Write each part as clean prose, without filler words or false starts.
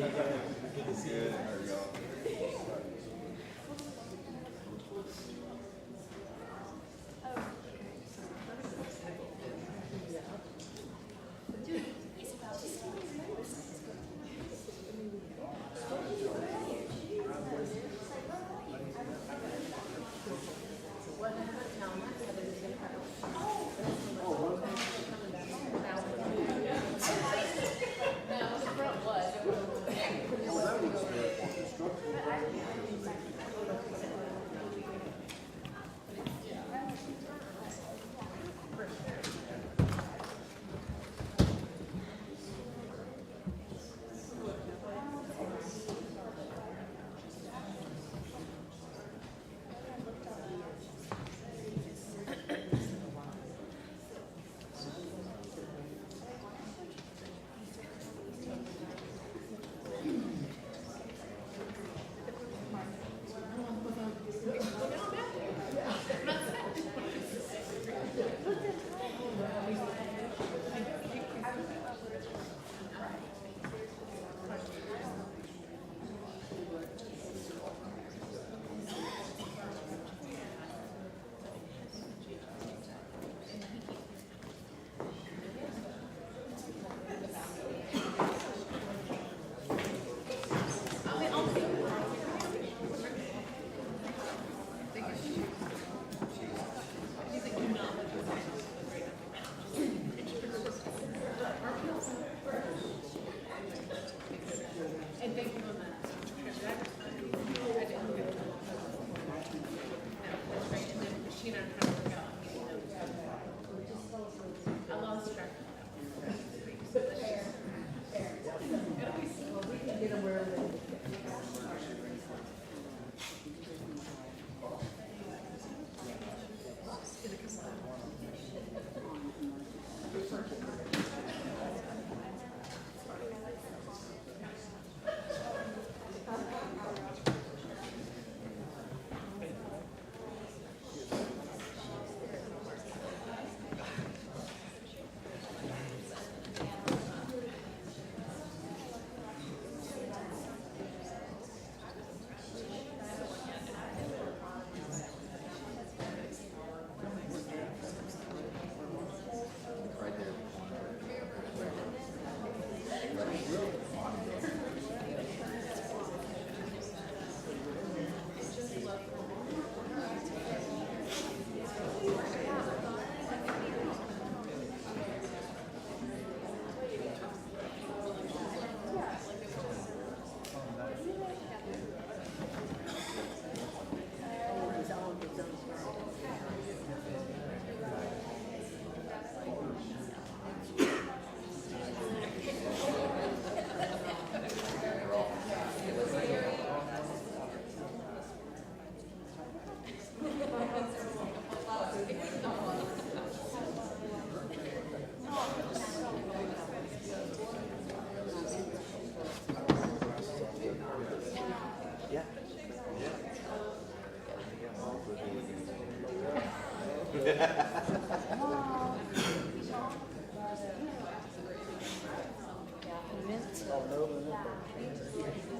I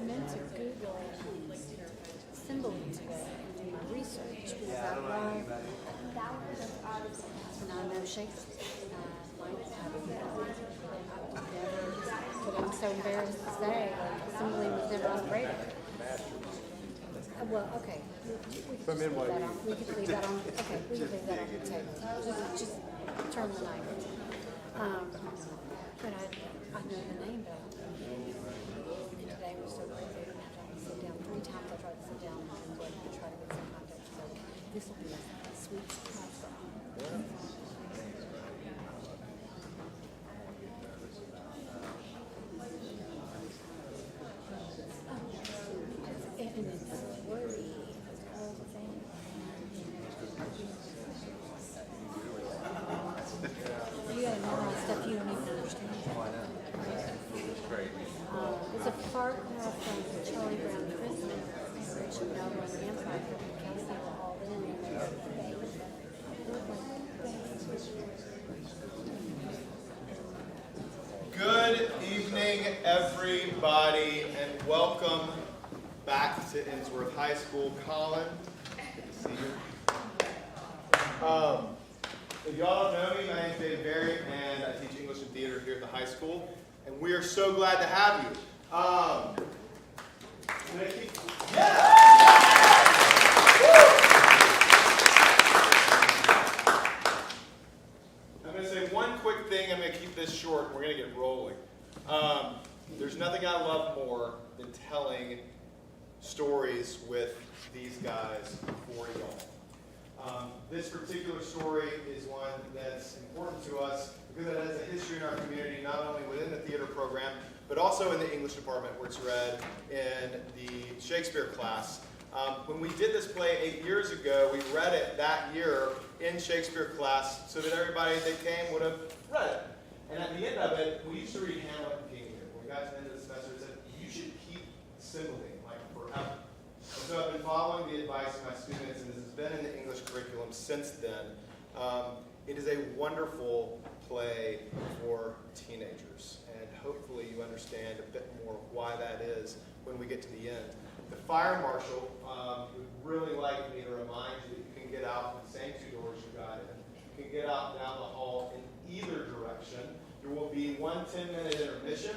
meant to Google Cymbeline today and do my research because I love, and I know Shakespeare. But I'm so embarrassed to say, like, Cymbeline was never on the radar. Well, okay. We can leave that on. Okay, we can leave that on the table. Just turn the knife. But I know the name, but today was so crazy. I tried to sit down 3 times. I tried to sit down and try to get some context. So this will be a sweet surprise. And it's worry. All the thing. You gotta know all stuff you don't even understand. It's a photograph from Charlie Brown Christmas, Richard Noah and Empire, Kelsey were all in there. Good evening. morning, everybody, and welcome back to Ensworth High School. Colin, good to see you. If y'all don't know me, my name is David Berry, and I teach English and theater here at the high school, and we are so glad to have you. I'm going to say one quick thing. I'm going to keep this short, and we're going to get rolling. There's nothing I love more than telling stories with these guys for y'all. This particular story is one that's important to us because it has a history in our community, not only within the theater program, but also in the English department where it's read in the Shakespeare class. When we did this play 8 years ago, we read it that year in Shakespeare class so that everybody that came would have read it. And at the end of it, we used to read Hamlet and King Lear. When we got to the end of the semester, it said, you should keep Cymbeline, like forever. And so I've been following the advice of my students, and this has been in the English curriculum since then. It is a wonderful play for teenagers, and hopefully you understand a bit more why that is when we get to the end. The fire marshal would really like me to remind you that you can get out the same 2 doors you got in. You can get out down the hall in either direction. There will be one 10-minute intermission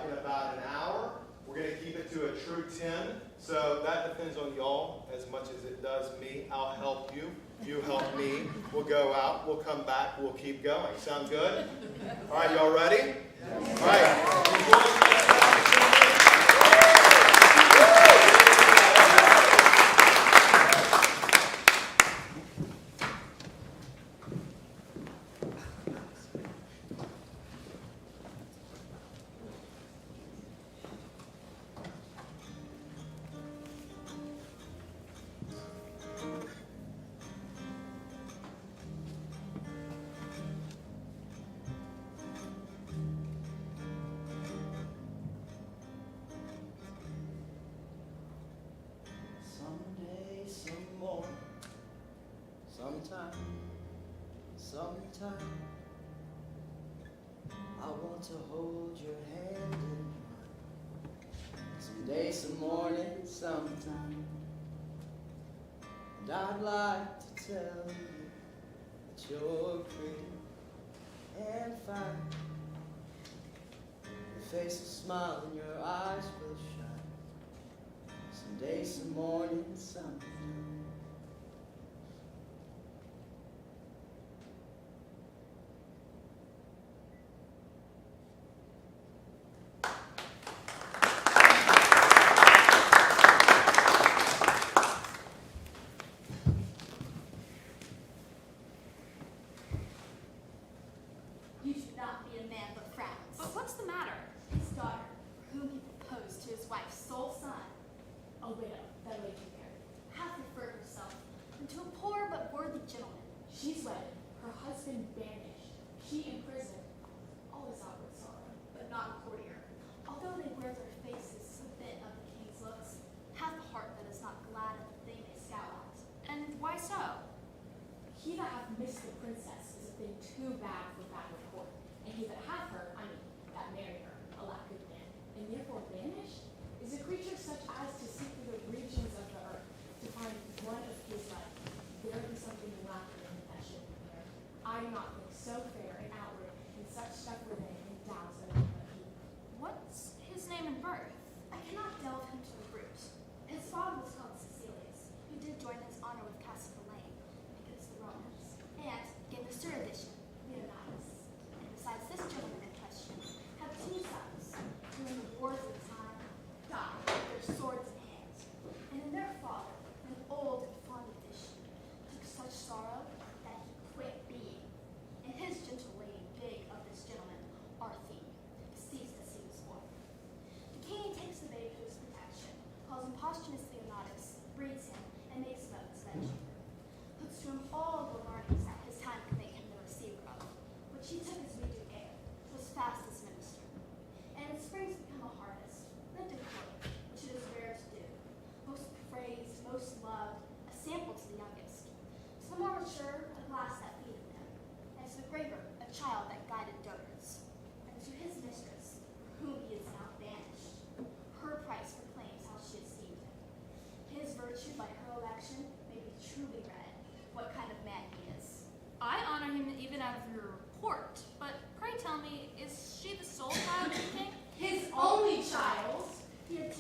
in about an hour. We're going to keep it to a true 10, so that depends on y'all as much as it does me. I'll help you. You help me. We'll go out. We'll come back. We'll keep going. Sound good? All right, y'all ready? All right. Sometime, I want to hold your hand in mine. Someday, some morning, sometime. And I'd like to tell you that you're pretty and fine. Your face will smile and your eyes will shine. Someday, some morning, sometime. A widow, that way you married. Half preferred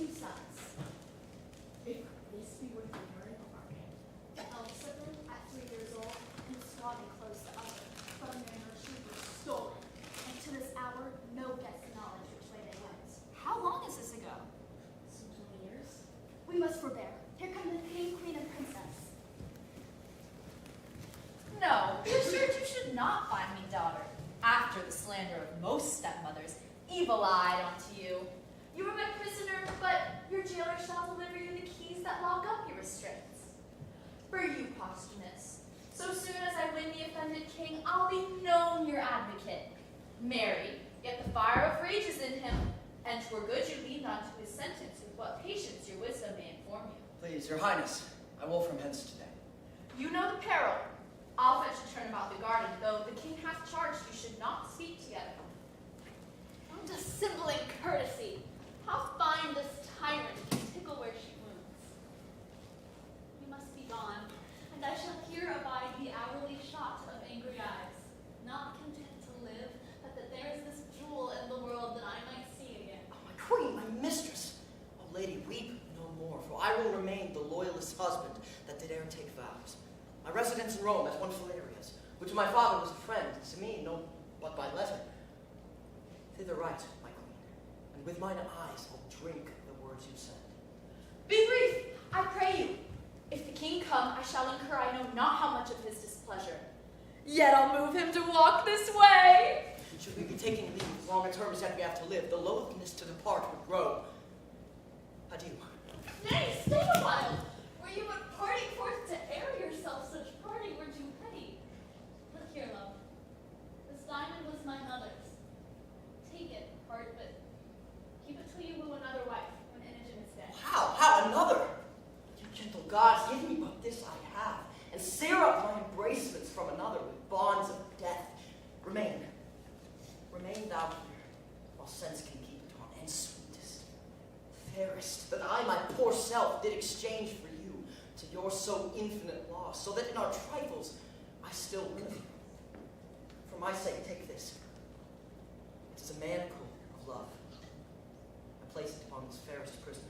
2 sons. If this be worth the word in the market, the eldest of them, at 3 years old, and squatting close to other, from their nursery were stolen, and to this hour no guess knowledge which way they went. How long is this ago? Some 20 years. We must forbear. Here come the king, queen, and princess. No, be assured you should not find me daughter, after the slander of most stepmothers, evil-eyed unto you. You are my prisoner, but your jailer shall deliver you the keys that lock up your restraints. For you, Posthumus, so soon as I win the offended king, I'll be known your advocate. Marry, yet the fire of rage is in him, and 'twere good you leaned on to his sentence with what patience your wisdom may inform you. Please, your highness, I will from hence today. You know the peril. I'll fetch a turn about the garden, though the king hath charged you should not speak together. Oh, dissembling courtesy! How fine this tyrant can tickle where she wounds. You must be gone, and I shall here abide the hourly shot of angry eyes, not content to live, but that there is this jewel in the world that I might see again. Oh, my queen, my mistress! Oh, lady, weep no more, for I will remain the loyalist husband that did e'er take vows. My residence in Rome as one Valerius, which my father was a friend, to me no but by letter. Thither write, my queen, and with mine eyes I'll drink the words you send. Be brief, I pray you. If the king come, I shall incur I know not how much of his displeasure. Yet I'll move him to walk this way. Should we be taking leave as long a term as yet we have to live, the loathness to depart would grow. Adieu. Nay, stay a while! Were you but parting forth to air yourself, such parting were too petty. Look here, love. This diamond was my mother's. Take it, part of it. Keep it till you woo another wife, when Imogen is dead. How? Another? You gentle gods, give me but this I have, and sear up my embracements from another with bonds of death. Remain thou here, while sense can keep it on, and sweetest, fairest, that I my poor self did exchange for you, to your so infinite loss, so that in our trifles I still live. For my sake, take this. It is a manacle of love. I place it upon this fairest prisoner.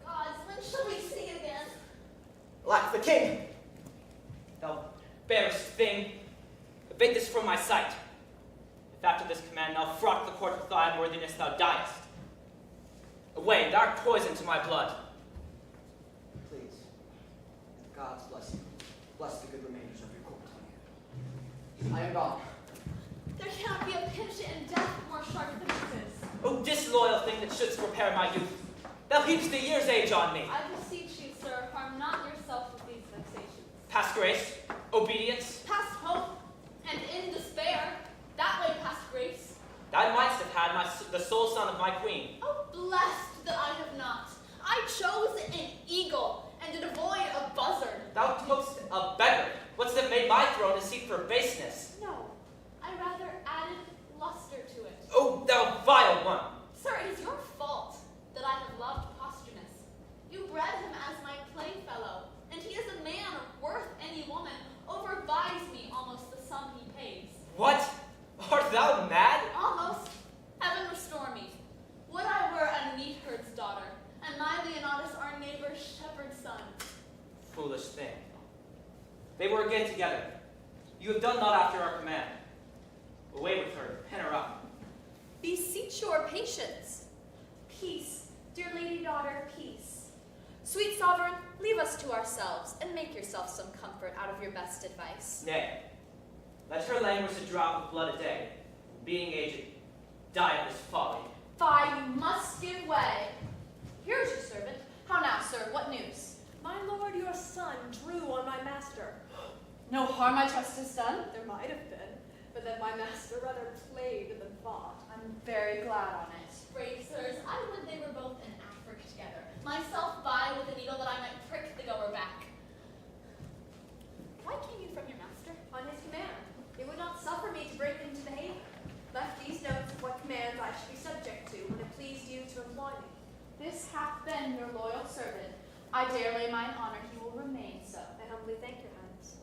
Gods, when shall we see again? Alack, the king! Thou barest thing, evade this from my sight. If after this command thou frock the court with thy unworthiness, thou diest. Away, thou art poison to my blood. Please, the gods bless you. Bless the good remainders of your court. I am gone. There cannot be a pinch in death more sharp than this. O disloyal thing that shouldst repair my youth, thou heapst the year's age on me. I beseech you, sir, harm not yourself with these vexations. Past grace, obedience, Past hope, and in despair, that way past grace. thou mightst have had the sole son of my queen. Oh, blessed that I have not. I chose an eagle, and did avoid a buzzard. Thou tookst a beggar. What's that made my throne a seat for baseness? No, I rather added luster to it. O thou vile one! Sir, it is your fault that I have loved Posthumus. You bred him as my playfellow, and he is a man worth any woman, overbuys me almost the sum he pays. What? Art thou mad? Almost. Heaven restore me. Would I were a neatherd's daughter, and my Leonatus our neighbor's shepherd's son. Foolish thing. They were again together. You have done naught after our command. Away with her, pen her up. Beseech your patience. Peace, dear lady daughter, peace. Sweet sovereign, leave us to ourselves, and make yourself some comfort out of your best advice. Nay, let her languish a drop of blood a day, and being aged, die of this folly. Fie, you must give way. Here's your servant. How now, sir, what news? My lord, your son drew on my master. No harm, I trust, is done? There might have been, but that my master rather played than fought. I'm very glad on it. Brave sirs, I would they were both in Afric together. Myself by with a needle that I might prick the goer back. Why came you from your master? On his command, he would not suffer me to break into the haven. Left these notes of what commands I should be subject to when it pleased you to employ me. This hath been your loyal servant. I dare lay mine honor he will remain so. I humbly thank your highness.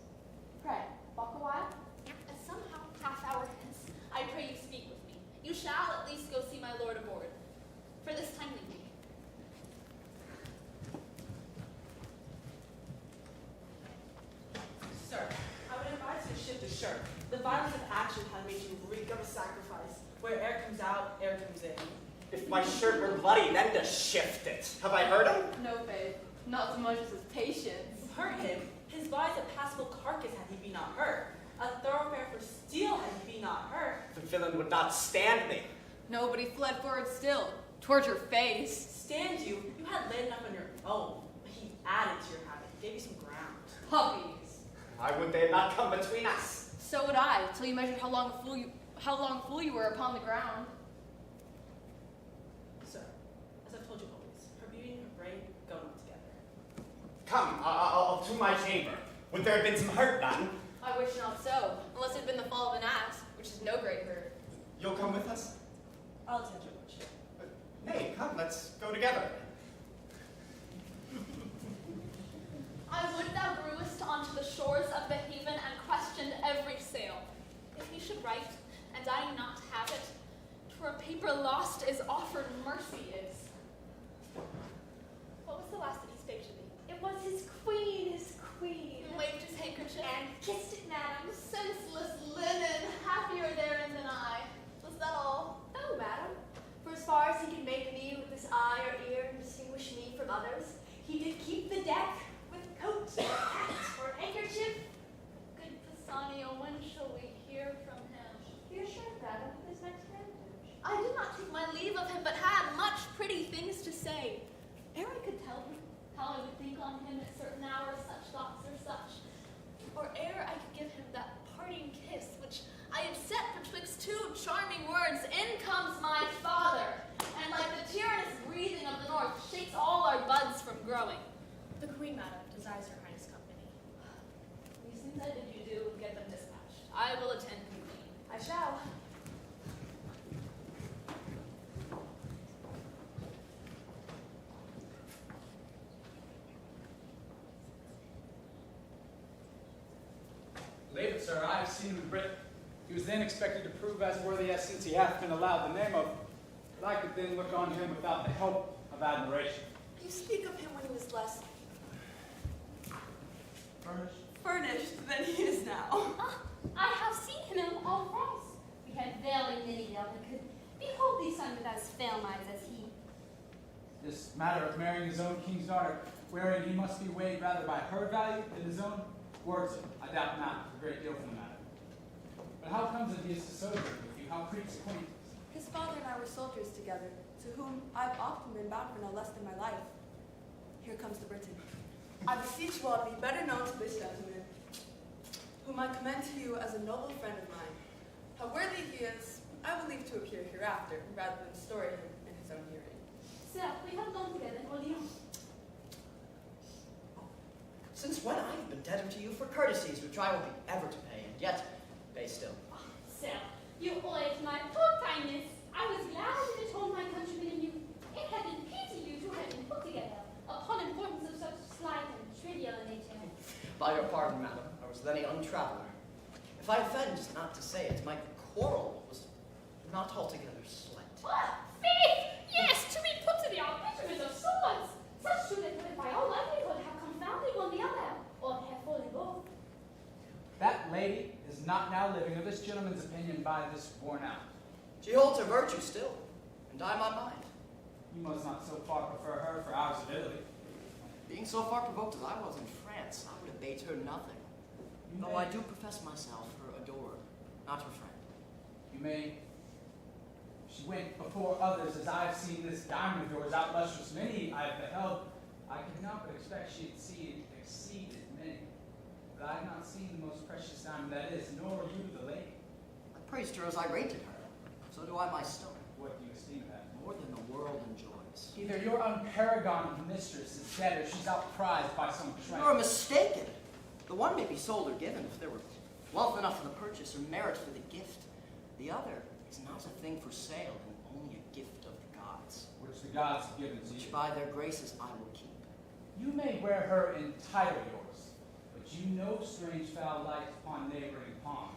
Pray, walk a while. And somehow, half hour hence, I pray you speak with me. You shall at least go see my lord aboard. For this time leave me. violence of action had made you reek of a sacrifice. Where air comes out, air comes in. If my shirt were bloody, then to shift it. Have I hurt him? No, Faith. Not so much as his patience. You hurt him. His body's a passable carcass had he be not hurt. A thoroughfare for steel had he be not hurt. The villain would not stand me. No, but he fled forward still, towards your face. Stand you, you had laid enough on your own. But he added to your habit, gave you some ground. Puppies. Why would they not come between us? So would I, till you measured how long a fool you were upon the ground. So, as I've told you always, her beauty and her brain go not together. Come, I'll to my chamber. Would there have been some hurt done? I wish not so, unless it had been the fall of an ass, which is no great hurt. You'll come with us? I'll attend your lordship. Nay, come, let's go together. I would thou brewest onto the shores of the haven and questioned every sail. If he should write, and I not have it, 'twere a paper lost is offered mercy is. What was the last that he spake to thee? It was his queen, his queen. And waved his handkerchief. And kissed it, madam. Senseless linen, happier therein than I. Was that all? No, madam. For as far as he could make me with this eye or ear and distinguish me from others, he did keep the deck with coat or hat or handkerchief. Good Pisanio, when shall we hear from him? Be assured, madam, of his next vantage. I did not take my leave of him, but had much pretty things to say. Ere I could tell him how I would think on him at certain hours, such thoughts or such, or ere I could give him that parting kiss which I had set betwixt two charming words, in comes my father, and like the tyrannous breathing of the north, shakes all our buds from growing. The queen, madam, desires your highness company. These things I bid you do, and get them dispatched. I will attend you. I shall. Leave it, sir. I have seen him in Britain. He was then expected to prove as worthy as since he hath been allowed the name of, but I could then look on him without the help of admiration. You speak of him when he was less Furnished than he is now. Ah, I have seen him in all France. We had very many that could behold thee son with as fair minds as he. This matter of marrying his own king's daughter, wherein he must be weighed rather by her value than his own, words, I doubt not, a great deal from the matter. But how comes it he is to sojourn with you? How creeps acquaintance? His father and I were soldiers together, to whom I've often been bound for no less than my life. Here comes the Briton. I beseech you all to be better known to this gentleman, whom I commend to you as a noble friend of mine. How worthy he is, I will leave to appear hereafter, rather than story him in his own hearing. Sir, we have gone together in Orleans. Since when I have been debtor to you for courtesies which I will be ever to pay, and yet pay still. Sir, you owe it my full kindness. I was glad that it told my countrymen and you. It had been pity you to have been put together upon importance of such slight and trivial a nature. By your pardon, madam, I was then a young traveller. If I offend not to say it, my quarrel was not altogether slight. What? Faith! Yes, to be put to the arbitrament of swords. Such should it would by all likelihood have confounded one the other, or have fallen both. That lady is not now living of this gentleman's opinion by this worn out. She holds her virtue still, and I my mind. You must not so far prefer her for ours of Italy. Being so far provoked as I was in France, I would abate her nothing. Though I do profess myself her adorer, not her friend. You may. She went before others, as I have seen this diamond of yours outlustrous many I have beheld. I could not but expect she had exceeded many. But I have not seen the most precious diamond that is, nor you the lady. I praised her as I rated her. So do I my stone. What do you esteem that? More than the world enjoys. Either your unparagoned mistress is dead, or she's outprized by some You are treasure. mistaken. The one may be sold or given if there were wealth enough for the purchase or merit for the gift. The other is not a thing for sale and only a gift of the gods, Which the gods have given to you. which by their graces I will keep. You may wear her in title yours, but you know strange foul lights upon neighboring palms.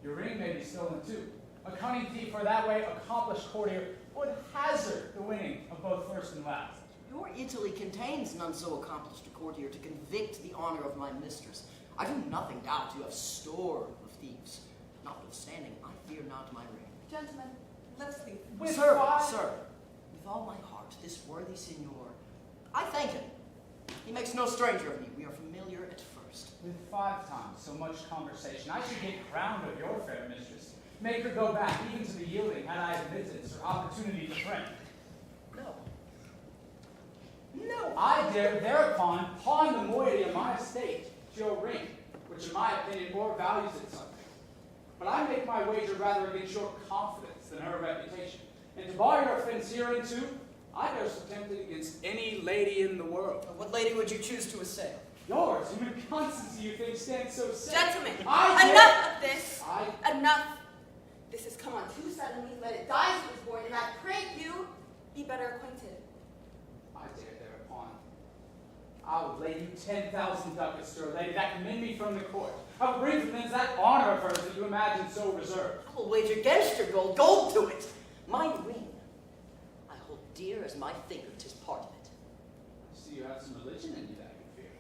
Your ring may be stolen too. A cunning thief or that way accomplished courtier would hazard the winning of both first and last. Your Italy contains none so accomplished a courtier to convict the honor of my mistress. I do nothing doubt you have store of thieves, Notwithstanding, I fear not my ring. Gentlemen, let us leave. Sir, with all my heart, this worthy signor, I thank him. He makes no stranger of me. We are familiar at first. With 5 times so much conversation, I should get crowned of your fair mistress. Make her go back, even to the yielding, had I admittance or opportunity to friend. No, I dare thereupon pawn the moiety of my estate to your ring, which in my opinion more values it something. But I make my wager rather against your confidence than her reputation. And to bar your offense hereunto, I dare so tempt it against any lady in the world. What lady would you choose to assail? Yours, whom in constancy you think stands so safe. Gentlemen, I enough of this. I- Enough. This has come on too suddenly. Let it die as it was born, and I pray you be better acquainted. I dare thereupon. I would lay you 10,000 ducats to a lady that commend me from the court. I would bring from thence that honor of hers that you imagine so reserved. I will wager against your gold. Gold to it. My ring, I hold dear as my finger. 'Tis part of it. I see you have some religion in you that you fear.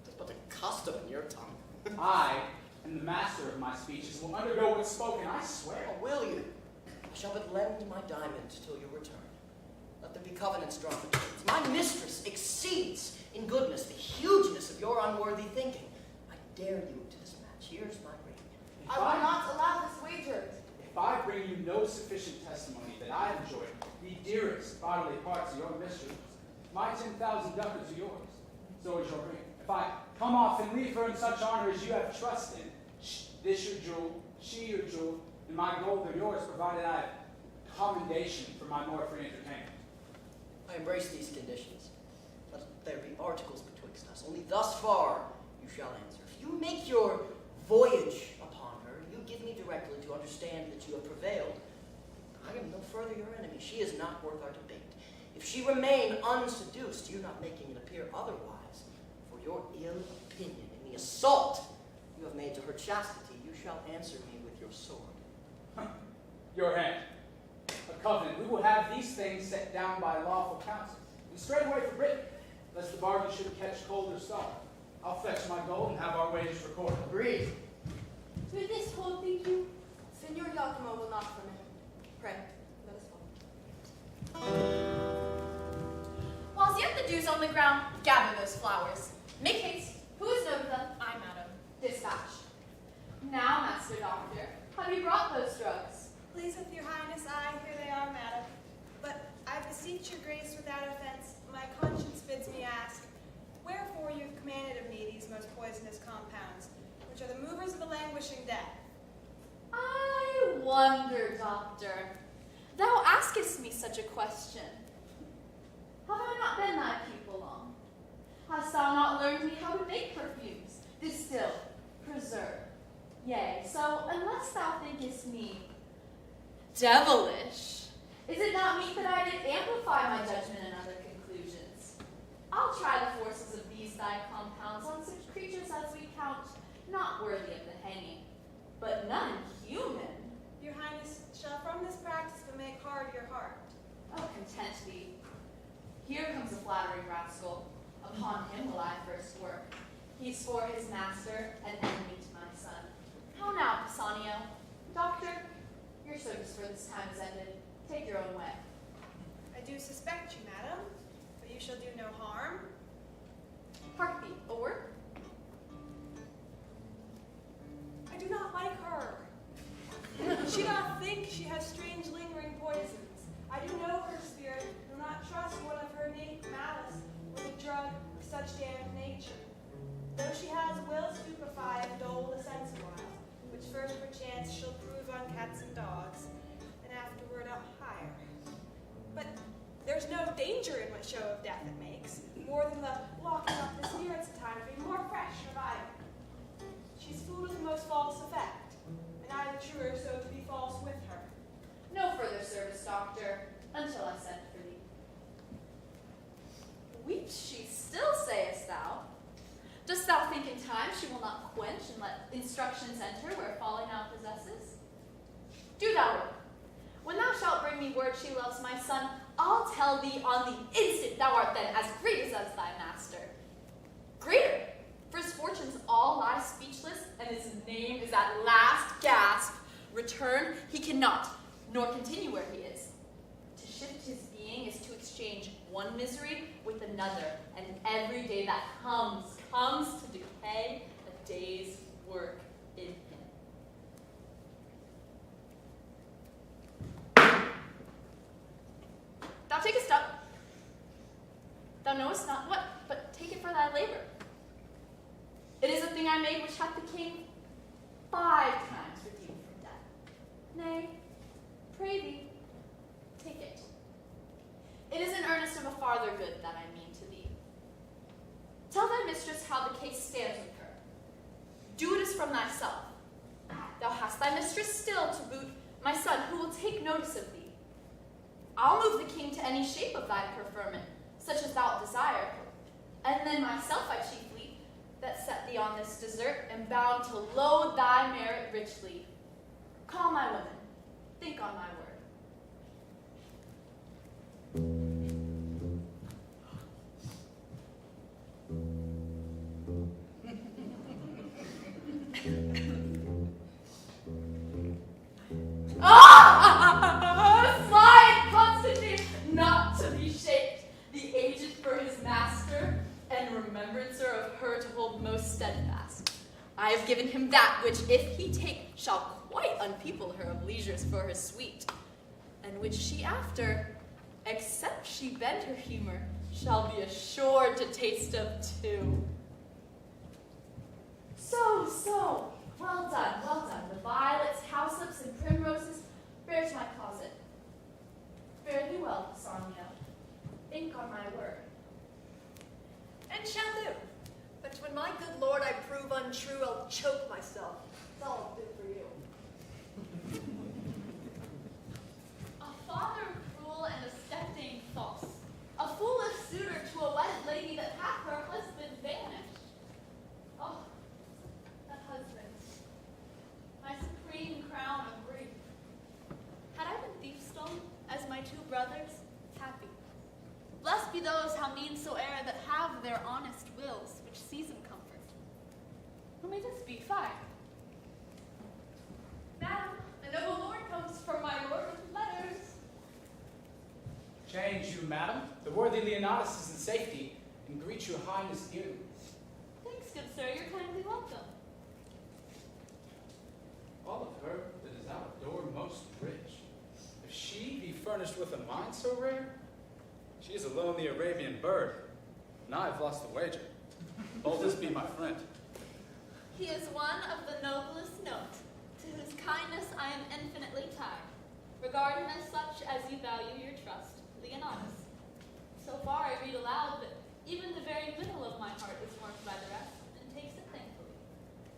'Tis but a custom in your tongue. I am the master of my speeches, will undergo what's spoken, I swear. Oh, will you? I shall but lend my diamond till you return. Let there be covenants drawn between us. My mistress exceeds in goodness the hugeness of your unworthy thinking. I dare you to this match. Here's my ring. I will not allow this wager. If I bring you no sufficient testimony that I have enjoyed the dearest bodily parts of your mistress, my 10,000 ducats are yours. So is your ring. If I come off and leave her in such honor as you have trust in, this your jewel, she your jewel, and my gold are yours, provided I have commendation for my more free entertainment. I embrace these conditions. Let there be articles betwixt us. Only thus far you shall answer. If you make your voyage upon her, you give me directly to understand that you have prevailed. I am no further your enemy. She is not worth our debate. If she remain unseduced, you're not making it appear otherwise. For your ill opinion in the assault you have made to her chastity, you shall answer me with your sword. Your hand. A covenant. We will have these things set down by lawful counsel. And straightway for Britain, lest the bargain should catch cold or starve. I'll fetch my gold and have our wages recorded. Agreed. Will this hold, think you? Senor Giacomo will not permit it. Pray, let us follow. Whilst yet the dew's on the ground, gather those flowers. Make haste. Who is Nova? I, madam. Dispatch. Now, Master Doctor, have you brought those drugs? Please with your highness, here they are, madam. But I beseech your grace without offense, my conscience bids me ask, wherefore you have commanded of me these most poisonous compounds, which are the movers of a languishing death? I wonder, Doctor. Thou askest me such a question. Have I not been thy pupil long? Hast thou not learned me how to make perfumes, distill, preserve? Yea, so unless thou thinkest me devilish, is it not meet that I did amplify my judgment and other conclusions? I'll try the forces of these thy compounds on such creatures as we count not worthy of the hanging, but none human. Your highness shall from this practice but make hard your heart. Oh, content thee. Here comes a flattering rascal. Upon him will I first work. He's for his master, an enemy to my son. How now, Pisanio? Doctor, your service for this time is ended. Take your own way. I do suspect you, madam, but you shall do no harm. Hark thee, a word? I do not like her. She doth think she has strange lingering poisons. I do know her spirit, and will not trust one of her innate malice with a drug of such damned nature. Though she has a will stupefy and dull the sense awhile, which first perchance shall prove on cats and dogs, and afterward up higher. But there's no danger in what show of death it makes, more than the locking up the spirits at time to be more fresh and reviving. She's fooled with the most false effect, and I the truer so to be false with her. No further service, Doctor, until I send for thee. Weeps she still, sayest thou? Dost thou think in time she will not quench and let instructions enter where folly now possesses? Do thou work. When thou shalt bring me word she loves my son, I'll tell thee on the instant thou art then as great as thy master. Greater, for his misfortunes all lie speechless, and his name is at last gasp. Return he cannot, nor continue where he is. To shift his being is to exchange one misery with another, and every day that comes to decay a day's work in him. Thou takest up. Thou knowest not what, but take it for thy labor. It is a thing I made which hath the king 5 times redeemed from death. Nay, pray thee, take it. It is in earnest of a farther good that I mean to thee. Tell thy mistress how the case stands with her. Do it as from thyself. Thou hast thy mistress still to boot, my son, who will take notice of thee. I'll move the king to any shape of thy preferment, such as thou desire, and then myself I chiefly, that set thee on this desert, am bound to load thy merit richly. Call my women, think on my word. Slide Constantine, not to be shaped, the aged for his master, and remembrancer of her to hold most steadfast. I have given him that which, if he take, shall quite unpeople her of leisures for her sweet, and which she after, except she bend her humor, shall be assured to taste of too. So, well done, well done. The violets, cowslips, and primroses, bear to my closet. Fare thee well, Bassanio. Think on my word. And shall do. But when my good lord I prove untrue, I'll choke myself. That's all I'll do for you. A father cruel and a stepdame false. A foolish suitor to a wedded lady that hath her husband vanished. Oh, that husband. My supreme crown of grief. Had I been thief-stone, as my 2 brothers, happy. Blessed be those how mean soe'er that have their honest wills, which season comfort. Who may this be? Fie. Madam, a noble lord comes from my lord with letters. Change you, madam. The worthy Leonatus is in safety, and greet your highness dearly. Thanks, good sir, you're kindly welcome. All of her that is out of door most rich. If she be furnished with a mind so rare, she is alone the Arabian bird, and I have lost the wager. Boldest be my friend. He is one of the noblest note, to whose kindness I am infinitely tied. Regard him as such as you value your trust, Leonatus. So far I read aloud, but even the very middle of my heart is warmed by the rest, and takes it thankfully.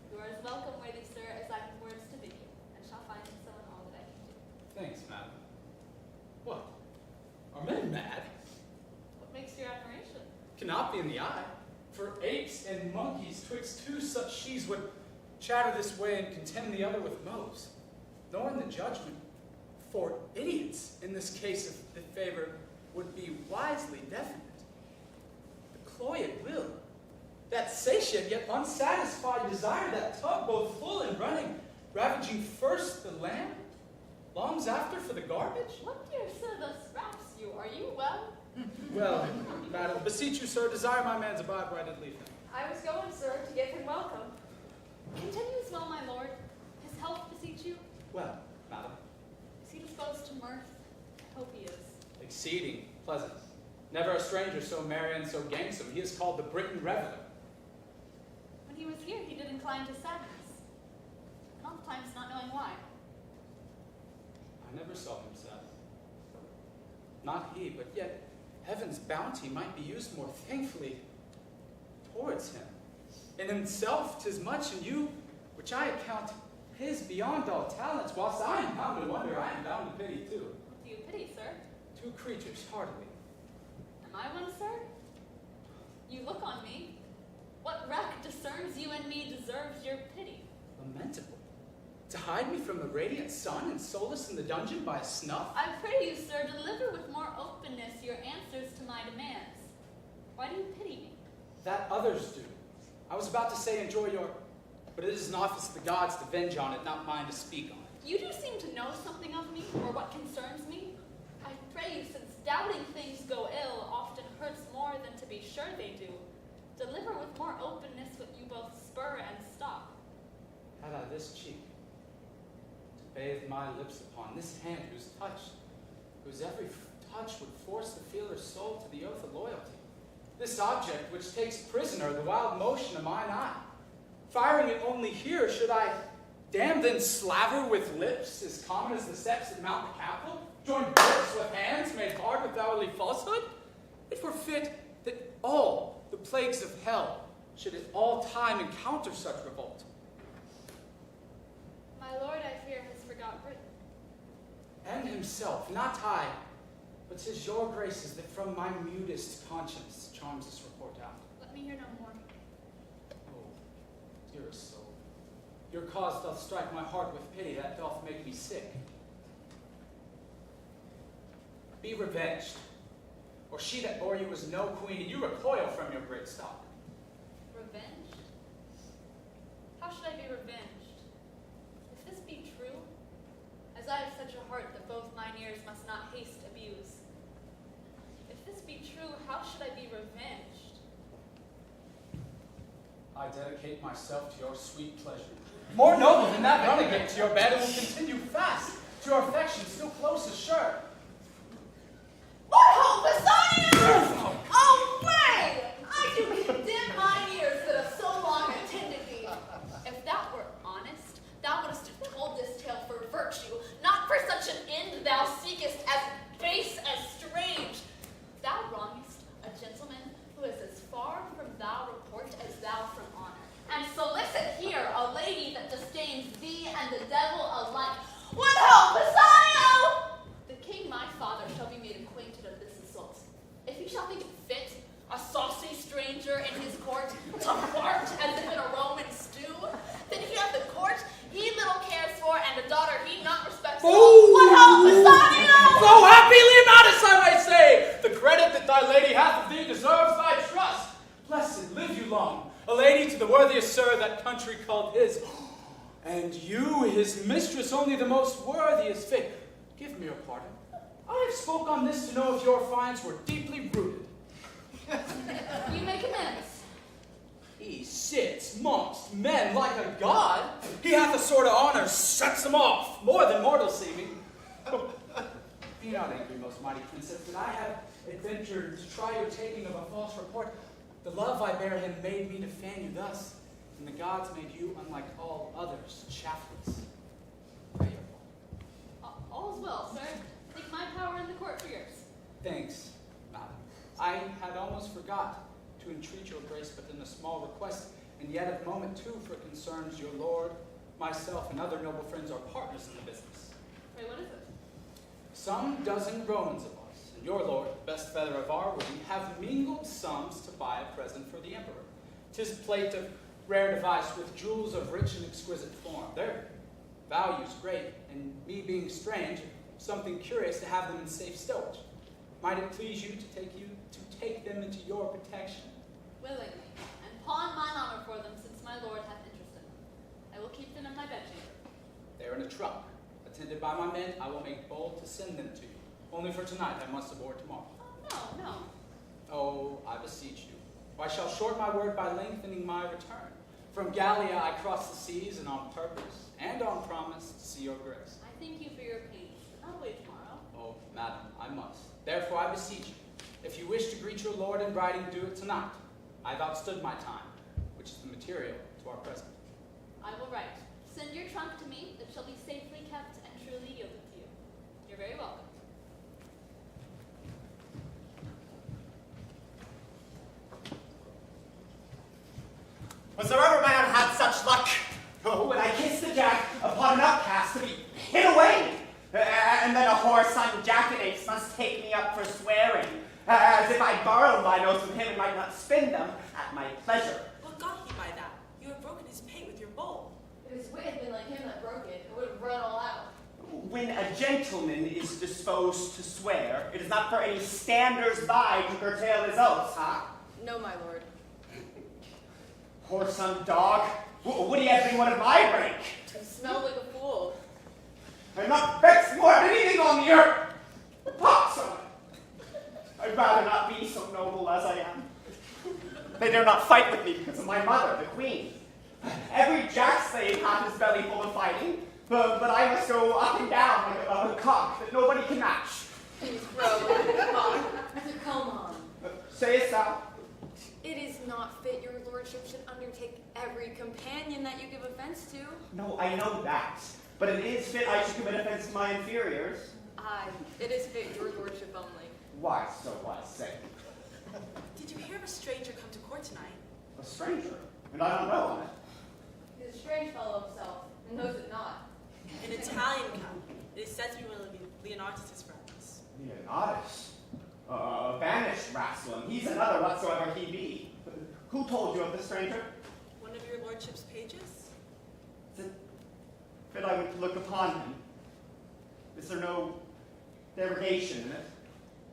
You are as welcome, worthy sir, as I have words to bid you, and shall find him so in all that I can do. Thanks, madam. What? Are men mad? What makes your admiration? Cannot be in the eye. For apes and monkeys twixt 2 such she's would chatter this way and contemn the other with mows. Nor in the judgment. For idiots, in this case of the favor, would be wisely definite. The cloyed will, that satiate yet unsatisfied desire, that tub both full and running, ravaging first the lamb, longs after for the garbage? What dear sir thus raps you? Are you well? Well, madam, beseech you, sir, desire my man's abide where I did leave him. I was going, sir, to give him welcome. Continues well, my lord. His health beseech you? Well, madam. Is he disposed to mirth? I hope he is. Exceeding pleasant. Never a stranger so merry and so gangsome. He is called the Briton Reveller. When he was here, he did incline to sadness, and oftentimes not knowing why. I never saw him sad. Not he, but yet heaven's bounty might be used more thankfully towards him. In himself 'tis much, in you, which I account his beyond all talents, whilst I am bound to wonder, I am bound to pity too. What do you pity, sir? 2 creatures, heartily. Am I one, sir? You look on me. What wreck discerns you and me deserves your pity? Lamentable. To hide me from the radiant sun and solace in the dungeon by a snuff? I pray you, sir, deliver with more openness your answers to my demands. Why do you pity me? That others do. I was about to say enjoy your, but it is an office of the gods to venge on it, not mine to speak on it. You do seem to know something of me, or what concerns me. I pray you, since doubting things go ill often hurts more than to be sure they do, deliver with more openness what you both spur and stop. Had I this cheek to bathe my lips upon, this hand whose every touch would force the feeler's soul to the oath of loyalty, this object which takes prisoner the wild motion of mine eye, firing it only here, should I damn then slaver with lips as common as the steps that mount the Capitol, join lips with hands made hard with hourly falsehood? It were fit that all the plagues of hell should at all time encounter such revolt. My lord, I fear, has forgot Britain. And himself, not I, but 'tis your graces that from my mutest conscience charms this report out. Let me hear no more. Oh, dearest soul, your cause doth strike my heart with pity, that doth make me sick. Be revenged, or she that bore you was no queen, and you recoil from your great stock. Revenged? How should I be revenged? If this be true, as I have such a heart that both mine ears must not haste abuse. If this be true, how should I be revenged? I dedicate myself to your sweet pleasure. More noble than that renegade to your bed, and will continue fast to your affection still close assured. What hope, Bassanio? Away! I do condemn mine ears that have so long attended thee. If thou wert honest, thou wouldst have told this tale for virtue, not for such an end thou seekest, as base as strange. Thou wrongest a gentleman who is as far from thou report as thou from honor, and solicit here a lady that disdains thee and the devil alike. What hope, Bassanio? The king my father shall be made acquainted of this assault. If he shall think it fit, a saucy stranger in his court, to fart as if in a Roman stew, then he hath the court he little cares for, and a daughter he not respects. Oh! What hope, Bassanio? So happy, Leonatus, I may say! The credit that thy lady hath of thee deserves thy trust. Blessed live you long, a lady to the worthiest sir that country called his, and you, his mistress, only the most worthy is fit. Give me your pardon. I have spoke on this to know if your fines were deeply rooted. You make amends. He sits mongst men like a god. He hath a sort of honor, sets them off, more than mortal seeming. Be not angry, most mighty princess, that I have adventured to try your taking of a false report. The love I bear him made me to fan you thus, and the gods made you, unlike all others, shaftless. Pray your pardon. All's well, sir. Take my power in the court for yours. Thanks, madam. I had almost forgot to entreat your grace but in a small request, and yet at the moment too, for it concerns your lord, myself, and other noble friends are partners in the business. Wait, what is it? Some dozen Romans of us, and your lord, best feather of our wing, have mingled sums to buy a present for the emperor. 'Tis plate of rare device with jewels of rich and exquisite form. Their value's great, and me being strange, something curious to have them in safe stowage. Might it please you to take them into your protection? Willingly, and pawn mine honor for them, since my lord hath interest in them. I will keep them in my bedchamber. They are in a trunk. Attended by my men, I will make bold to send them to you. Only for tonight, I must aboard tomorrow. Oh, no. Oh, I beseech you. I shall short my word by lengthening my return. From Gallia I cross the seas, and on purpose, and on promise, to see your grace. I thank you for your pains, but I'll wait tomorrow. Oh, madam, I must. Therefore I beseech you, if you wish to greet your lord in writing, do it tonight. I have outstood my time, which is the material to our present. I will write. Send your trunk to me. It shall be safely kept and truly yielded to you. You're very welcome. Was there ever man had such luck? Oh, when I kissed the jack upon an upcast to be hid away, and then a whoreson jackanapes must take me up for swearing, as if I borrowed my notes from him and might not spend them at my pleasure. What got he by that? You have broken his pate with your bowl. If his wit had been like him that broke it, it would have run all out. When a gentleman is disposed to swear, it is not for any standers by to curtail his oaths, huh? No, my lord. Whoreson dog. Would he have been one of my rank? You smell like a fool. I'm not vexed more than anything on the earth. Pox on it. I'd rather not be so noble as I am. They dare not fight with me because of my mother, the queen. Every jack slave hath his belly full of fighting, but I must go up and down like a cock that nobody can match. Please, bro, come on. Come on. Sayest thou? It is not fit your lordship should undertake every companion that you give offense to. No, I know that. But it is fit I should commit offense to my inferiors. Aye, it is fit your lordship only. Why, so I say. Did you hear of a stranger come to court tonight? A stranger? And I don't know him. He's a strange fellow himself, and knows it not. An Italian count. It is said to be one of Leonardus' friends. Leonardus? A banished rascal, and he's another whatsoever he be. Who told you of the stranger? One of your lordship's pages? Is it fit I would look upon him? Is there no derogation in it?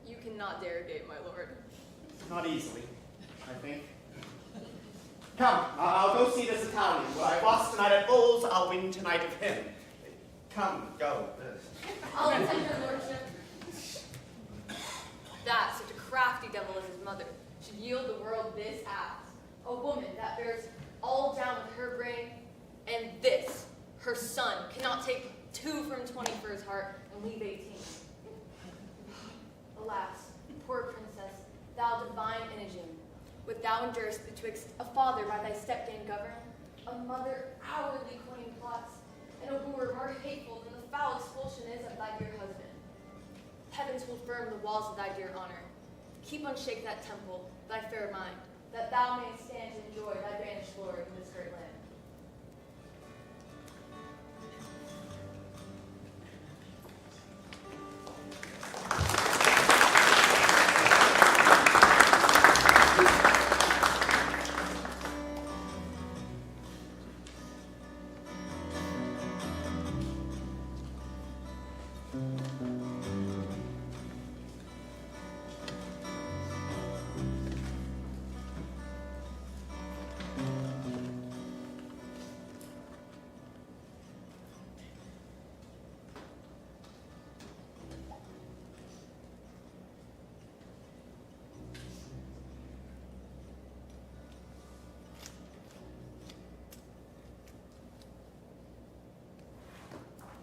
You cannot derogate, my lord. Not easily, I think. Come, I'll go see this Italian. What I lost tonight at bowls, I'll win tonight of him. Come, go. I'll attend your lordship. That such a crafty devil as his mother should yield the world this ass, a woman that bears all down with her brain, and this, her son, cannot take 2 from 20 for his heart and leave 18. Alas, poor princess, thou divine Imogen, with thou endurest betwixt a father by thy stepdame govern, a mother hourly coining plots, and a wooer more hateful than the foul expulsion is of thy dear husband. Heavens will firm the walls of thy dear honor. Keep unshake that temple, thy fair mind, that thou mayest stand to enjoy thy banished glory in this great land.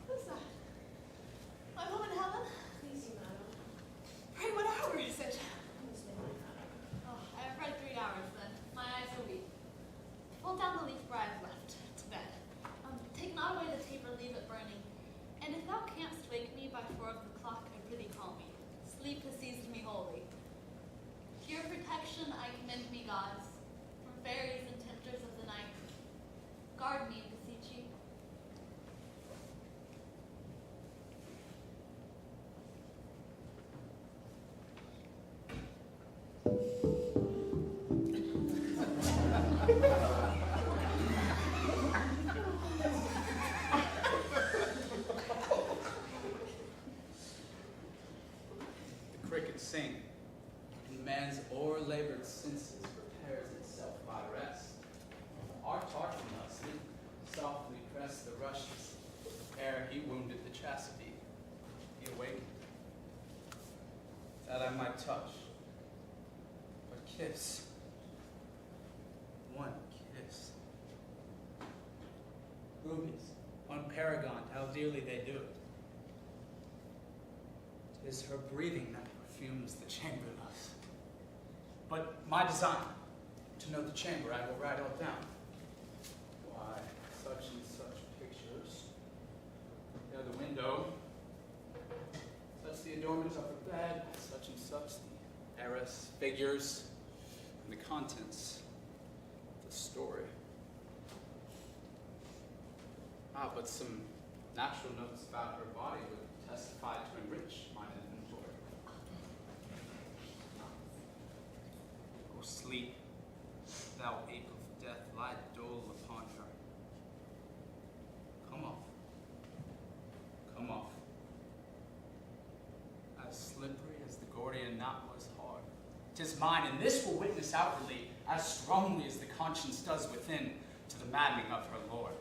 Who's that? My home in heaven? Please, you madam. Pray, what hour is it? Oh, I have read 3 hours then. My eyes are weak. Pull down the leaf where I've left. To bed. Take not away the taper, leave it burning. And if thou canst wake me by 4 of the clock, I prithee call me. Sleep has seized me wholly. To your protection I commend me, gods, from fairies and tempters of the night. Guard me, beseech ye. The crickets sing, and man's o'er-labored senses prepares itself by rest. Our Tartan must softly press the rushes, ere he wounded the chastity. He awakened, that I might touch, but kiss. One kiss. Rubies, on Paragon, how dearly they do it. 'Tis her breathing that perfumes the chamber thus. But my design, to know the chamber, I will write all down. Why, such and such pictures. There the window, such the adornment of the bed, such and such the heiress, figures, and the contents of the story. But some natural notes about her body would testify to enrich mine inventory. Go sleep, thou ape of death, lie dole upon her. Come off. Come off. As slippery as the Gordian knot was hard, 'Tis mine, and this will witness outwardly as strongly as the conscience does within to the maddening of her lord.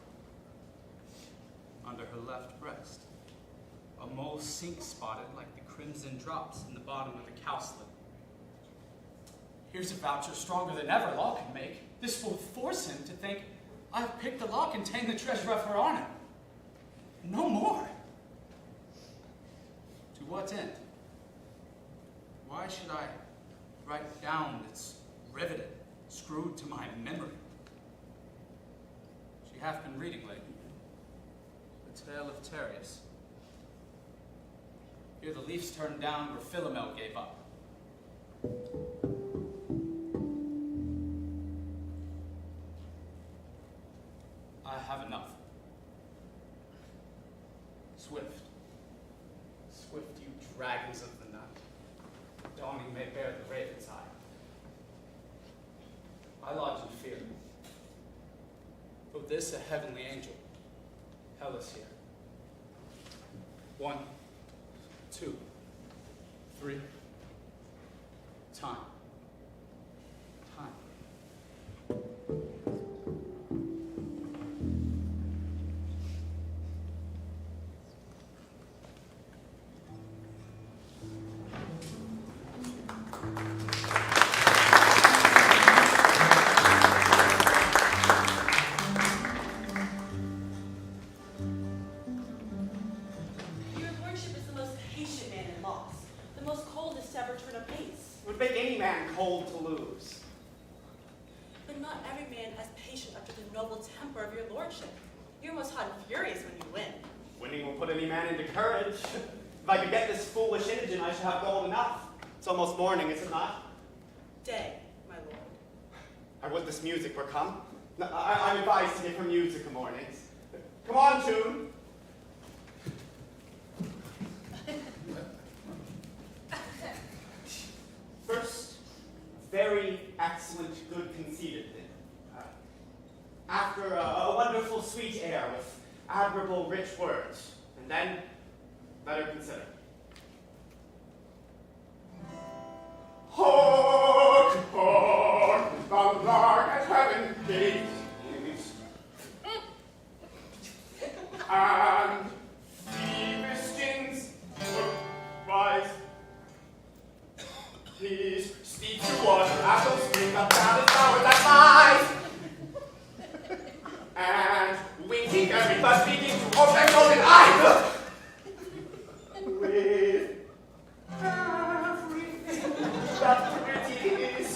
Under her left breast, a mole sink spotted like the crimson drops in the bottom of the cowslip. Here's a voucher stronger than ever law can make. This will force him to think I have picked the lock and ta'en the treasure of her honor. No more. To what end? Why should I write down that's riveted, screwed to my memory? She hath been reading lately the tale of Tereus. Here the leaves turned down where Philomel gave up. I have enough. Swift, swift, you dragons of the night. Dawning may bear the raven's eye. I lodge in fear. Of this a heavenly angel. Hell is here. 1, 2, 3. Time. Time. Your lordship is the most patient man in loss, the most coldest to ever turn a pace. It would make any man cold to lose. But not every man as patient after the noble temper of your lordship. You're most hot and furious when you win. Winning will put any man into courage. If I could get this foolish Imogen, I should have gold enough. It's almost morning, is it not? Day, my lord. I would this music were come. No, I'm advised to give her music a mornings. Come on, tune. First, very excellent, good conceited thing. After a wonderful sweet air with admirable rich words. And then, let her consider. Hark, hark, the lark at heaven gates. And feverskins rise. Please steep to water, apples spring up down the flowers that flies. And winking every bud beating to open their golden eyes. With everything that pretty is,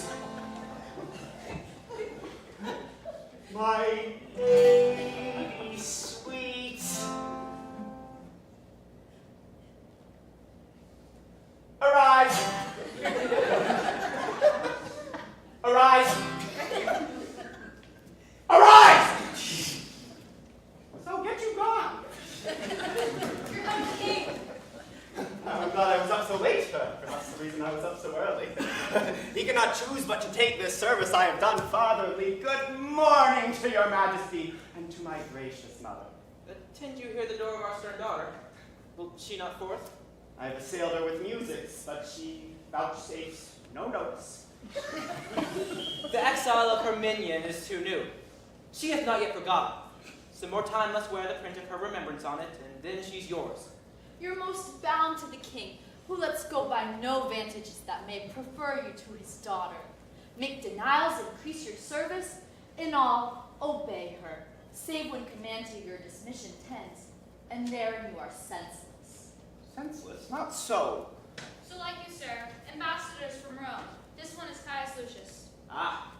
my lady sweet. Arise! Arise! Arise! So get you gone. I'm king. I'm glad I was up so late. Perhaps the reason I was up so early. He cannot choose but to take this service I have done fatherly. Good morning to your majesty and to my gracious mother. Attend you hear the door of our stern daughter? Will she not forth? I have assailed her with musics, but she vouchsafes no notes. The exile of her minion is too new. She hath not yet forgotten. Some more time must wear the print of her remembrance on it, and then she's yours. You're most bound to the king, who lets go by no vantages that may prefer you to his daughter. Make denials, increase your service, in all, obey her, save when command to your dismission tends, and therein you are senseless. Senseless? Not so. So like you, sir, ambassadors from Rome. This one is Caius Lucius. Ah,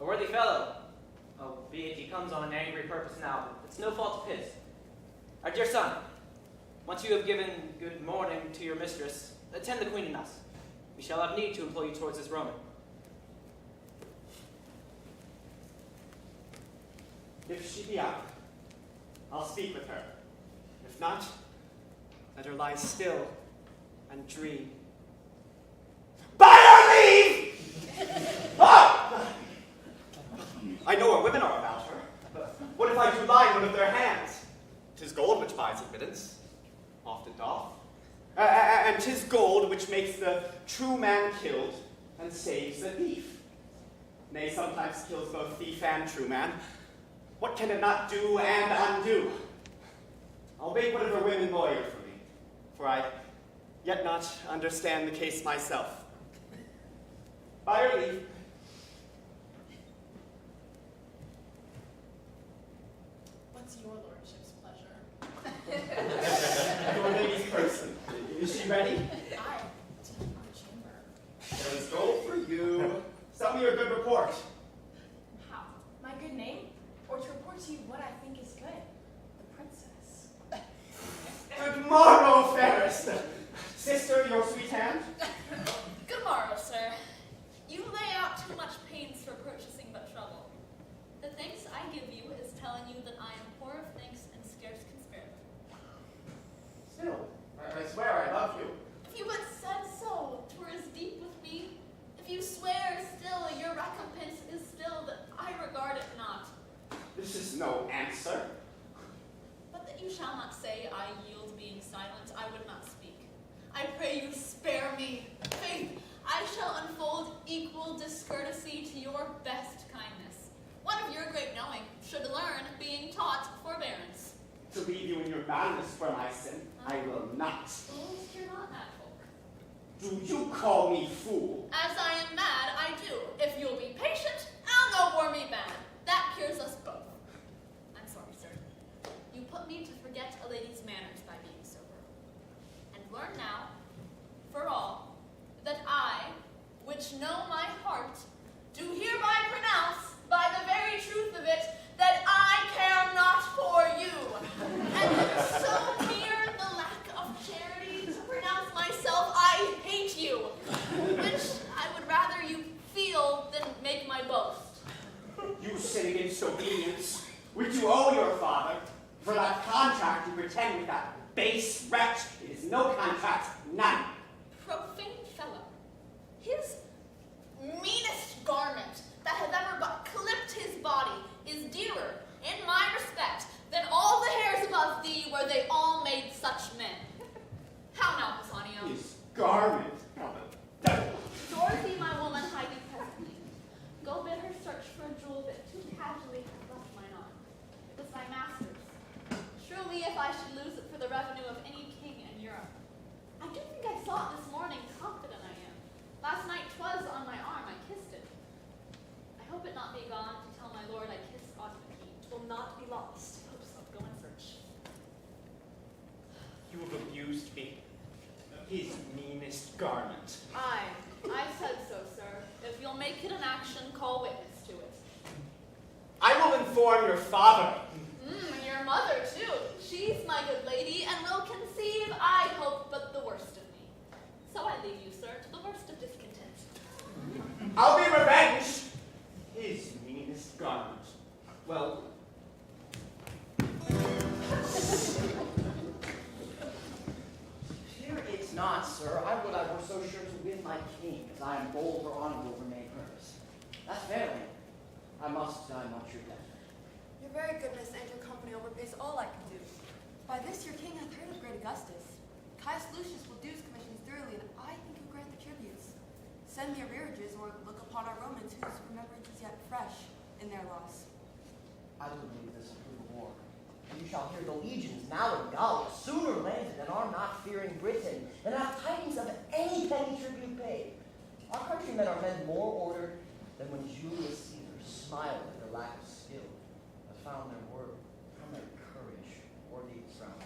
a worthy fellow. Albeit he comes on an angry purpose now, but it's no fault of his. Our dear son, once you have given good morning to your mistress, attend the queen and us. We shall have need to employ you towards this Roman. If she be up, I'll speak with her. If not, let her lie still and dream. By your leave! Ah! I know where women are about her. What if I do lie in one of their hands? 'Tis gold which buys admittance, often doth. And 'tis gold which makes the true man killed, and saves the thief. Nay, sometimes kills both thief and true man. What can it not do and undo? I'll beg whatever women lawyer for me, for I yet not understand the case myself. By your leave. What's your lordship's pleasure? Your lady's person. Is she ready? I to my chamber. There is gold for you. Tell me your good report. How? My good name? Or to report to you what I think is good? The princess. Good morrow, fairest. Sister, your sweet hand. Good morrow, sir. You lay out too much pains for purchasing but trouble. The thanks I give you is telling you that I am poor of thanks and scarce can spare them. Still, I swear I love you. If you had said so, 'twere as deep with me. If you swear still, your recompense is still that I regard it not. This is no answer. But that you shall not say I yield being silent, I would not speak. I pray you spare me. Faith, I shall unfold equal discourtesy to your best kindness. One of your great knowing should learn, being taught, forbearance. To leave you in your madness for my sin, I will not. Fools, you're not mad folk. Do you call me fool? As I am mad, I do. If you'll be patient, I'll no more be mad. That cures us both. I'm sorry, sir. You put me to forget a lady's manners by being sober. And learn now, for all, that I, which know my heart, do hereby pronounce, by the very truth of it, that I care not for you. And so near the lack of charity to pronounce myself, I hate you, which I would rather you feel than make my boast. You sin against obedience, which you owe your father. For that contract you pretend with that base wretch, it is no contract, none. Profane fellow. His meanest garment that hath ever but clipped his body is dearer, in my respect, than all the hairs above thee were they all made such men. How now, Bassanio? His garment, how the devil. Dorothy, my woman, hiding presently. Go bid her search for a jewel that too casually hath left mine arm. It was my master's. Surely if I should lose it for the revenue of any king in Europe. I do think I saw it this morning, confident I am. Last night 'twas on my arm, I kissed it. I hope it not be gone to tell my lord I kissed aught but he. 'Twill not be lost. Hope so, go and search. You have abused me. His meanest garment. Aye, I said so, sir. If you'll make it an action, call witness to it. I will inform your father. Your mother, too. She's my good lady, and will conceive, I hope, but the worst of me. So I leave you, sir, to the worst of discontent. I'll be revenged. His meanest garment. Well, Fear it not, sir. I would I were so sure to win my king, as I am bold her honor will remain hers. That's fair, lady. I must die much your debt. Your very goodness and your company overpays all I can do. By this your king hath heard of great Augustus. Caius Lucius will do his commissions thoroughly, and I think he'll grant the tributes. Send the arrearages, or look upon our Romans, whose remembrance is yet fresh in their loss. I do believe this will prove a war. And you shall hear the legions now in Gallia, sooner landed and are not fearing Britain, and have tidings of any petty tribute paid. Our countrymen are men more ordered than when Julius Caesar smiled at their lack of skill, but found their courage worthy its round.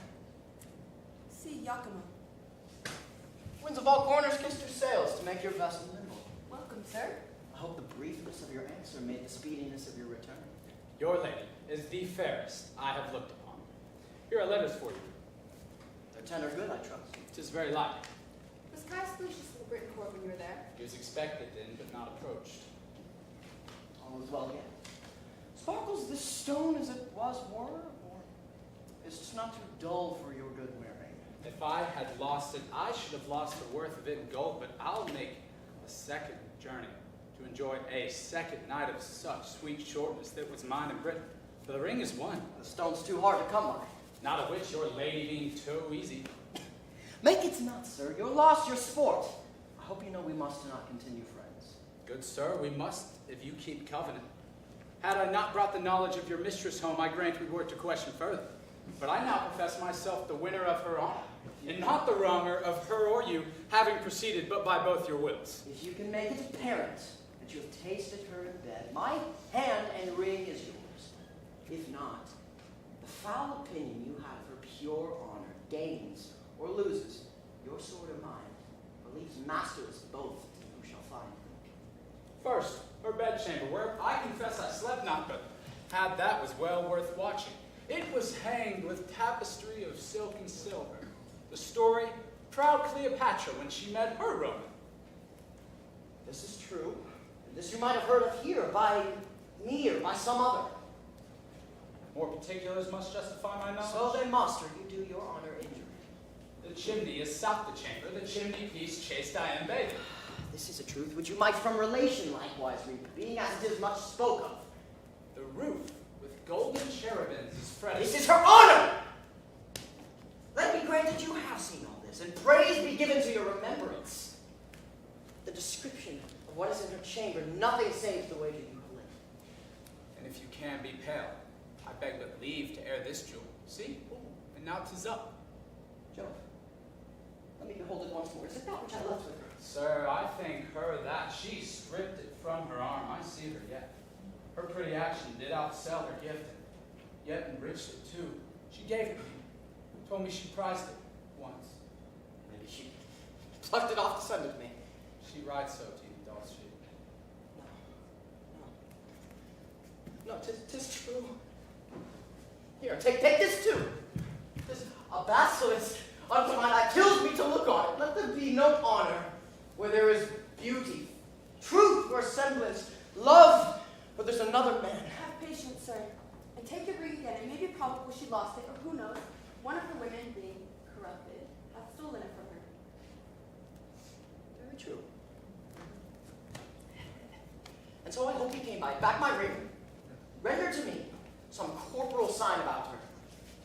See, Iachimo. Winds of all corners kissed your sails to make your vessel nimble. Welcome, sir. I hope the briefness of your answer made the speediness of your return. Your lady is the fairest I have looked upon. Here are letters for you. Their tenor good, I trust. 'Tis very like. Was Caius Lucius in the Britain court when you were there? He was expected in, but not approached. All is well yet. Sparkles this stone as it was were, or is it not too dull for your good wearing? If I had lost it, I should have lost the worth of it in gold, but I'll make a second journey to enjoy a second night of such sweet shortness that was mine in Britain. For the ring is won. The stone's too hard to come by. Not of which your lady being too easy. Make it not, sir. Your loss, your sport. I hope you know we must not continue friends. Good sir, we must, if you keep covenant. Had I not brought the knowledge of your mistress home, I grant we were to question further. But I now profess myself the winner of her honor, and not the wronger of her or you, having proceeded but by both your wills. If you can make it apparent that you have tasted her in bed, my hand and ring is yours. If not, the foul opinion you have of her pure honor gains or loses your sword or mine, or leaves masters both who shall find. First, her bedchamber, where I confess I slept not, but had that was well worth watching. It was hanged with tapestry of silk and silver. The story, proud Cleopatra when she met her Roman. This is true, and this you might have heard of here by me or by some other. More particulars must justify my knowledge. So then, master, you do your honor injury. The chimney is south the chamber, the chimney piece chaste I am bathing. This is a truth which you might from relation likewise reap, being as it is much spoke of. The roof with golden cherubims is fretted. This is her honor! Let me grant that you have seen all this, and praise be given to your remembrance. The description of what is in her chamber, nothing saves the wager you have laid. And if you can be pale, I beg but leave to air this jewel. See? Ooh, and now 'tis up. Jove, let me behold it once more. Is it that which I left with her? Sir, I think her that she stripped it from her arm. I see her yet. Her pretty action did outsell her gift, and yet enriched it too. She gave it me. Told me she prized it once. Maybe she plucked it off to send it to me. She writes so to you, doth she? No, 'tis true. Here, take this too. This a basilisk unto mine eye kills me to look on it. Let there be no honor where there is beauty, truth where semblance, love where there's another man. Have patience, sir, and take your ring again. It may be probable she lost it, or who knows, one of her women, being corrupted, hath stolen it from her. Very true. And so I hope he came by. Back my ring. Render to me some corporal sign about her.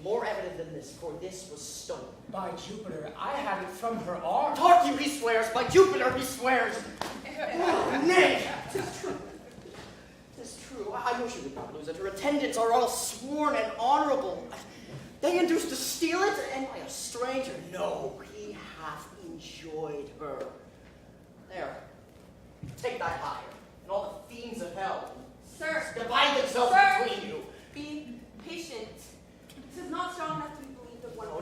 More evident than this, for this was stolen. By Jupiter, I had it from her arm. Hark you, he swears. By Jupiter, he swears. Nay, 'tis true. 'Tis true. I know she would not lose it. Her attendants are all sworn and honorable. They induced to steal it, and by a stranger. No, he hath enjoyed her. There, take thy hire, and all the fiends of hell. Sir, Divide themselves sir, between you. be patient. This is not strong enough to be believed of one. Oh,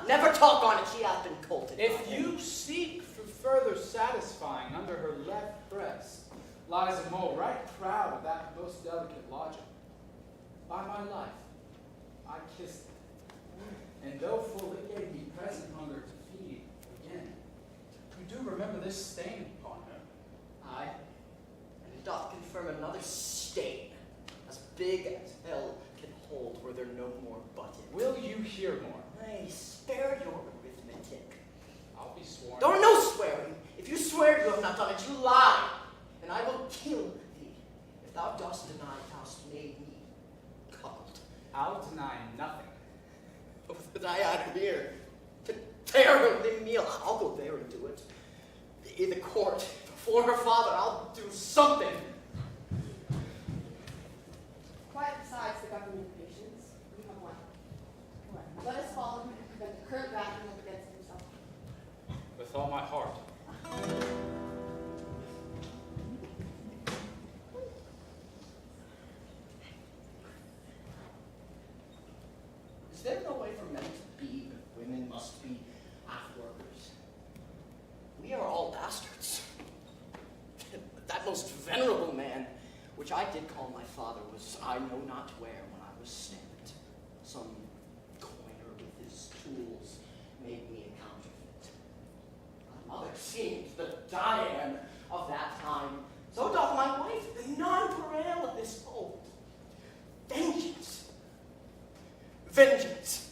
never talk on it. She hath been colted. If you seek for further satisfying, under her left breast lies a mole right proud of that most delicate logic. By my life, I kissed it, and though full it gave me present hunger to feed again. You do remember this stain upon her? Aye, and it doth confirm another stain, as big as hell can hold, were there no more but it. Will you hear more? Nay, spare your arithmetic. I'll be sworn. Don't no swearing. If you swear you have not done it, you lie, and I will kill thee. If thou dost deny thou hast made me cuckold. I'll deny nothing. Oh, that I had him here. To tear him the meal, I'll go there and do it. In the court, before her father, I'll do something. Quite besides the government of patience, we have one. Let us follow him and prevent the current wrath against himself. With all my heart. Is there no way for men to be, but women must be half-workers? We are all bastards. That most venerable man, which I did call my father, was I know not where when I was stamped. Some coiner with his tools made me a counterfeit. My mother seemed the Diane of that time. So doth my wife, the nonpareil of this old. Vengeance. Vengeance.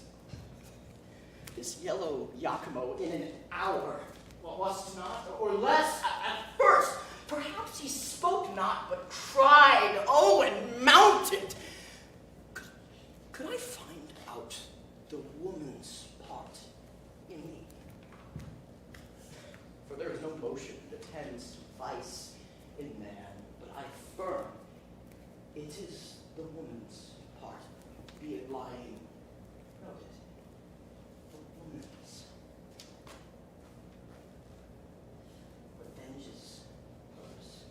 This yellow Giacomo in an hour, was not, or less at first. Perhaps he spoke not, but cried, oh, and mounted. Could I find out the woman's part in me? For there is no motion that tends to vice It is the woman's part, be it lying. Note it. The woman's. Revenge is hers.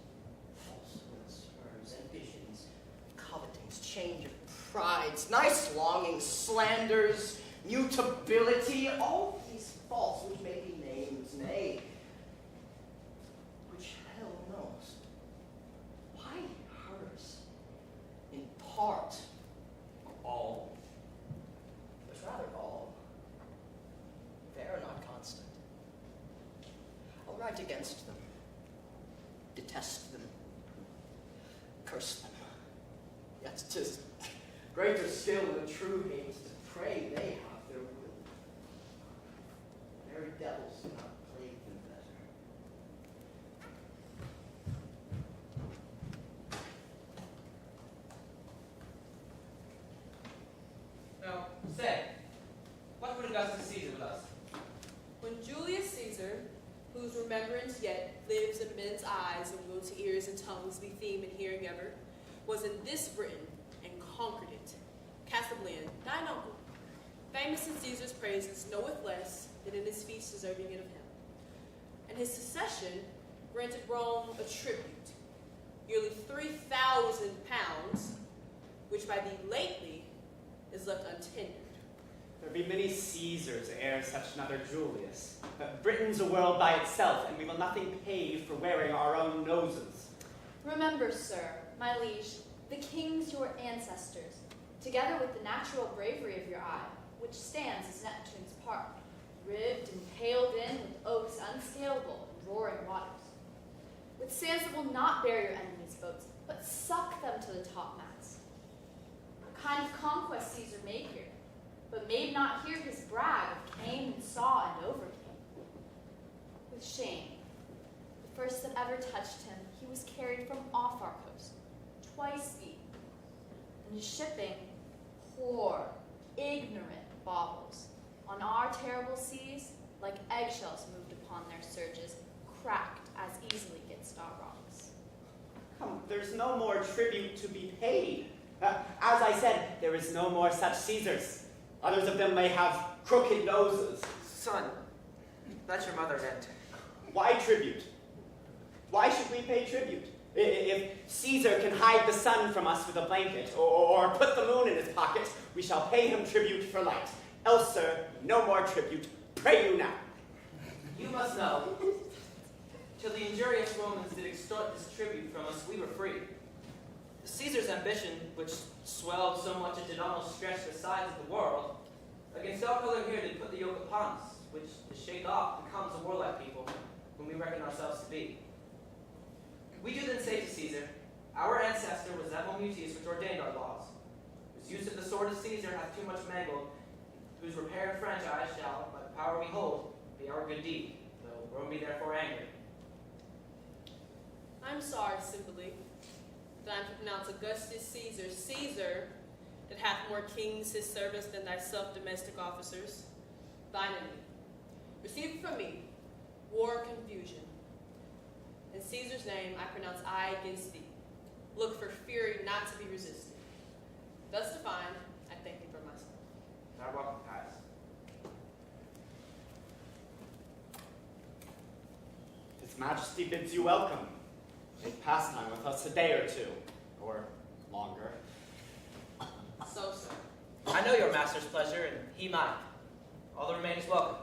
Falsehoods hers. Ambitions, covetings, change of prides, nice longings, slanders, mutability, all these faults which may be named, nay, which hell knows. Why hers? In part, all, but rather all. They are not constant. I'll write against them, detest them, curse them. Yet 'tis greater still than true hate to pray they have their will. Very devils do not plague them better. Now, say, what would Augustus Caesar with us? When Julius Caesar, whose remembrance yet lives in men's eyes and will to ears and tongues be theme and hearing ever, was in this Britain and conquered it, Cymbeline, thine uncle, famous in Caesar's praises, knoweth less than in his feast deserving it of him. And his secession granted Rome a tribute, yearly 3,000 pounds, which by thee lately is left untendered. There be many Caesars ere such another Julius. Britain's a world by itself, and we will nothing pay for wearing our own noses. Remember, sir, my liege, the kings your ancestors, together with the natural bravery of your eye, which stands as Neptune's park, ribbed and paled in with oaks unscalable and roaring waters, with sands that will not bear your enemies' boats, but suck them to the topmasts. What kind of conquest Caesar made here, but made not here his brag of came and saw and overcame. With shame, the first that ever touched him, he was carried from off our coast, twice beaten, and his shipping, poor, ignorant baubles, on our terrible seas, like eggshells moved upon their surges, cracked as easily against our rocks. Come, there's no more tribute to be paid. As I said, there is no more such Caesars. Others of them may have crooked noses. Son, let your mother vent. Why tribute? Why should we pay tribute? If Caesar can hide the sun from us with a blanket, or put the moon in his pocket, we shall pay him tribute for light. Else, sir, no more tribute. Pray you now. You must know, till the injurious Romans did extort this tribute from us, we were free. Caesar's ambition, which swelled so much it did almost stretch the sides of the world, against all color here did put the yoke upon us, which to shake off becomes a warlike people, whom we reckon ourselves to be. We do then say to Caesar, our ancestor was that Mutius which ordained our laws, whose use of the sword of Caesar hath too much mangled, whose repair and franchise shall, by the power we hold, be our good deed, though Rome be therefore angry. I'm sorry, Cymbeline, that I'm to pronounce Augustus Caesar, Caesar, that hath more kings his service than thyself domestic officers, thine enemy. Receive from me war and confusion. In Caesar's name I pronounce I against thee. Look for fury not to be resisted. Thus defined, I thank thee for myself. Thou welcome, Caius. His Majesty bids you welcome. Take pastime with us a day or two, or longer. So, sir. I know your master's pleasure, and he mine. All that remain is welcome.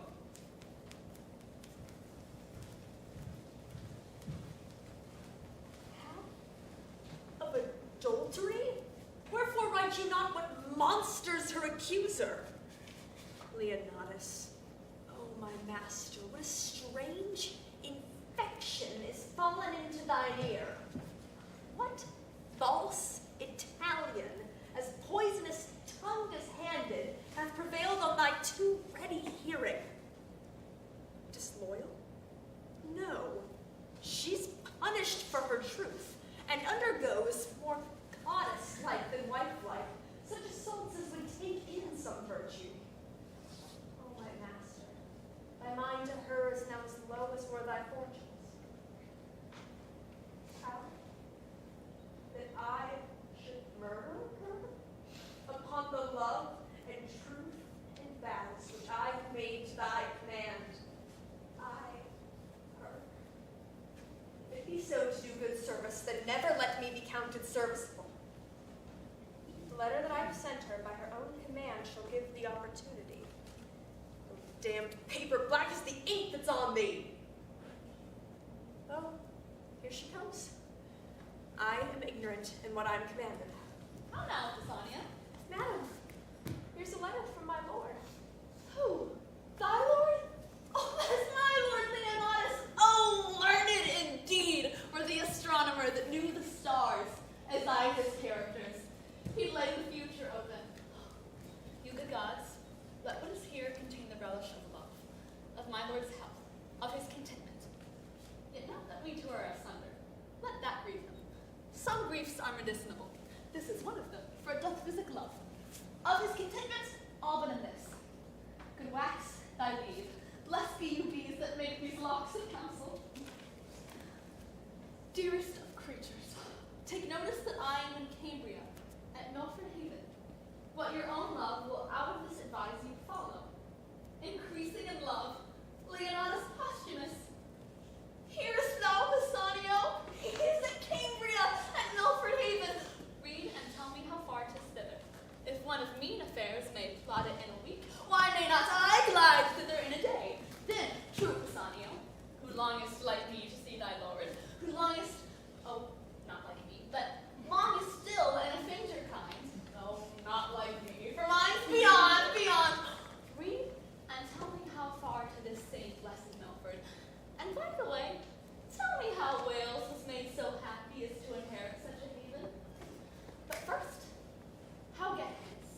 Of adultery? Wherefore write ye not what monsters her accuser? Leonatus, oh my master, what a strange infection is fallen into thine ear. What false Italian, as poisonous tongued as handed, hath prevailed on thy too ready hearing? Disloyal? No, she's punished for her truth, and undergoes more goddess-like than wife-like, such assaults as would take in some virtue. Oh, my master, thy mind to her is now as low as were thy fortunes. How? That I should and never let me be counted serviceable. The letter that I have sent her by her own command shall give the opportunity. Oh, damned paper, black as the ink that's on thee. Oh, here she comes. I am ignorant in what I am commanded. How now, Bassanio? Madam, here's a letter from my lord. Who? Thy lord? Oh, that is my lord Leonatus. Oh, learned indeed were the astronomer that knew the stars as I his characters. He laid the future open. You good gods, let what is here contain the relish of love, of my lord's health, of his contentment. Yet not that we two are asunder. Let that grieve him. Some griefs are medicinable. This is one of them, for it doth physic love. Of his contentment, all but in this. Good wax thy weave. Blessed be you bees that make these locks of counsel. Dearest of creatures, take notice that I am in Cambria, at Milford Haven. What your own love will out of this advise you follow. Increasing in love, Leonatus Posthumus. Hearest thou, Bassanio? He is at Cambria, at Milford Haven. Read and tell me how far 'tis thither. If one of mean affairs may plot it in a week, why may not I glide thither in a day? Then, true Bassanio, who longest like me to see thy lord, who longest, oh, not like me, but longest still in a fainter kind, oh, not like me, for mine's beyond, beyond. Read and tell me how far to this same blessed Milford. And by the way, tell me how Wales was made so happy as to inherit such a haven. But first, how get hence?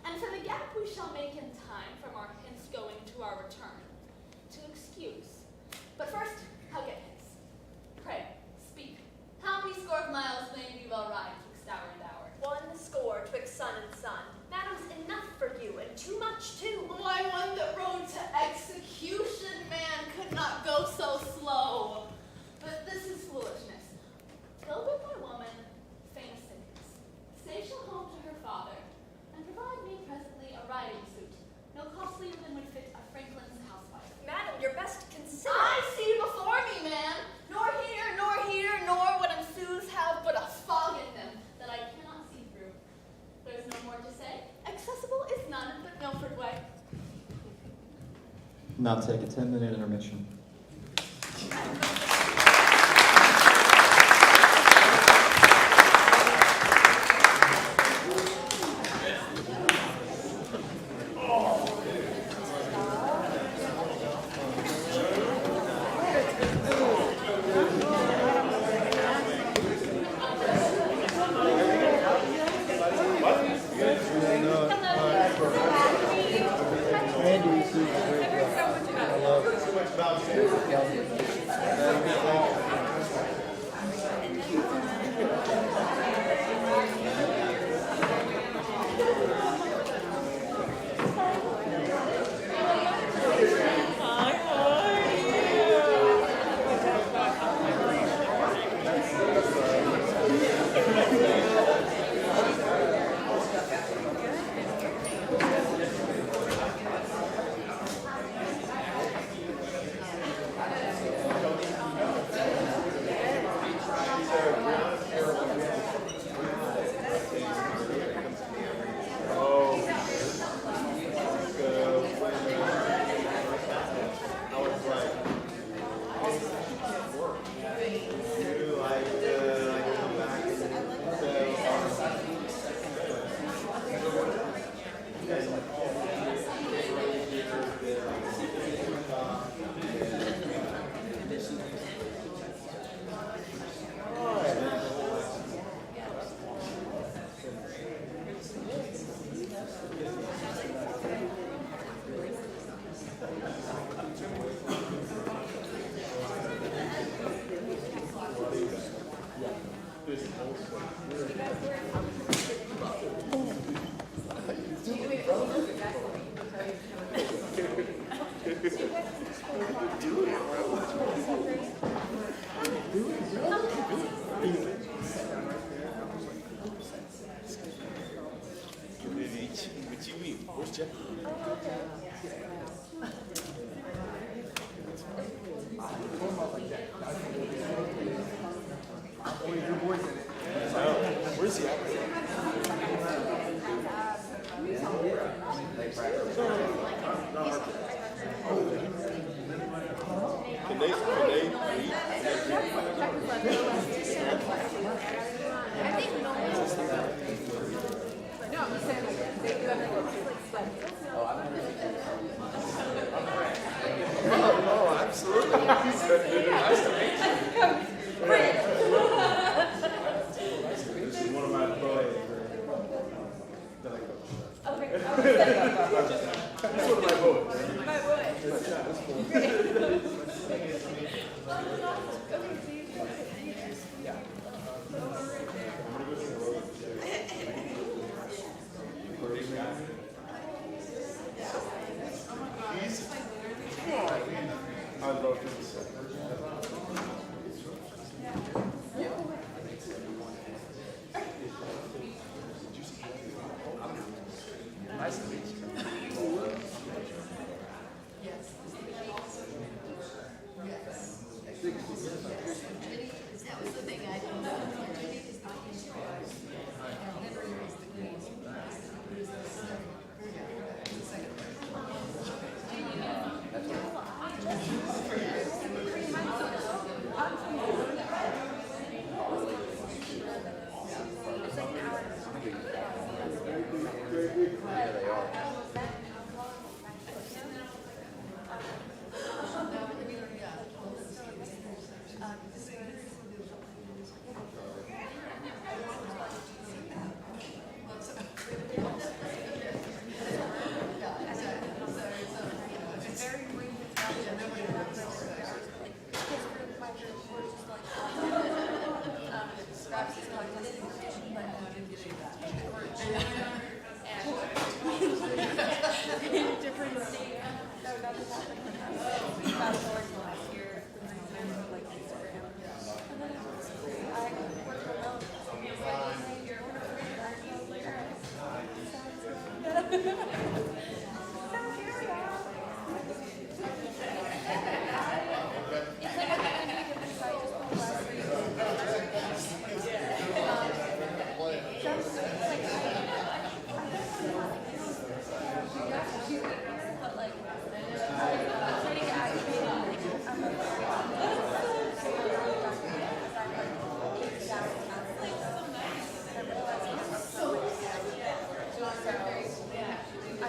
And for the gap we shall make in time from our hence going to our return, to excuse. But first, how get hence? Pray, speak. How many score of miles may we well ride twixt hour and hour? 1 score twixt sun and sun. Madam's enough for you, and too much too. Why, one that rode to execution, man, could not go so slow. But this is foolishness. Go with my woman, famous Sickness. Say she'll home to her father, and provide me presently a riding suit, no costlier than would fit a Franklin's housewife. Madam, your best consider. I see before me, man, nor here, nor what ensues have but a fog in them that I cannot see through. There's no more to say. Accessible is none but Milford way. Now take a 10-minute intermission. I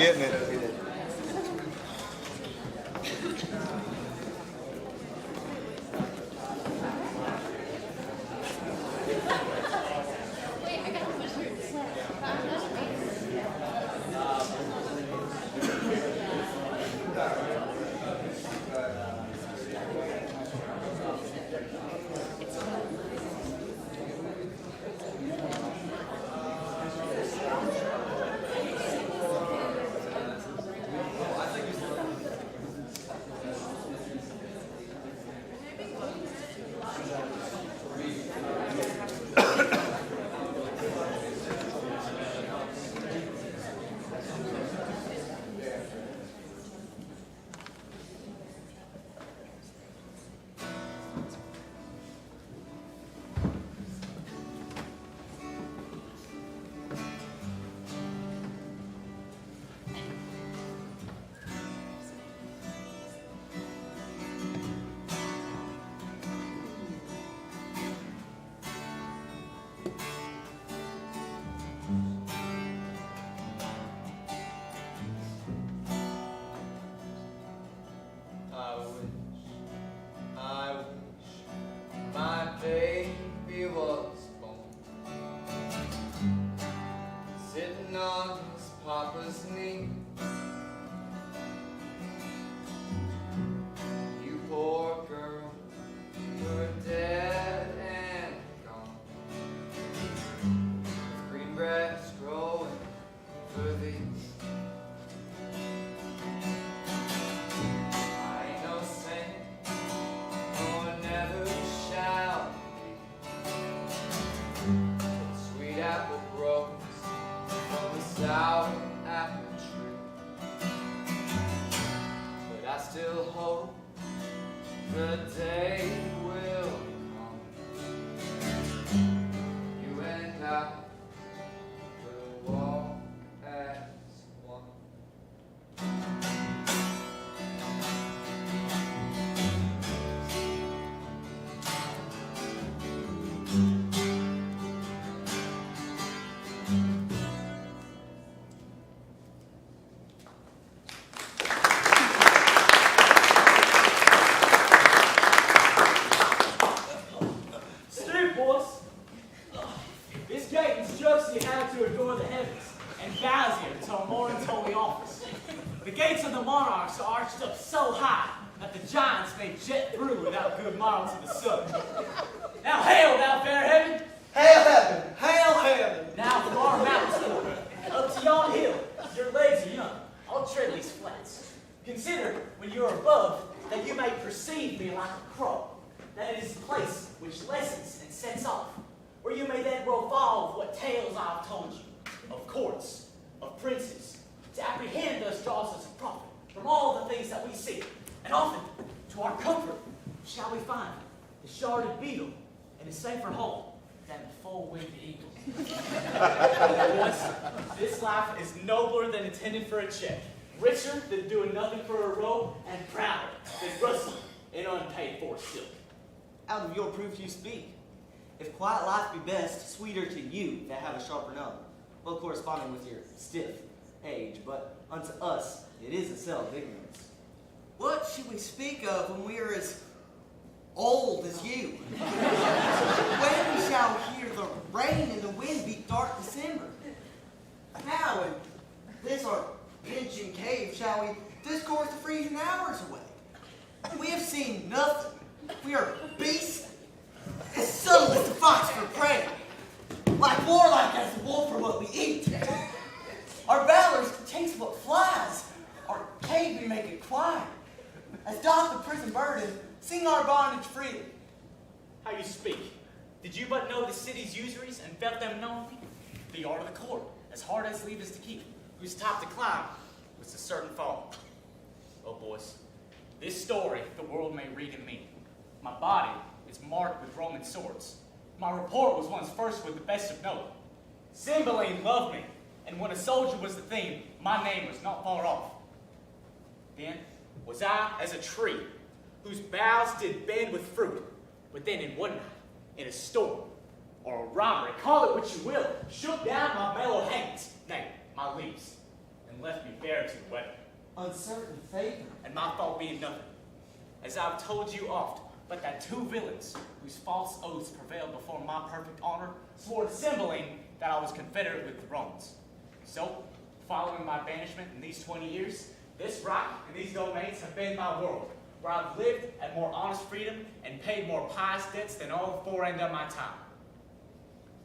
getting it. Wait, I got my shirts. I wish my baby was born, sitting on his papa's knee. You poor girl, you're dead and gone. Green grass growing for thee. I ain't no saint, nor never shall be. Sweet apple grows from a sour apple tree. But I still hope the day will come. You and I will walk as one. Steve, boys. This gate instructs you how to adore the heavens and bows you to our morning's holy office. The gates of the monarchs are arched up so high that the giants may jet through without good miles to the sun. Now hail, thou fair heaven! Hail heaven! Hail heaven! Now from our mountains forward, up to yon hill, your legs are young. I'll tread these flats. Consider, when you are above, that you may perceive me like a crow, that it is a place which lessens and sets off, where you may then revolve what tales I have told you, of courts, of princes. To apprehend thus draws us a profit from all the things that we see, and often, to our comfort, shall we find the sharded beetle in a safer home than the full-winged eagle. Boys, this life is nobler than intended for a check, richer than doing nothing for a robe, and prouder than rustling in unpaid for silk. Out of your proof you speak. If quiet life be best, sweeter to you that have a sharper known, well corresponding with your stiff age, but unto us it is a cell of ignorance. What should we speak of when we are as old as you? When shall hear the rain and the wind beat dark December? How in this our pinching cave shall we discourse the freezing hours away? We have seen nothing. We are beasts as subtle as the fox for prey, like warlike as the wolf for what we eat. Our valors taste what flies, our cave we make it quiet, as doth the prison bird and sing our bondage freely. How you speak? Did you but know the city's usuries and felt them known? The art of the court, as hard as leave is to keep, whose top to climb was a certain fall. Oh, boys, this story the world may read in me. My body is marked with Roman swords. My report was once first with the best of note. Cymbeline loved me, and when a soldier was the theme, my name was not far off. Then was I as a tree, whose boughs did bend with fruit, but then in one night, in a storm, or a robbery, call it what you will, shook down my mellow hands, nay, my leaves. and left me bare to the weather. Uncertain favor. And my fault being nothing, as I've told you oft, but that two villains, whose false oaths prevailed before my perfect honor, swore to Cymbeline that I was confederate with the Romans. So, following my banishment in these 20 years, this rock and these domains have been my world, where I've lived at more honest freedom and paid more pious debts than all the forend of my time.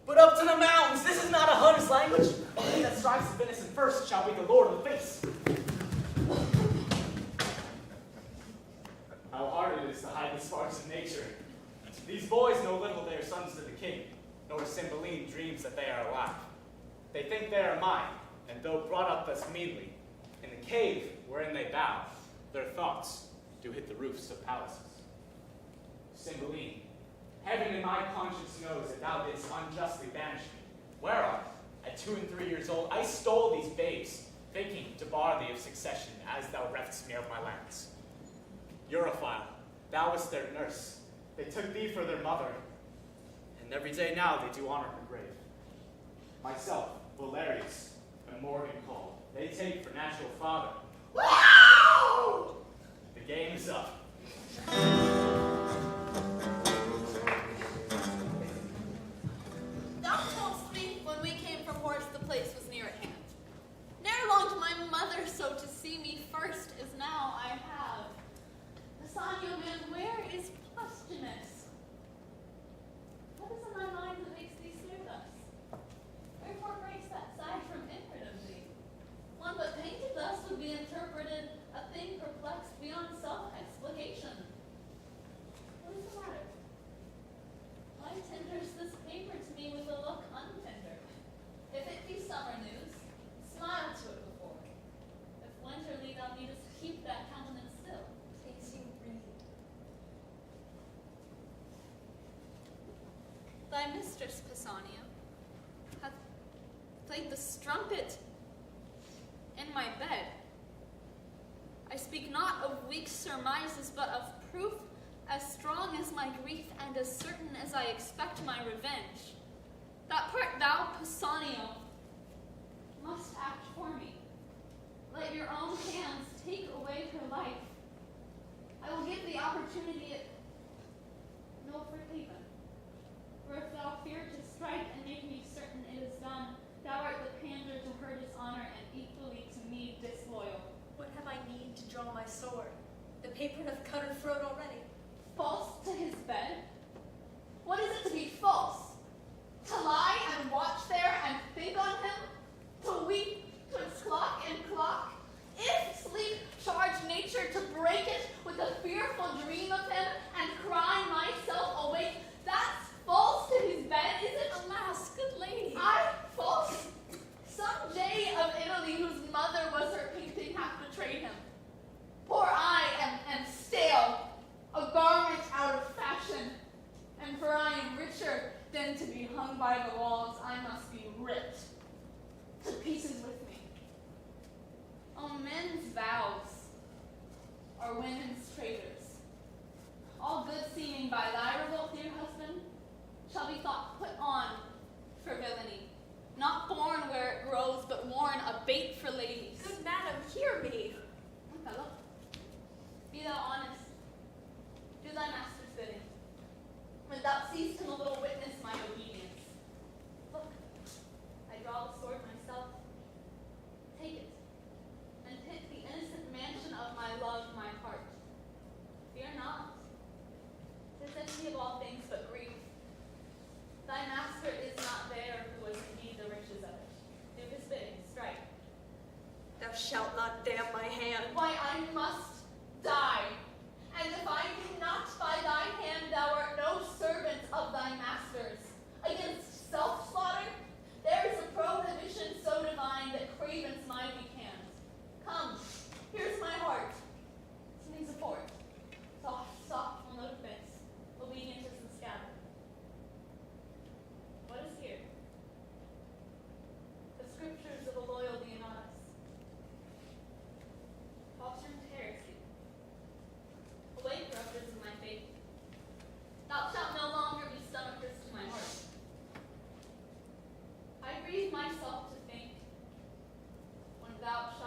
But up to the mountains, this is not a hunter's language. He that strikes the venison first shall be the lord of the feast. How hard it is to hide the sparks of nature. These boys know little they are sons to the king, nor Cymbeline dreams that they are alive. They think they are mine, and though brought up thus meanly, in the cave wherein they bow, their thoughts do hit the roofs of palaces. Cymbeline, heaven in my conscience knows that thou didst unjustly banish me, whereof, at 2 and 3 years old, I stole these babes, thinking to bar thee of succession, as thou reftest me of my lands. Europhile, thou wast their nurse. They took thee for their mother, and every day now they do honor her grave. Myself, Valerius, and Morgan called, they take for natural father. Wow! The game is up. Thou toldst me when we came from Horse the place was near at hand. Ne'er longed my mother so to see me first as now I have. Bassanio, man, where is Posthumous? What is in thy mind that makes thee stare thus? Wherefore breaks that sigh from inward of thee? One but painted thus would be interpreted a thing perplexed beyond self-explication. What is the matter? Why tenders this paper to me with a look untender? If it be summer news, smile to it before. If winterly thou needest keep that countenance still. Thy mistress, Bassanio, hath played the strumpet in my bed. I speak not of weak surmises, but of proof as strong as my grief and as certain as I expect my revenge. That part thou, Bassanio, must act for me. Let your own hands take away her life. I will give the opportunity at Milford Haven. For if thou fear to strike and make me certain it is done, thou art the pander to her dishonor and equally to me disloyal. What have I need to draw my sword? The paper hath cut her throat already. False to his bed? What is it to be false? To lie and watch there and think on him? To weep twixt clock and clock? If sleep charge nature to break it with a fearful dream of him and cry myself awake, that's false to his bed, is it? Alas, good lady. I false? Some jay of Italy whose mother was her painting hath betrayed him. Poor I am stale, a garment out of fashion, and for I am richer than to be hung by the walls, I must be ripped to pieces with me. Oh, men's vows are women's traitors. All good seeming by thy revolt, dear husband, shall be thought put on for villainy, not born where it grows, but worn a bait for ladies. Good madam, hear me. Fellow, be thou honest. Do thy master's bidding. When thou seest him a little witness my obedience. Look, I draw the sword myself. Take it, and pit the innocent mansion of my love, my heart. Fear not. 'Tis empty of all things but grief. Thy master is not there who was indeed the riches of it. Do his bidding, strike. Thou shalt not damn my hand. Why, I must die. And if I be not by thy hand, thou art no servant of thy masters. Against self-slaughter, there is a prohibition so divine that cravens my weak hand. Come, here's my heart. Something support. Soft, soft will no defense. Obedient as the scabbard. What is here? The scriptures of a loyal Leonatus. Falchion heresy. Awake, corrupters of my faith. Thou shalt no longer be stomachers to my heart. I grieve myself to think, when thou shalt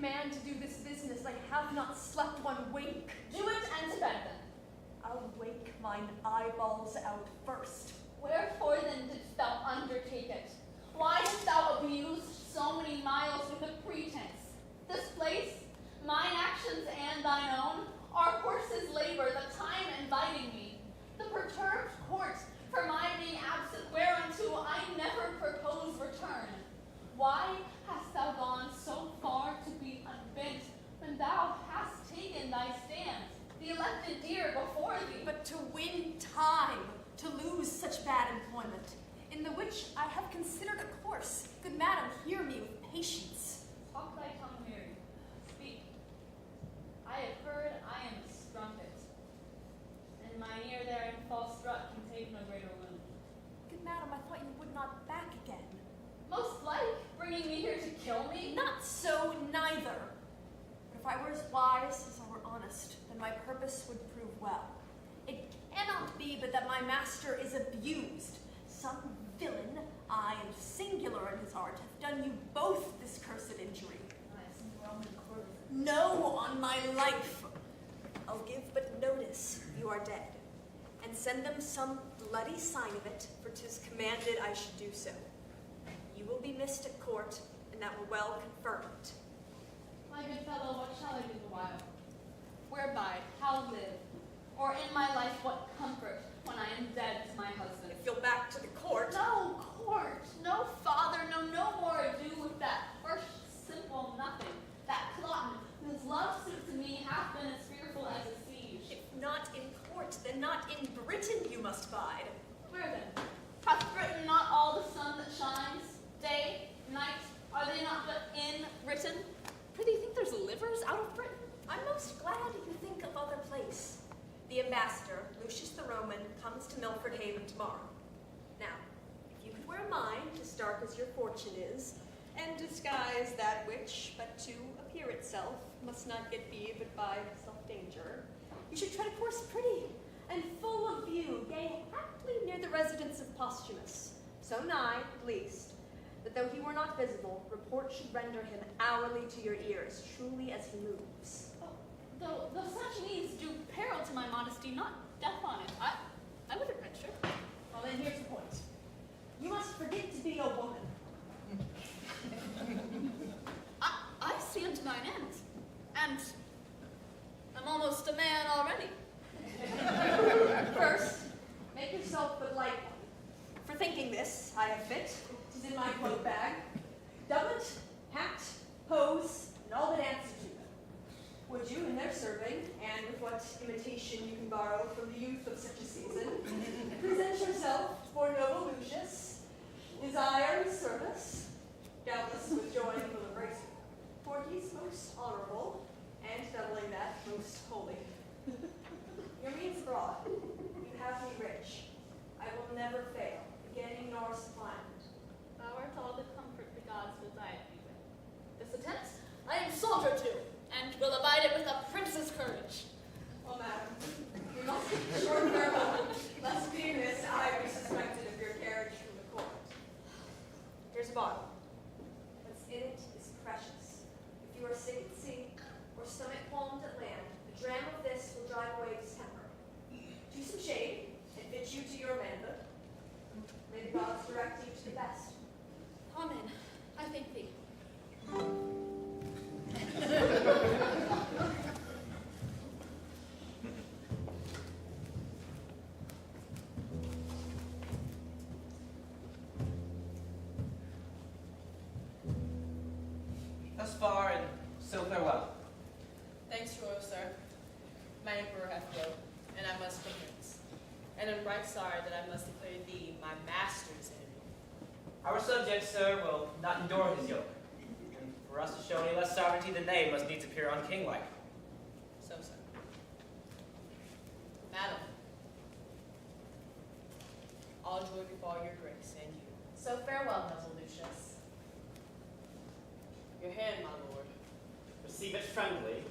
command to do this business, I have not slept one wink. Do it and to bed then. I'll wake mine eyeballs out first. Wherefore then didst thou undertake it? Why didst thou abuse so many miles with a pretense? This place, mine actions and thine own, our horses' labor, the time inviting me, the perturbed court for my being absent, whereunto I never propose return. Why hast thou gone so far to be unbent, when thou hast taken thy stand, the elected deer before thee? But to win time, to lose such bad employment, in the which I have considered a course. Good madam, hear me with patience. Talk thy tongue, Mary. Speak. I have heard I am a strumpet, and mine ear therein false struck can take no greater wound. Good madam, I thought you would not back again. Most like bringing me here to kill me? Not so, neither. But if I were as wise as I were honest, then my purpose would prove well. It cannot be but that my master is abused. Some villain, I am singular in his art, hath done you both this cursed injury. No, on my life. I'll give but notice you are dead, and send them some bloody sign of it, for 'tis commanded I should do so. You will be missed at court, and that will well confirm it. My good fellow, what shall I do the while? Whereby, how live? Or in my life, what comfort when I am dead to my husband? If you'll back to the court. No court, no father, no more ado with that harsh, simple nothing, that clotton, whose love suit to me hath been as fearful as a siege. If not in court, then not in Britain you must bide. Where then? Hath Britain not all the sun that shines? Day, night, are they not but in Britain? Prithee, think there's livers out of Britain? I'm most glad you think of other place. The ambassador, Lucius the Roman, comes to Milford Haven tomorrow. Now, if you could wear mine, as dark as your fortune is, and disguise that which, but to appear itself, must not get be but by self-danger, you should tread a course pretty, and full of view, yea, haply near the residence of Posthumus, so nigh, at least, that though he were not visible, report should render him hourly to your ears, truly as he moves. Though such needs do peril to my modesty, not death on it, I would adventure. Well, then here's the point. You must forget to be a woman. I see unto mine end, and I'm almost a man already. First, make yourself but like one. For thinking this, I have fit. 'Tis in my cloak bag. Doublet, hat, hose, and all that answer to them. Would you, in their serving, and with what imitation you can borrow from the youth of such a season, present yourself for noble Lucius, his iron service, doubtless with joy and full embracing, for he's most honorable, and doubling that, most holy. Your means broad, you have me rich. I will never fail, beginning nor supplant. Thou art all the comfort the gods will diet thee with. This attempt I am soldier to, and will abide it with a prince's courage. Well, madam, you must be short farewell, lest being this I be suspected of your carriage from the court. Here's a bottle. What's in it is precious. If you are sick at sea, or stomach qualmed at land, the dram of this will drive away distemper. Do some shade, and fit you to your manhood. May the gods direct you to the best. Amen. I thank thee. Thus far, and so farewell. Thanks, royal sir. My emperor hath flown, and I must convince. And am right sorry that I must declare thee my master's enemy. Our subjects, sir, will not endure his yoke. And for us to show any less sovereignty than they must needs appear unkinglike. So, sir. Madam, all joy befall your grace and you. So farewell, noble Lucius. Your hand, my lord. Receive it friendly,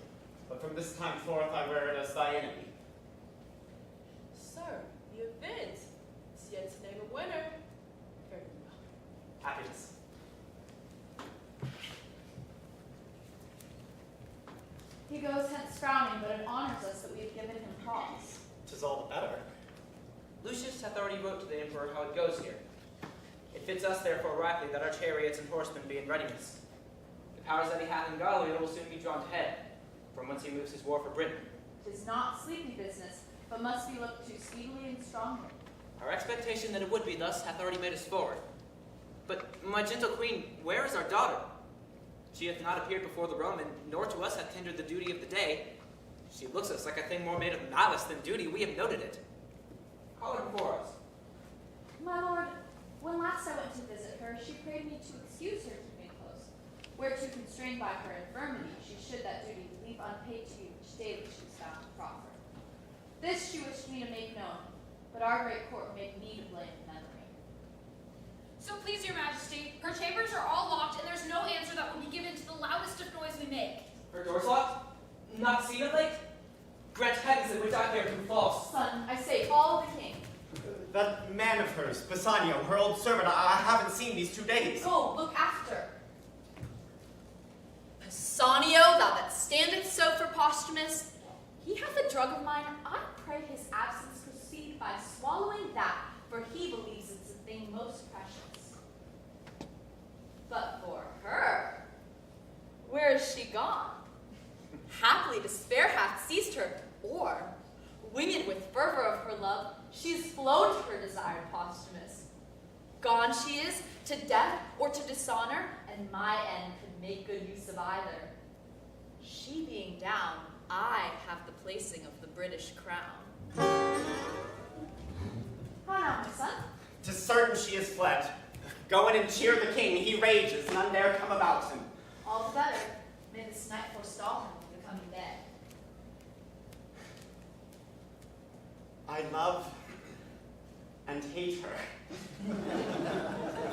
but from this time forth I wear it as thy enemy. Sir, the event is yet to name a winner. Very well. Happiness. He goes hence frowning, but it honors us that we have given him cause. 'Tis all the better. Lucius hath already wrote to the emperor how it goes here. It fits us therefore rightly that our chariots and horsemen be in readiness. The powers that he hath in Galloway will soon be drawn to head, from whence he moves his war for Britain. 'Tis not sleepy business, but must be looked to speedily and strongly. Our expectation that it would be thus hath already made us forward. But, my gentle queen, where is our daughter? She hath not appeared before the Roman, nor to us hath hindered the duty of the day. She looks us like a thing more made of malice than duty. We have noted it. Call her before us. My lord, when last I went to visit her, she prayed me to excuse her keeping close, whereto constrained by her infirmity, she should that duty leave unpaid to you which daily she was found to proffer. This she wished me to make known, but our great court made me to blame in memory. So please your majesty, her chambers are all locked and there's no answer that will be given to the loudest of noise we make. Her door's locked? Not seen of late? Grant heavens in which I bear prove false. Son, I say, follow the king. That man of hers, Bassanio, her old servant, I haven't seen these 2 days. Go, look after. Bassanio, thou that standeth so for Posthumus, he hath a drug of mine. I pray his absence proceed by swallowing that, for he believes it's a thing most precious. But for her, where is she gone? Haply despair hath seized her, or, winged with fervor of her love, she is flown to her desired Posthumus. Gone she is, to death or to dishonor, and my end could make good use of either. She being down, I have the placing of the British crown. How now, my son? 'Tis certain she is fled. Go in and cheer the king. He rages, none dare come about him. All the better. May this night forestall him from the coming day. I love and hate her.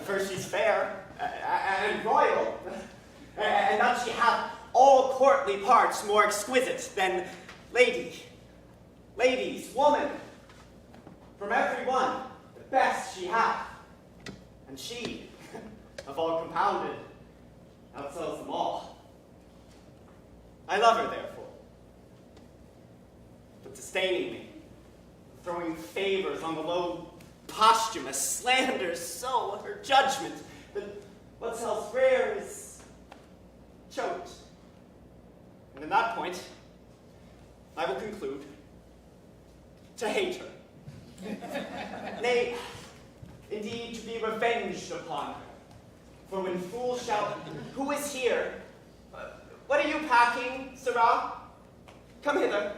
For she's fair and royal, and that she hath all courtly parts more exquisite than ladies, woman. From every one, the best she hath. And she, of all compounded, outsells them all. I love her, therefore. But disdaining me, throwing favors on the low Posthumus, slanders so her judgment that what's else rare is choked. And in that point, I will conclude to hate her. Nay, indeed, to be revenged upon her. For when fools shout, "Who is here?" What are you packing, sirrah? Come hither.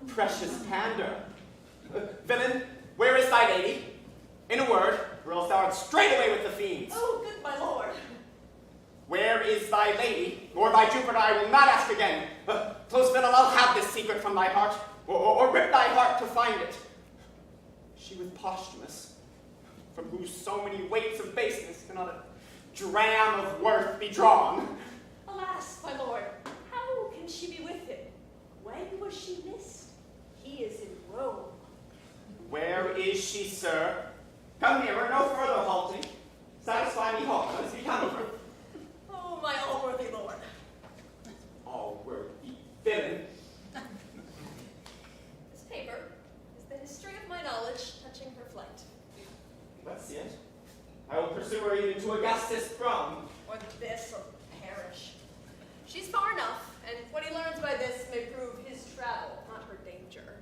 Precious pander. Villain, where is thy lady? In a word, or else thou art straight away with the fiends. Oh, good my lord. Where is thy lady? Or by Jupiter, I will not ask again. Close villain, I'll have this secret from thy heart, or rip thy heart to find it. She with Posthumus, from whose so many weights of baseness cannot a dram of worth be drawn. Alas, my lord, how can she be with him? When was she missed? He is in Rome. Where is she, sir? Come nearer, no further halting. Satisfy me whole, let us be come over. Oh, my all-worthy lord. All-worthy villain. This paper is the history of my knowledge touching her flight. Let's see it. I will pursue her even to Augustus' throne. Or this, or perish. She's far enough, and what he learns by this may prove his travel, not her danger.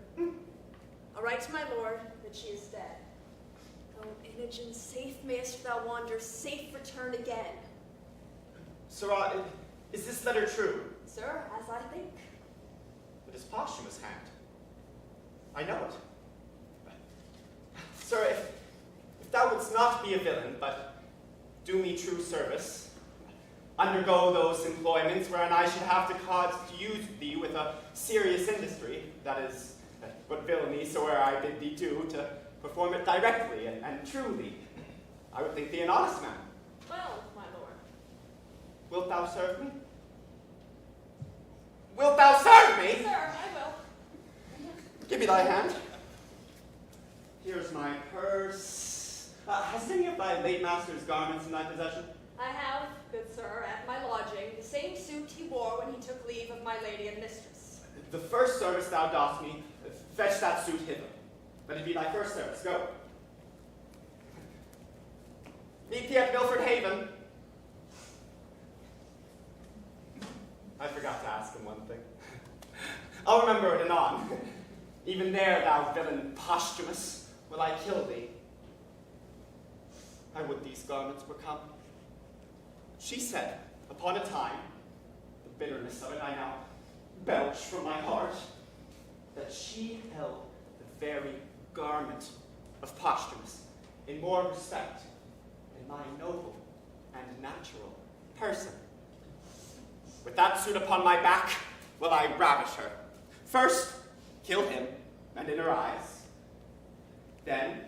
I'll write to my lord that she is dead. Oh, Inogen, safe mayest thou wander, safe return again. Sirrah, is this letter true? Sir, as I think. It is Posthumus' hand. I know it. Sir, if thou wouldst not be a villain, but do me true service, undergo those employments wherein I should have the cause to use thee with a serious industry, that is, but villainy, so where I bid thee do, to perform it directly and truly, I would think thee an honest man. Well, my lord. Wilt thou serve me? Wilt thou serve me? Sir, I will. Give me thy hand. Here's my purse. Has any of thy late master's garments in thy possession? I have, good sir, at my lodging, the same the first service thou dost me, fetch that suit hither. Let it be thy first service. Go. Meet thee at Milford Haven. I forgot to ask him one thing. I'll remember it anon. Even there, thou villain Posthumus, will I kill thee. I would these garments were come. She said, upon a time, the bitterness of it I now belch from my heart, that she held the very garment of Posthumus in more respect than my noble and natural person. With that suit upon my back, will I ravish her. First, kill him, and in her eyes. Then,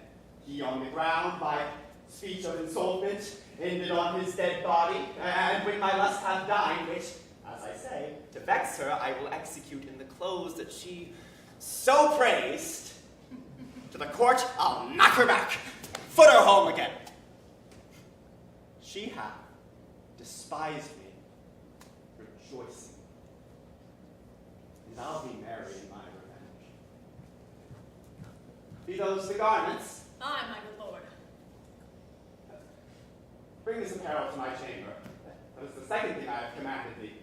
he on the ground, by speech of insultment, ended on his dead body, and when my lust hath dined, which, as I say, to vex her, I will execute in the clothes that she so praised. To the court, I'll knock her back, foot her home again. She hath despised me, rejoicing, and I'll be merry in my revenge. Be those the garments? Aye, my good lord. Bring this apparel to my chamber. That is the second thing I have commanded thee.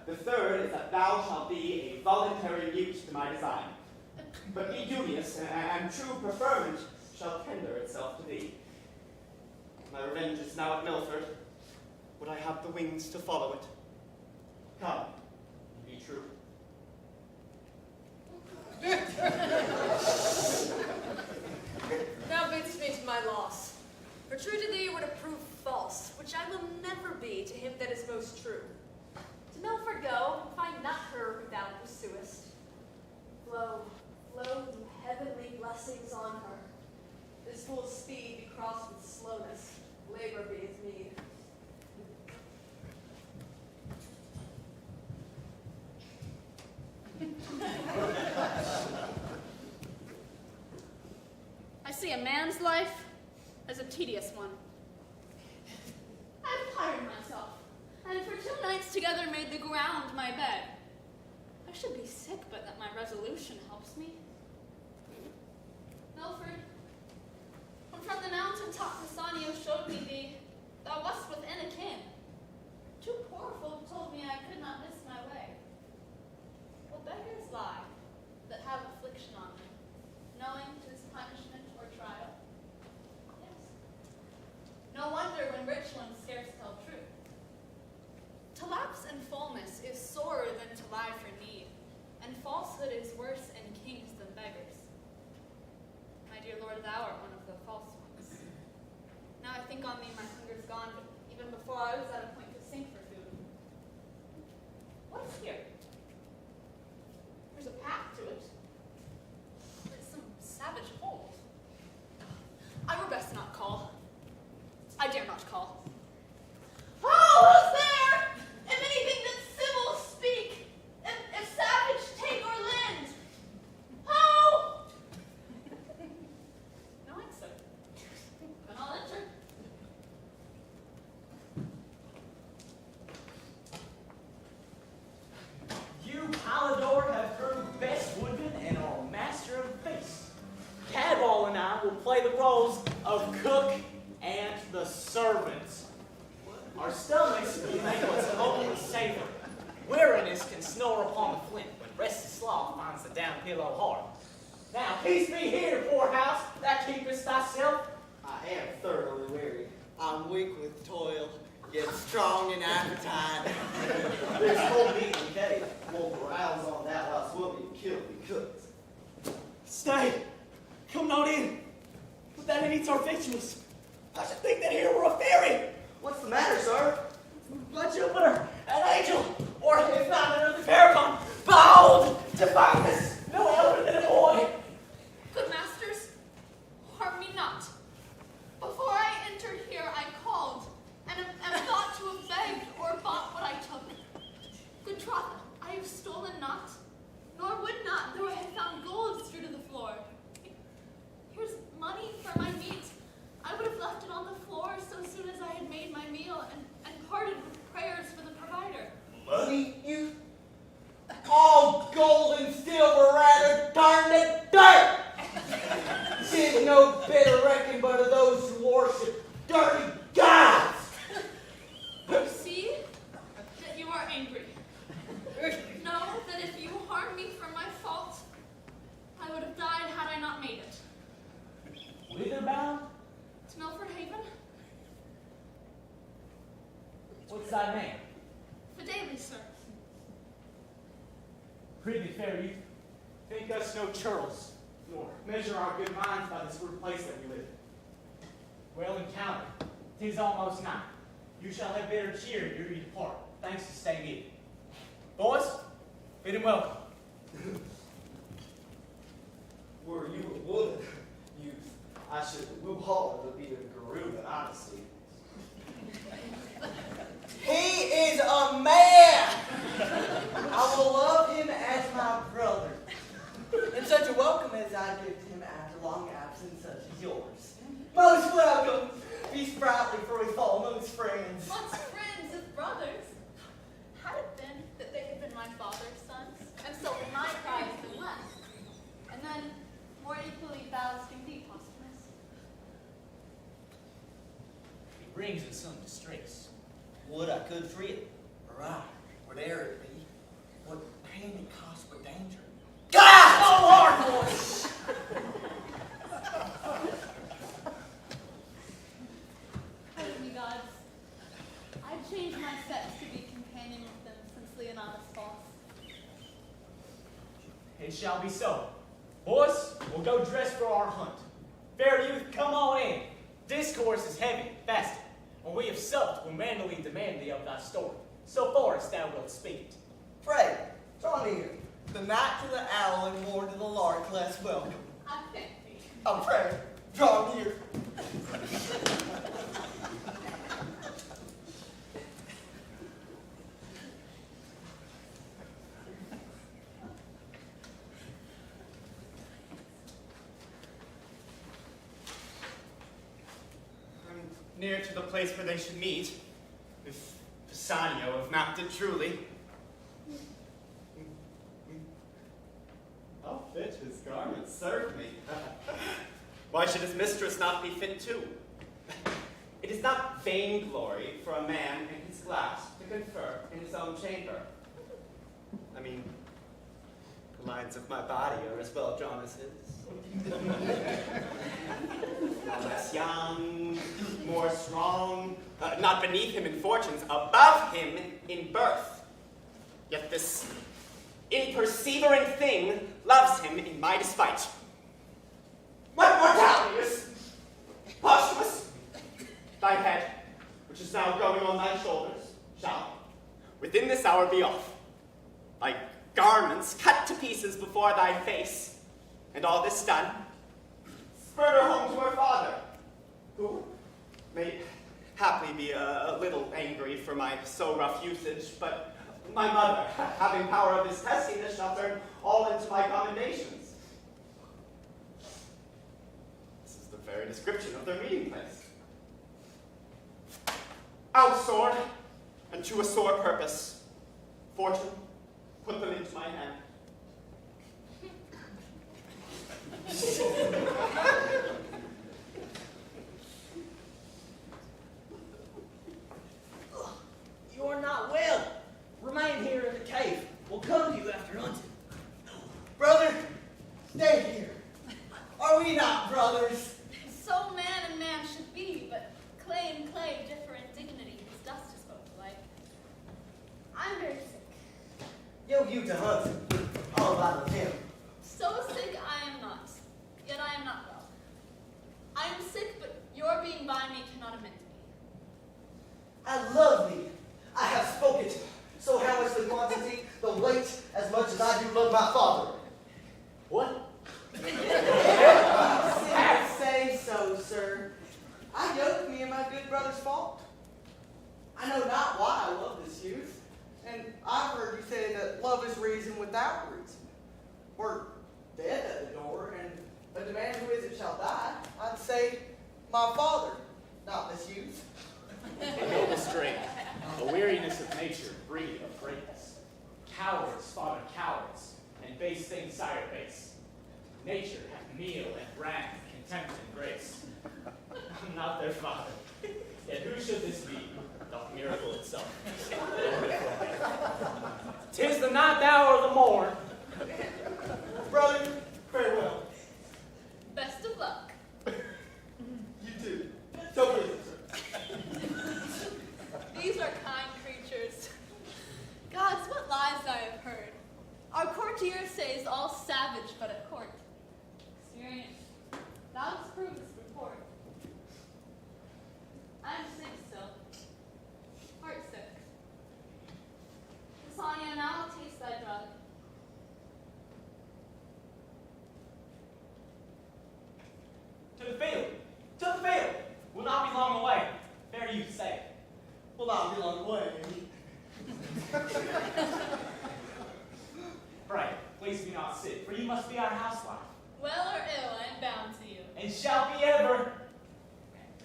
The third is that thou shalt be a voluntary mute to my design. But be duteous, and true preferment shall tender itself to thee. My revenge is now at Milford. Would I have the wings to follow it? Come, be true. Thou biddest me to my loss. For true to thee were to prove false, which I will never be to him that is most true. To Milford go, and find not her who thou pursuest. Flow, flow you heavenly blessings on her. This fool's speed be crossed with slowness, labor be his meed. I see a man's life as a tedious one. I've tired myself, and for 2 nights together made the ground my bed. I should be sick, but that my resolution helps me. Milford, when from the mountain top Pisanio showed me thee, thou wast within a kin. 2 poor folk told me I could not miss my way. Well, beggars lie that have affliction on them, knowing 'tis punishment or trial. Yes. No wonder when rich ones scarce tell truth. To lapse in fullness is sorer than to lie for need, and falsehood is worse in kings than beggars. My dear Lord, thou art one of the false ones. Now I think on thee, my hunger's gone, but even before I was at a point to sink for food. What is here? There's a path to it. It's some savage hold. I were best not call. I dare not call. Oh, who's there? If anything that's civil, speak. If savage, take or lend. Oh! No answer. Then I'll enter. You, Pallador, have proved best woodman and are master of face. Cadwall and I will play the roles of cook and the servant. Our stomachs will make what's homely savor. Weariness can snore upon the flint when restless sloth finds the down pillow hard. Now, peace be here, poorhouse, that keepest thyself. I am thoroughly weary. I'm weak with toil, yet strong in appetite. There's cold meat and cake. Won't rouse on that, or else we'll be killed and cooked. Stay! Come not in! But that eats our victuals. I should think that here were a fairy! What's the matter, sir? But Jupiter, an angel, or if not another paragon, bold to find us, no elder than a boy. Good masters, harm me not. Before I entered here, I called, and am thought to have begged or bought what I took. Good troth, I have stolen not, nor would not, though I had found gold strewed to the floor. Here's money for my meat. I would have left it on the floor so soon as I had made my meal and parted with prayers for the provider. Money, you? All gold What's thy name? Fidelity, sir. Prithee, fair youth, Think us no churls, nor measure our good minds by this rude place that we live in. well encountered. 'Tis almost night. You shall have better cheer ere you depart. Thanks to stay here. Boys, bid him welcome. Were you a woman, youth, I should woo harder to be a guru than honesty. He is a man! I will love him as my brother. And such a welcome as I give to him after long absence such as yours. Most welcome! Be sprightly, for we fall amongst friends. Once friends of brothers. Had it been that they had been my father's sons, and so in my prize been less, and then more equally ballasting thee, Posthumus. It brings us some distress. Would I could free it, or I, whate'er it be, what pain it cost, what danger. God! Oh, Lord, boys! Help me, gods. I've changed my sex to be companion with them since Leonatus false. It shall be so. Boys, we'll go dress for our hunt. Fair youth, come on in. Discourse is heavy, fasting. When we have supped, we'll manfully demand thee of thy story. So far as thou wilt speak it. Pray, draw near. The night to the owl and morn to the lark less welcome. I thank thee. I pray, draw near. Near to the place where they should meet, if Pisanio have mapped it truly. How fit his garments serve me. Why should his mistress not be fit too? It is not vainglory for a man in his glass to confer in his own chamber. I mean, the lines of my body are as well drawn as his. Less young, more strong, not beneath him in fortunes, above him in birth. Yet this impersevering thing loves him in my despite. What mortality is Posthumus? Thy head, which is now growing on thy shoulders, shall, within this hour, be off. Thy garments cut to pieces before thy face, and all this done, spurred her home to her father, who may haply be a little angry for my so rough usage, but my mother, having power of his testiness, shall turn all into my commendations. This is the very description of their meeting place. Out sword, and to a sore purpose. Fortune, put them into my hand. You are not well. Remain here in the cave. We'll come to you after hunting. Brother, stay here. Are we not brothers? So man and man should be, but clay and clay differ in dignity, as dust is both alike. I'm very sick. Yo, you to hunt. All about him. So sick I am not, yet I am not well. I am sick, but your being by me cannot amend me. I love thee. I have spoken. So how much the quantity, the weight, as much as I do love my father? What? I say so, sir. I yoke me in my good brother's fault. I know not why I love this youth, and I've heard you say that love is reason without reason. We're dead at the door, and a demand who is it shall die. I'd say my father, not this youth. A noble strength, a weariness of nature, breed of greatness. Cowards father cowards, and base things sire base. Nature hath meal and brand, contempt and grace. I'm not their father, yet who should this be? The miracle itself. 'Tis the ninth hour of the morn. Brother, farewell. Best of luck. You too. So please, sir. These are kind hearsay is all savage but at court. Experience. Thou disprove this report. I am sick still. Heart sick. Lasagna, now I'll taste thy drug. To the field! To the field! We'll not be long away. Fair you say. Will not be long away. Pray, please be not sick, for you must be our housewife, Well or ill, I am bound to you. and shall be ever.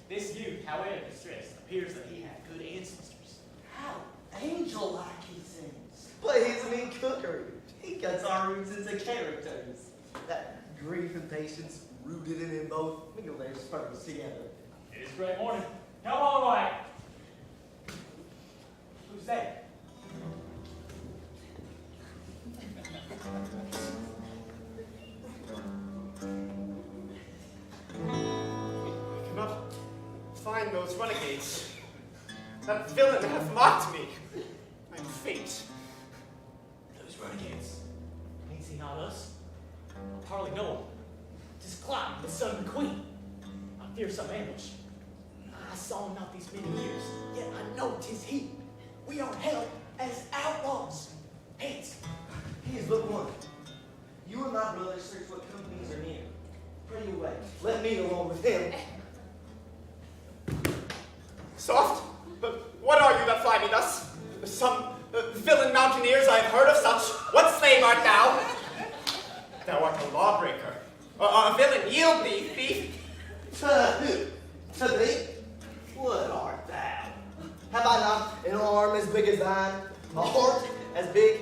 This youth, however distressed, appears that he had good ancestors. How angel-like he sings. But isn't he cookery? He cuts our roots into characters. That grief and patience rooted in them both mingle their spurs together. It is great morning. Come on away. Who's there? I cannot find those renegades. That villain hath mocked me. I am faint. Those renegades. Means he not us? I hardly know him. 'Tis Clyde, the son of the queen. I fear some ambush. I saw him not these many years, yet I know 'tis he. We are held as outlaws. Hands. He is but one. You and my brother search what companies are near. Pray away. Let me alone with him. Soft? But what are you that fly me thus? Some villain mountaineers I have heard of such. What slave art thou? Thou art a lawbreaker. A villain, yield thee, thief. To who? To thee? What art thou? Have I not an arm as big as thine? A heart as big?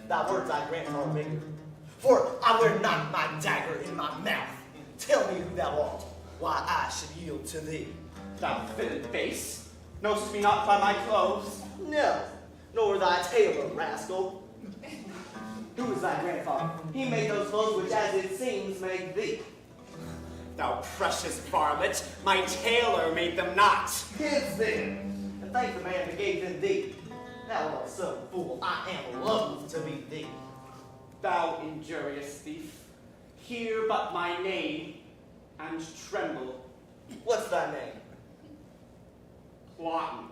Thy words I grant are bigger. For I wear not my dagger in my mouth. Tell me who thou art, why I should yield to thee. Thou villain face. Knowst me not by my clothes? No, nor thy tailor, rascal. Who is thy grandfather? He made those clothes which, as it seems, make thee. Thou precious varlet, my tailor made them not. His then, and thank the man that gave them thee. Thou art some fool, I am loath to be thee. Thou injurious thief, hear but my name, and tremble. What's thy name? Clotten.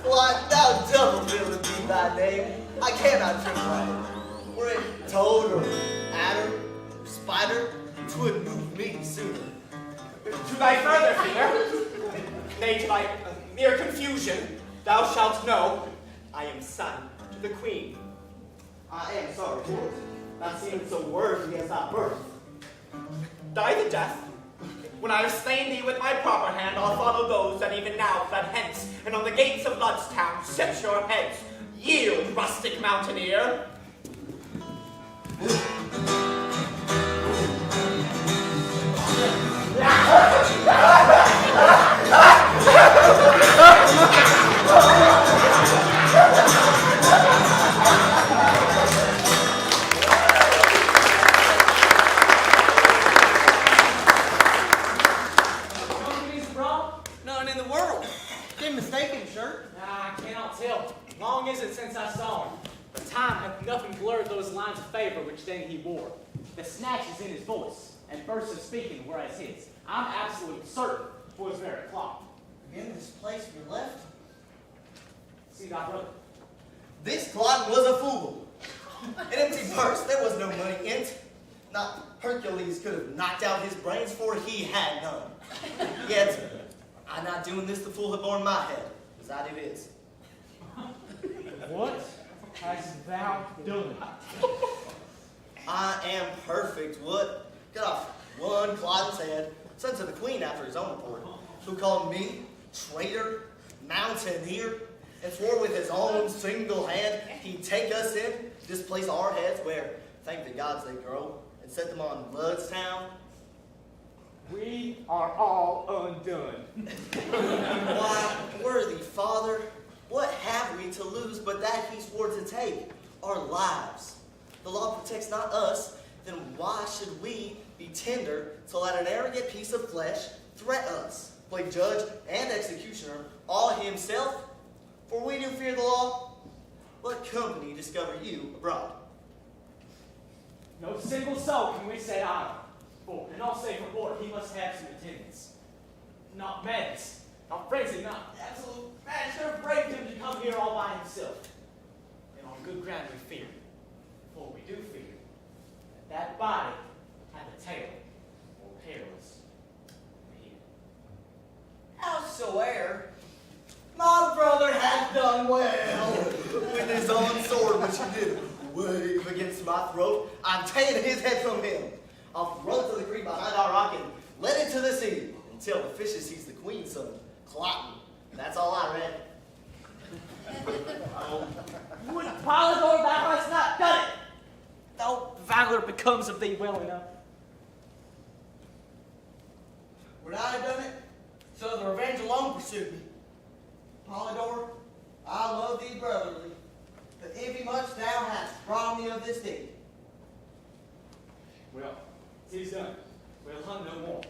Why, thou double villain be thy name. I cannot tremble. Were it toad or adder or spider, 'twould move me sooner. To thy further fear, nay, to thy mere confusion, thou shalt know I am son to the queen. I am sorry for it. Not seeming so worthy as thy birth. Die the death. When I have slain thee with my proper hand, I'll follow those that even now fled hence, and on the gates of Ludstown set your heads. Yield, rustic mountaineer. None in the world. Been mistaken, sir. I cannot tell. Long is it since I saw him. But time hath nothing blurred those lines of favor which then he wore. The snatches in his voice and bursts of speaking were as his. I'm absolutely certain 'twas very clock. Again, this place we left. See thy brother. This Clotten was a fool. An empty purse. There was no money in it. Not Hercules could have knocked out his brains, for he had none. Yet, I not doing this, the fool had borne my head, as I did his. What hast thou done? I am perfect. What? Cut off one Clotten's head, sent to the queen after his own report, who called me traitor, mountaineer, and swore with his own single hand he'd take us in, displace our heads where, thank the gods, they grow, and set them on Ludstown. We are all undone. Why, worthy father, what have we to lose but that he swore to take? Our lives. The law protects not us, then why should we be tender to let an arrogant piece of flesh threat us, play judge and executioner, all himself? For we do fear the law. what company discovered you abroad? No single soul can we say honor for. And all save for board, he must have some attendance. Not madness, not frenzy, not absolute madness. Should have braved him to come here all by himself. And on good ground we fear, for we do fear, that body hath a tale more perilous than he. Howsoe'er, my brother hath done well. With his own sword, which he did wave against my throat, I've taken his head from him. I'll run to the creek behind our rock and let it to the sea and tell the fishes he's the queen's son, Clotton. That's all I read. Would Polydor thou hast not done it? Thou valor becomes of thee well enough. Would I have done it, so the revenge alone pursued me. Polydor, I love thee brotherly, but envy much thou hast robbed me of this deed. Well, 'tis done. We'll hunt no more.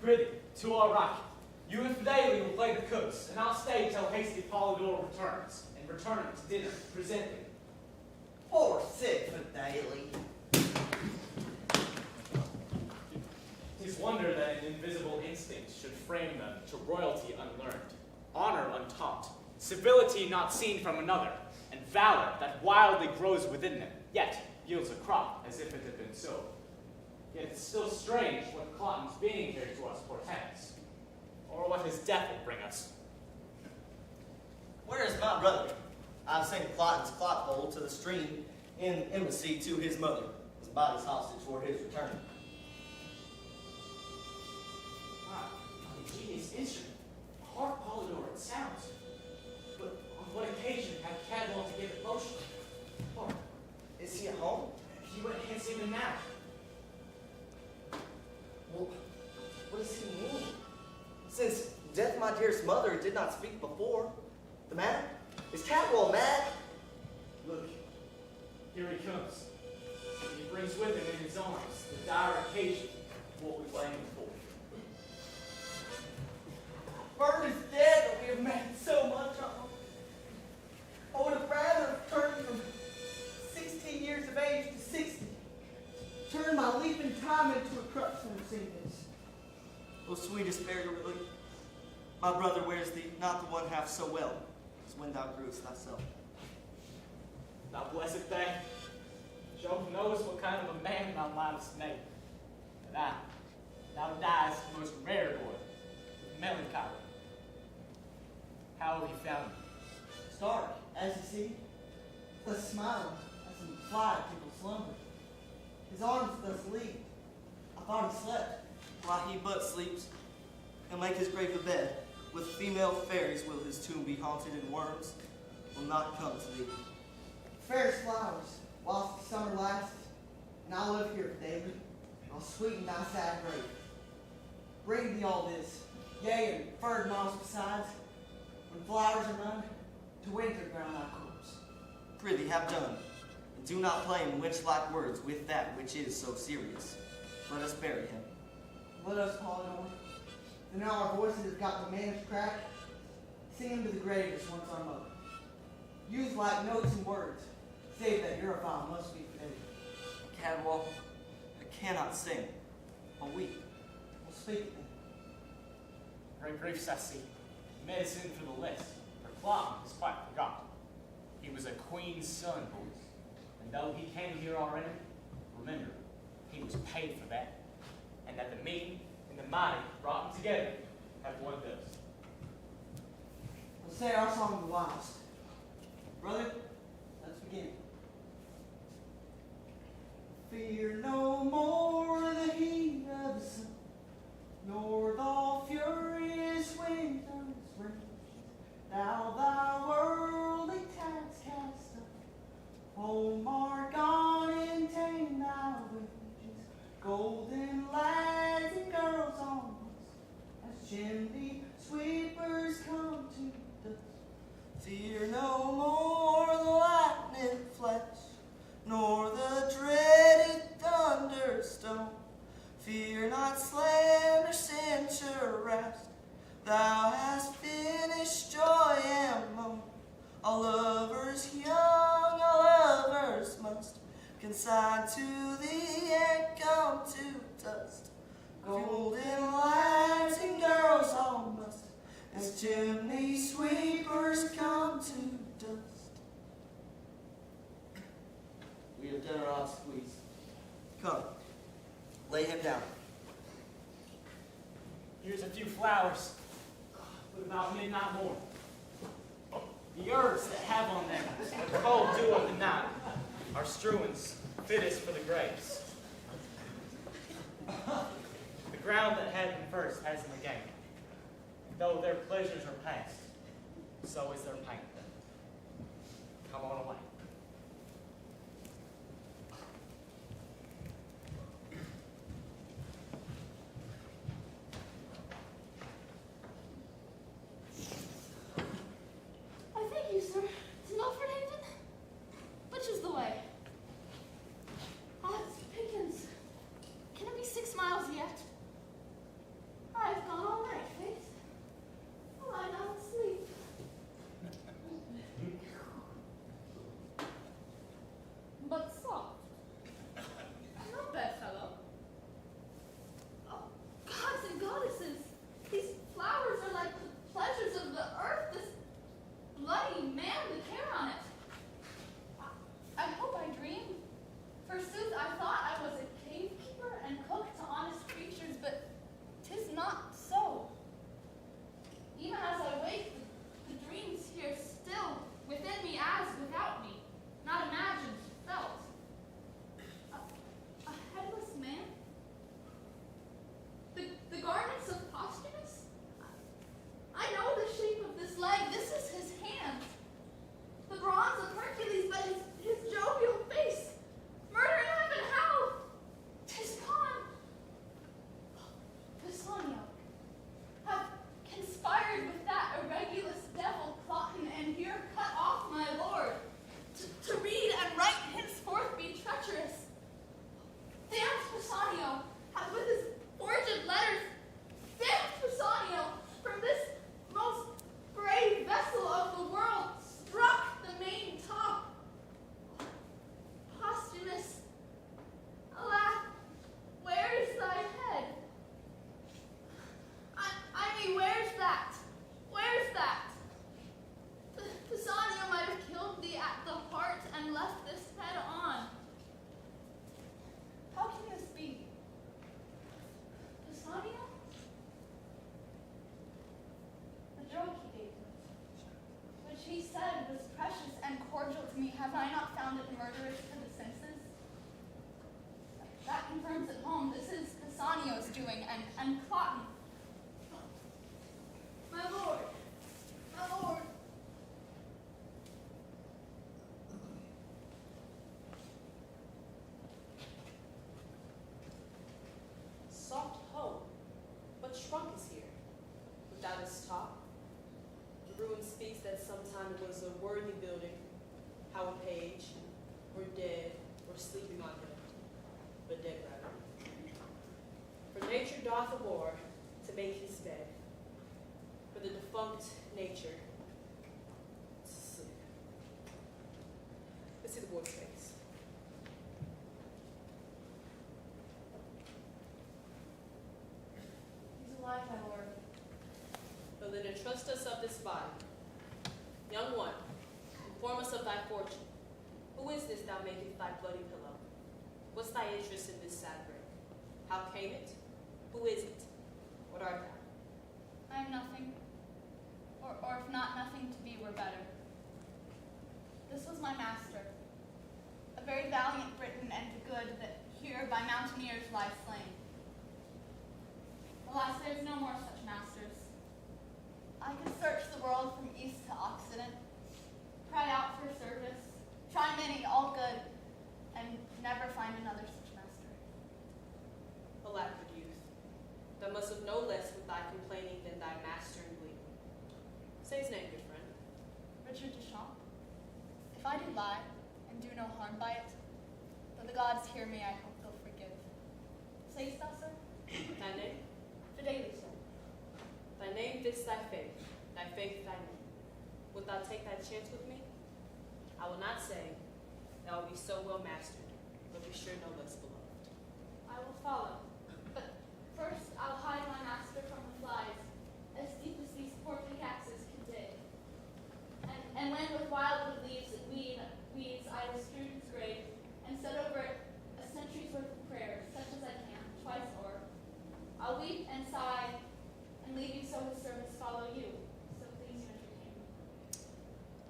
Prithee, to our rocket. You and Fidelity will play the cooks, and I'll stay till hasty Polydor returns, and returning to dinner, present thee. Poor sick Fidelity. 'Tis wonder that an invisible instinct should frame them to royalty unlearned, honor untaught, civility not seen from another, and valor that wildly grows within them, yet yields a crop as if it had been sowed. Yet it's still strange what Clotton's being here to us portends, or what his death will bring us. Where is my brother? I've sent Clotton's clothole to the stream in embassy to his mother. His body's hostage for his return. Ah, an ingenious instrument. A harp Polydor, it sounds. But on what occasion had Cadwell to give it motion? Or Is he at home? he went hence even now. Well, what does he mean? Since death my dearest mother did not speak before. The matter? Is Cadwell mad? Look, here he comes. He brings with him in his arms the dire occasion of what we blame him for. Bird is dead, but we have made so much of him. I would have rather turned from 16 years of age to 60. Turn my leaping time into a crutch than have seen this. O sweetest Marguerite, my brother wears thee not the one half so well as when thou grewest thyself. Thou blessed thing, Jove knows what kind of a man thou mightest make. And thou diest the most rare boy, with melancholy. How have you found me? Stark, as you see, thus smiling as some fly tickle slumber. His arms thus lead. I thought he slept. While he but sleeps, he'll make his grave a bed. With female fairies will his tomb be haunted, and worms will not come to thee. Fairest flowers, whilst the summer lasts, and I'll live here daily. I'll sweeten thy sad grave. Bring thee all this, yea, and furred moss besides. When flowers are none, to winter ground thy corpse. Prithee, have done, and do not play in witch-like words with that which is so serious. Let us bury him. Let us, Polydor. And now our voices have got the managed crack. Sing him to the grave as once our mother. Use like notes and words, save that Europhile must be fitted. Cadwell, I cannot sing. I'll weep. We'll speak then. Great griefs I see. Medicine for the list, for Clotton is quite forgotten. He was a queen's son, boys. And though he came here already, remember, he was paid for that. And that the mean and the mighty, brought together, have one dose. Let's say our song the last. Brother, let's begin. Fear no more the heat of the sun, nor the furious wind of its rage. Thou thy worldly tax cast up, home are gone and ta'en thy wages. Golden lads and girls on us, as chimney sweepers come to dust. Fear no more the lightning flash, nor the dreaded thunderstone. Fear not slander, censure, rest. Thou hast finished joy and chimney sweepers come to dust. We have done our odd squeeze. Come, lay him down. Here's a few flowers, but about midnight morn. The herbs that have on them the cold dew of the night are strewings fittest for the graves. The ground that had them first has them again. Though their pleasures are past, so is their pain. Come on away. I thank you, sir. To Milford Haven? Which is the way? Odds Pickens. Can it be 6 miles yet? I've gone all night, Faith. I'll lie down and sleep. But soft. Not bad, fellow. Oh, gods and goddesses. These flowers are like the pleasures of the earth. This bloody man with hair on it. I hope I dream. Forsooth, I thought I was a cave keeper and cook to honest creatures, but 'tis not so. Even as I wake, the dreams here still within me as without me, not imagined, felt. A headless man? The garments of Posthumus? I know the shape of this leg. This is his hand. The bronze of Hercules, but his jovial face. Murder in heaven, how? 'Tis gone. Bassanio, have conspired with that irregulous devil Cloten, and here cut off my lord. To read and write henceforth be treacherous. Damned Bassanio, hath with his forged letters, damned Bassanio, from this most brave vessel of the world, struck the main top. Posthumus, alas, where is thy head? I mean, where's that? Where's that? Bassanio might have killed thee at the heart and left this head on. How can this be? Bassanio? The drug he gave me, which he said was precious and cordial to me, have I not found it murderous to the senses? That confirms at home this is Bassanio's doing, and Cloten. My lord, my lord. Soft home, but shrunk is here, without its top. The ruin speaks that sometime it was a worthy building, how a page, or dead, or sleeping on him, but dead rather. For nature doth abhor to make his bed, for the defunct nature to sleep. Let's see the boy's face. He's alive, my lord. But then entrust us of this body. Young one, inform us of thy fortune. Who is this thou makest thy bloody pillow? What's thy interest in this sad break? How came it? Who is it? What art thou? I am nothing. Or if not nothing, to be were better. This was my master, a very valiant Briton and good that here by mountaineers lie slain. Alas, there is no more such masters. I could search the world from east to occident, cry out for service, try many, all good, and never find another such master. Alack, good youth, thou must have no less with thy complaining than thy master in glee. Say his name, good friend. Richard Deschamps. If I do lie and do no harm by it, though the gods hear me, I hope they'll forgive. Sayest thou, sir? Thy name? Fidelis, sir. Thy name fits thy faith thy name. Wilt thou take thy chance with me? I will not say thou will be so well mastered, but be sure no less beloved. I will follow. But first I'll hide my master from the flies, as deep as these poor pickaxes can dig. with wildwood leaves and weeds, I will strew his grave, and set over it a century's worth of prayers, such as I can, twice o'er. I'll weep and sigh, and leaving so his service follow you. So please you entertain me.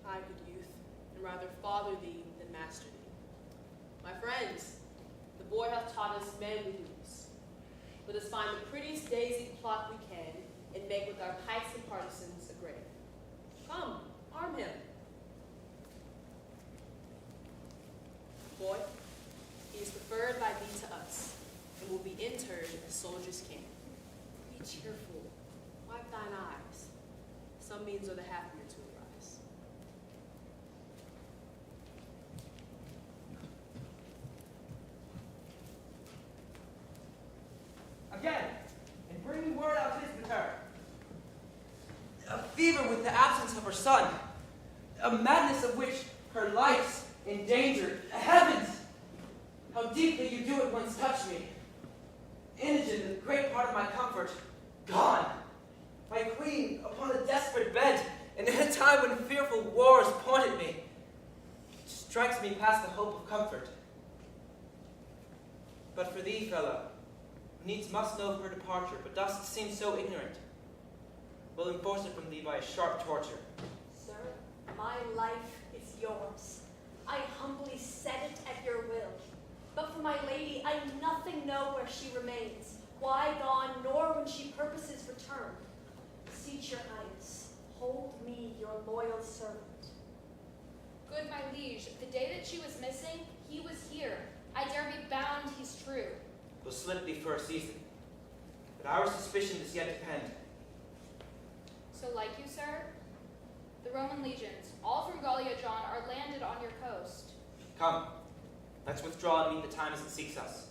I, good youth, and rather father thee than master thee. My friends, the boy hath taught us manly duties. Let us find the prettiest daisy plot we can, and make with our pikes and partisans a grave. Come, arm him. Boy, he is preferred by thee to us, and will be interred as soldiers can. Be cheerful, wipe thine eyes. Some means are the happier to arise. Again, and bringing word out his return. A fever with the absence of her son. A madness of which her life's endangered. Heavens! How deeply you do at once touch me. Imogen, the great part of my comfort, gone. My queen upon a desperate bed, and in a time when fearful wars point at me. It strikes me past the hope of comfort. But for thee, fellow, who needs must know of her departure, but dost seem so ignorant, will enforce it from thee by a sharp torture. Sir, my life is yours. I humbly set it at your will. But for my lady, I nothing know where she remains, why gone, nor when she purposes return. Beseech your highness, hold me your loyal servant. Good my liege, the day that she was missing, he was here. I dare be bound he's true. Will slip thee for a season, but our suspicion does yet depend. So like you, sir? The Roman legions, all from Gallia drawn, are landed on your coast. Come, let's withdraw and meet the time as it seeks us.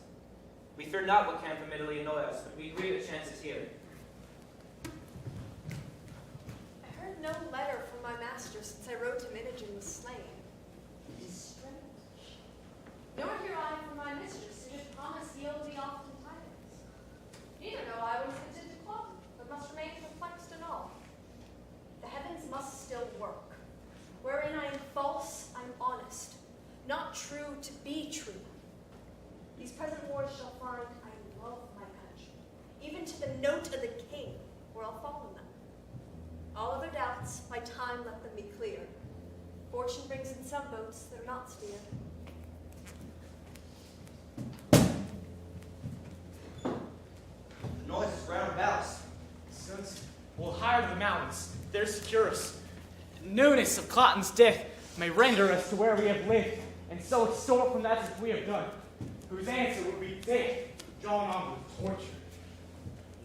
We fear not what can from Italy annoy us, but we agree the chance is here. I heard no letter from my master since I wrote him Imogen was slain. It is strange. Nor hear I from my mistress, who did promise yield me often tidings. Neither know I when hinted to closet, but must remain perplexed in all. The heavens must still work. Wherein I am false, I'm honest. Not true to be true. These present wars shall find I love my country, even to the note of the king, or I'll fall in them. All other doubts, by time let them be clear. Fortune brings in some boats that are not steered. The noise is round about us. Since we'll hire the mountains, they're secure us. Newness of Cloten's death may render us to where we have lived, and so extort from that as we have done, whose answer would be death, drawn on with torture.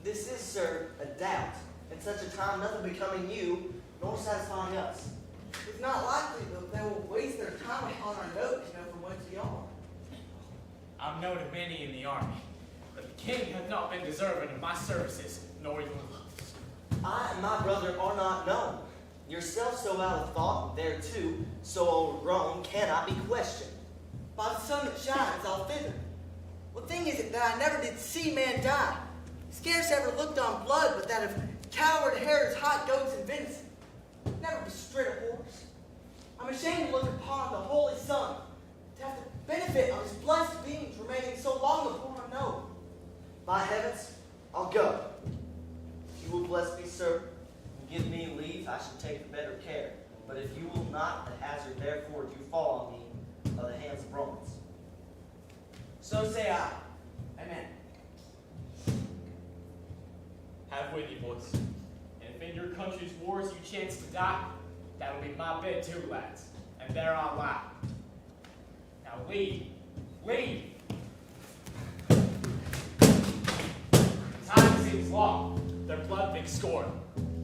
This is, sir, a doubt. At such a time, nothing becoming you, nor satisfying us. It's not likely that they will waste their time upon our note to know from whence we are. I'm known to many in the army, but the king hath not been deserving of my services, nor your loves. I and my brother are not known. Yourself so out of thought, there too, so overgrown, cannot be questioned. By the sun that shines, I'll thither. What thing is it that I never did see man die? Scarce ever looked on blood but that of coward hares, hot goats, and venison. Never bestrid a horse. I'm ashamed to look upon the holy sun, to have the benefit of his blessed beings remaining so long upon our note. By heavens, I'll go. If you will bless me, sir, and give me leave, I shall take the better care. But if you will not, the hazard therefore do fall on me by the hands of Romans. So say I. Amen. Have with you, boys. And if in your country's wars you chance to die, that'll be my bed too, lads. And there I'll lie. Now lead. Lead! Time seems long, their blood big scorn,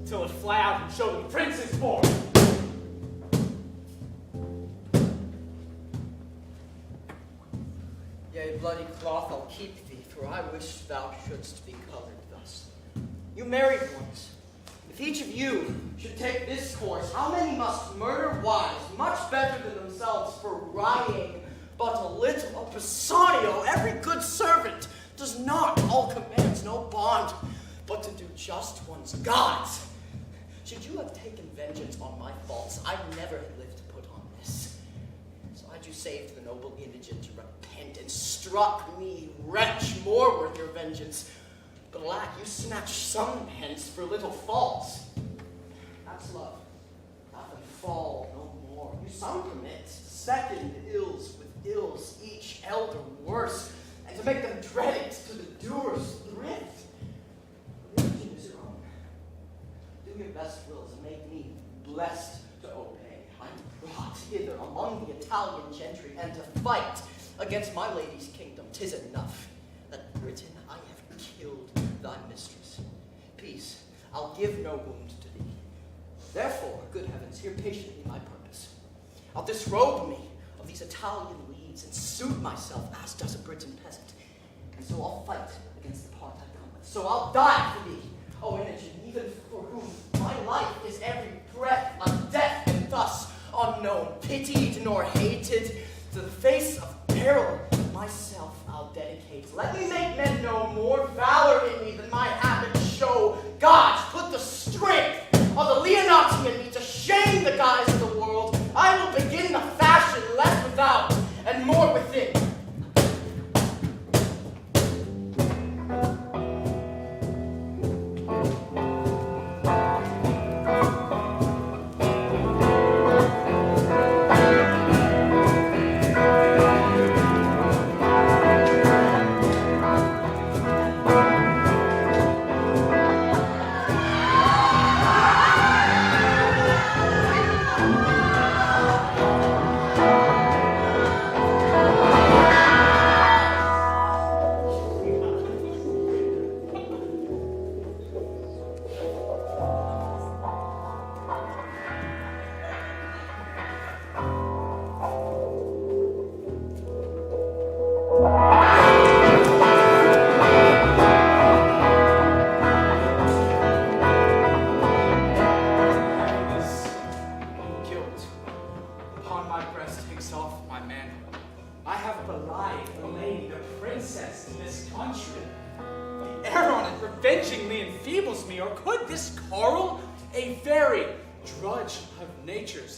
till it fly out and show them princes born. Yea, bloody cloth, I'll keep thee, for I wish thou shouldst be covered thus. You married ones, if each of you should take this course, how many must murder wives, much better than themselves, for writing but a little? O Bassanio, every good servant does not, all commands no bond, but to do just one's gods. Should you have taken vengeance on my faults, I never had lived. glad you saved the noble indigent to repent and struck me, wretch, more worth your vengeance. But alack, you snatched some hence for little faults. That's love. Let them fall no more. You some commit, second ills with ills, each elder worse, and to make them dread it to the doer's thrift. Religion is your own. Do your best wills and make me blessed to obey. I'm brought hither among the Italian gentry, and to fight against my lady's kingdom. 'Tis enough that Britain I have killed thy mistress. Peace, I'll give no wound to thee. Therefore, good heavens, hear patiently my purpose. I'll disrobe me of these Italian weeds and suit myself as does a Briton peasant. And so I'll fight against the part I come with. So I'll die for thee, O Imogen, even for whom my life is every breath of death, and thus unknown, pitied nor hated, to the face of peril myself I'll dedicate. Let me make men know more valor in me than my habits show. Gods, put the strength of the Leonati in me to shame the guise of the world. I will begin the fashion less without and more within.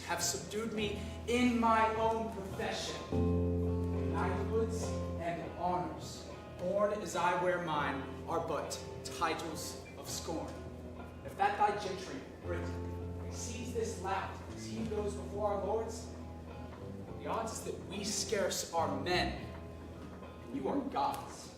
Have subdued me in my own profession. Knighthoods and honors, born as I wear mine, are but titles of scorn. If that thy gentry, Britain, sees this lout as he goes before our lords, the odds is that we scarce are men, and you are gods.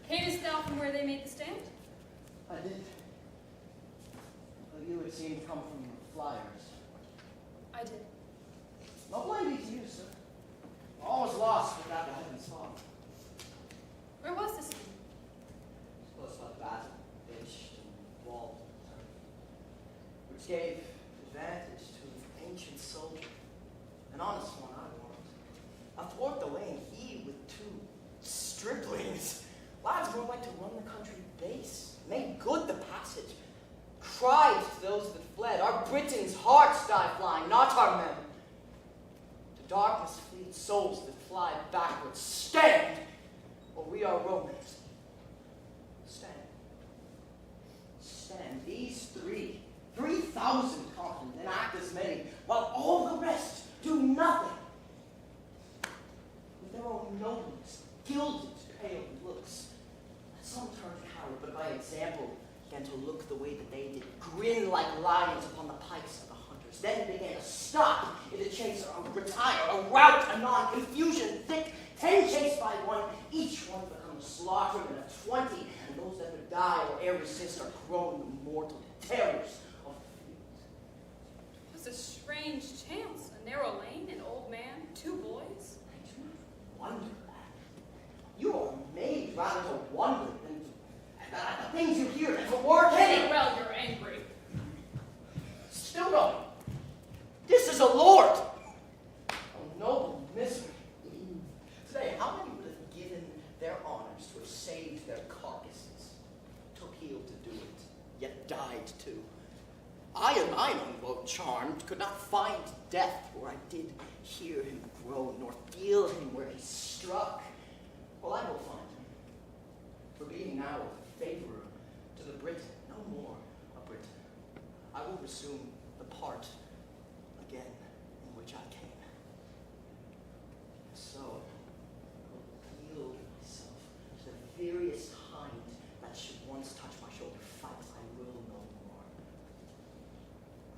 Camest thou from where they made the stand? I did. Well, you would seem to come from the flyers. I did. No blame be to you, sir. All was lost without the heaven's fall. Where was this? Close by the battle, ditched and walled, which gave advantage to an ancient soldier, an honest one, I warrant. Athwart the lane, he with two striplings. Lads more like to run the country base, made good the passage, cried to those that fled, our Britons' hearts die flying, not our men. To darkness fleet souls that fly backwards, stand, or we are Romans. Stand. Stand. These 3,000 confident and act as many, while all the rest do nothing. With their gilded, pale looks. Some turned coward, but by example began to look the way that they did, grin like lions upon the pikes of the hunters, then began to stop in the chase, or retire, or rout anon, confusion thick, 10 chased by one, each one becomes slaughtered in a 20, and those that would die or e'er resist are grown the mortal terrors of the field. It was a strange chance, a narrow lane, an old man, 2 boys. I do not wonder that. You are made rather to wonder than at the things you hear and to work Very well, you're angry. Still going. This is a lord. A noble misery. Today, how many would have given their honors to have saved their carcasses, took heel to do it, yet died too? I and mine own woe charmed could not find death where I did hear him groan, nor feel him where he struck. Well, I will find him, for being now a favorer to the Briton, no more a Briton. I will resume the part again in which I came. So, I will yield myself to the veriest hind that should once touch my shoulder. Fight I will no more.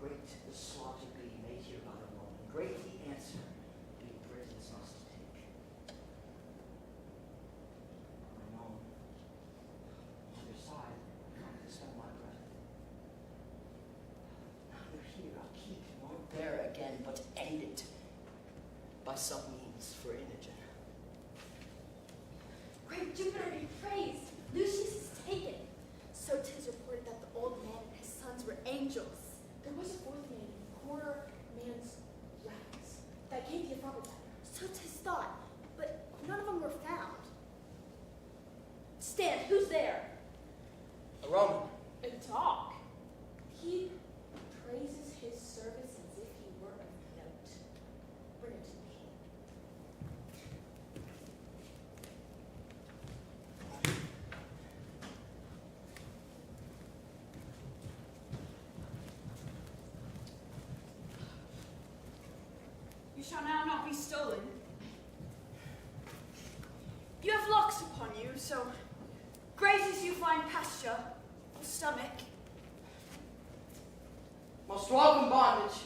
Great the slaughter be made here by the Roman. Great the answer be Britons must take. I know on the other side, I spend my breath. Neither here I'll keep nor there again, but end it by some means for Imogen. Great Jupiter be praised! Lucius is taken. So 'tis reported that the old man and his sons were angels. There was a 4th man in poorer man's rags that came to the father. So 'tis thought, but none of them were found. Stand, who's there? A Roman. A dog. He praises his service as if he were of note. Bring it to me. You shall now not be stolen. You have locks upon you, so graze as you find pasture, or stomach. Most welcome bondage.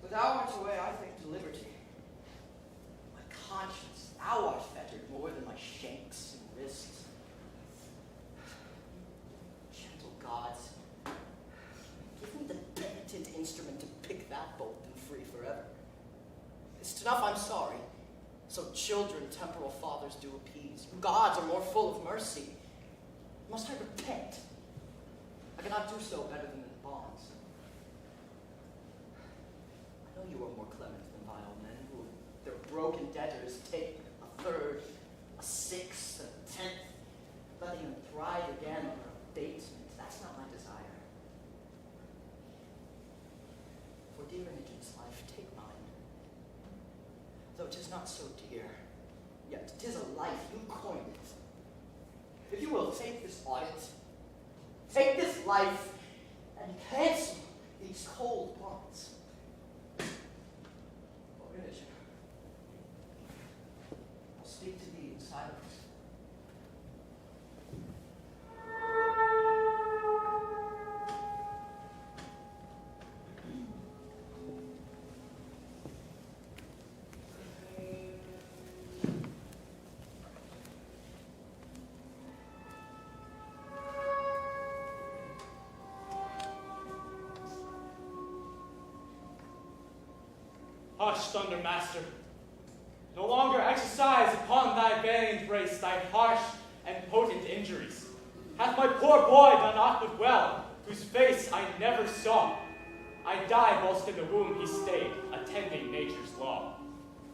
But thou art away, I think, to liberty. My conscience, thou art fettered more than my shanks and wrists. Gentle gods, give me the penitent instrument to pick that bolt and free forever. It's enough I'm sorry, so children temporal fathers do appease. Gods are more full of mercy. Must I repent? I cannot do so better than in bonds. I know you are more clement than vile men, who their broken debtors take a 3rd, a 6th, a 10th, letting them thrive again on their abatement. That's not my desire. For dear Imogen's life, take mine. Though 'tis not so dear, yet 'tis a life, you coined it. If you will, take this audit, take this life, and cancel these cold bonds. Oh, Imogen, I'll speak to thee in silence. Hush, Thunder Master. No longer exercise upon thy valiant race thy harsh and potent injuries. Hath my poor boy done aught but well, whose face I never saw? I died whilst in the womb he stayed, attending nature's law.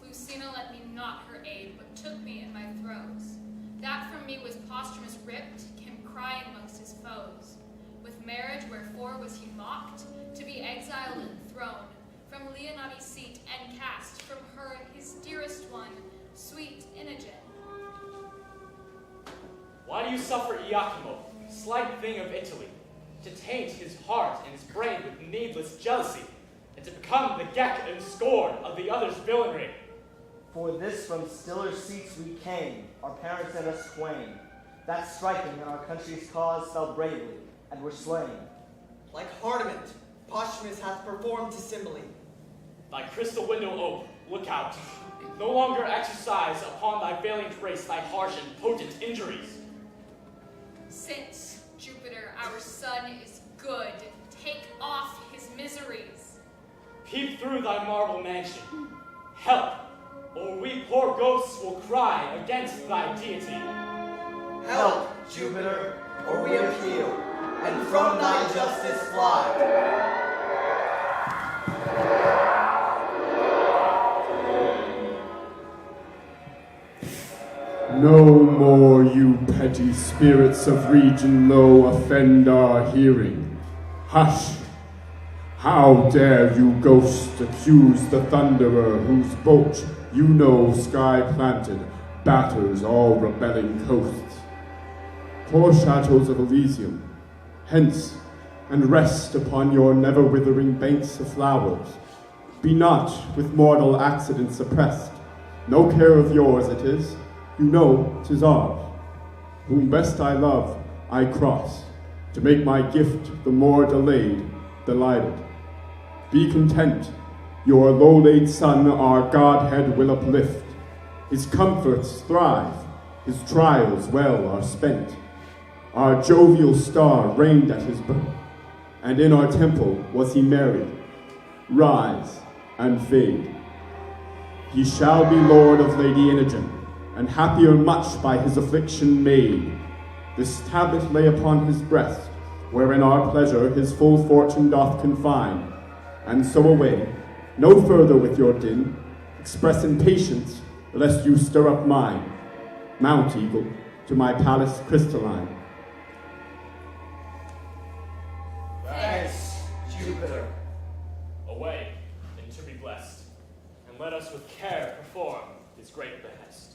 Lucina let me not her aid, but took me in my throes. That from me was posthumous ripped, came crying amongst his foes. With marriage wherefore was he mocked, to be exiled and thrown, from Leonati's seat and cast from her his dearest one, sweet Imogen. Why do you suffer Iachimo, slight thing of Italy, to taint his heart and his brain with needless jealousy, and to become the geck and scorn of the other's villainy? For this from stiller seats we came, our parents and us twain, that striking in our country's cause fell bravely, and were slain. Like Hardiment, Posthumus hath performed to Cymbeline. Thy crystal window ope, look out. No longer exercise upon thy valiant race thy harsh and potent injuries. Since, Jupiter, our son is good, take off his miseries. Peep through thy marble mansion. Help, or we poor ghosts will cry against thy deity. Help, Jupiter, or we appeal, and from thy justice fly. No more, you petty spirits of region low, offend our hearing. Hush! How dare you, ghost, accuse the thunderer whose bolt, you know, sky-planted, batters all rebelling coasts? Poor shadows of Elysium, hence, and rest upon your never-withering banks of flowers. Be not with mortal accidents oppressed. No care of yours it is. You know 'tis ours. Whom best I love, I cross, to make my gift the more delayed, delighted. Be content, your low-laid son our Godhead will uplift. His comforts thrive, his trials well are spent. Our jovial star reigned at his birth, and in our temple was he married. Rise and fade. He shall be lord of Lady Imogen, and happier much by his affliction made. This tablet lay upon his breast, wherein our pleasure his full fortune doth confine. And so away, no further with your din, express impatience, lest you stir up mine. Mount, eagle, to my palace crystalline. Thanks, Jupiter. Away, and to be blessed, and let us with care perform his great behest.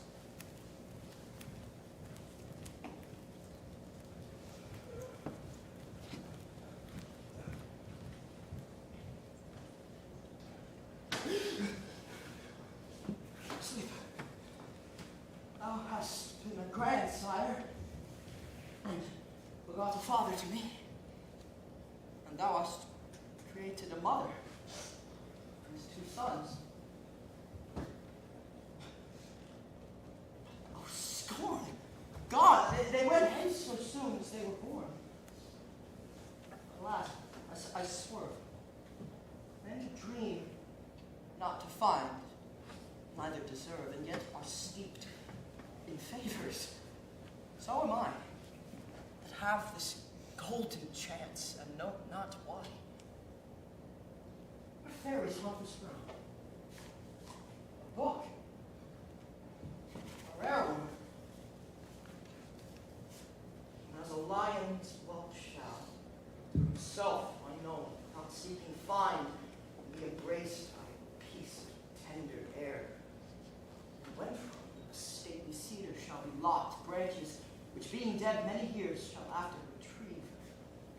Sleep. Thou hast been a grandsire, and begot a father to me. And thou hast created a mother for his two sons. Oh, scorn! God, they went hence so soon as they were born. Alas, I swerve. Men to dream, not to find, neither deserve, and yet are steeped in favors. So am I, that have this golden chance, and know not why. What fairies haunt this ground? A book. A rare one. And as a lion's whelp shall, to himself unknown, not seeking find, be embraced by peace of tender air. And when from a stately cedar shall be lopped branches, which being dead many years shall after retrieve,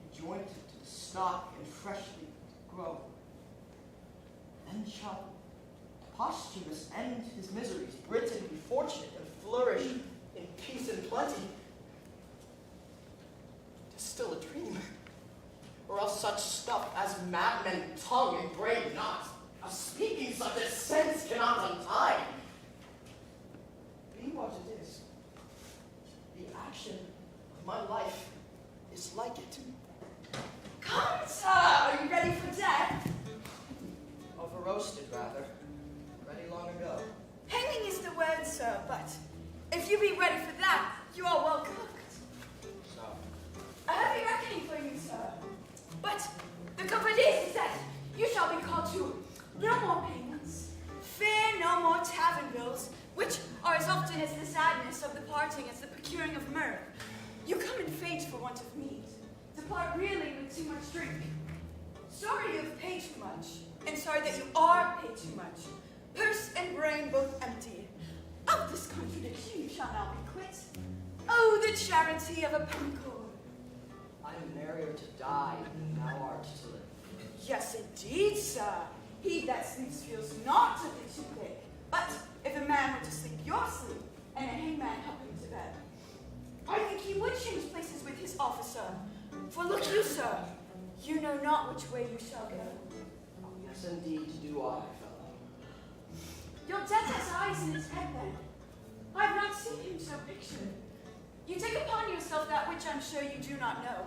and jointed to the stock and freshly grow. Then shall Posthumus end his miseries, Britain be fortunate and flourish in peace and plenty. 'Tis still a dream, or else such stuff as madmen tongue and brain not, of speaking such as sense cannot untie. Be what it is, the action of my life is like it. Come, sir, are you ready for death? Over roasted, rather. Ready long ago. Hanging is the word, sir, but if you be ready for that, you are well cooked. So, A heavy reckoning for you, sir. But the comfort is that you shall be called to no more payments, fear no more tavern bills, which are as often as the sadness of the parting as the procuring of mirth. You come in fate for want of meat, depart really with too much drink. Sorry you have paid too much, and sorry that you are paid too much. Purse and brain both empty. Of this contradiction you shall now be quit. Oh, the charity of a pennycord. I am merrier to die than thou art to live. Yes, indeed, sir. He that sleeps feels not a bit too thick. But if a man were to sleep your sleep, and a hangman help him to bed, I think he would change places with his officer. For look you, sir, you know not which way you shall go. Yes, indeed, do I, fellow. Your death has eyes in his head, then. I have not seen him so pictured. You take upon yourself that which I'm sure you do not know,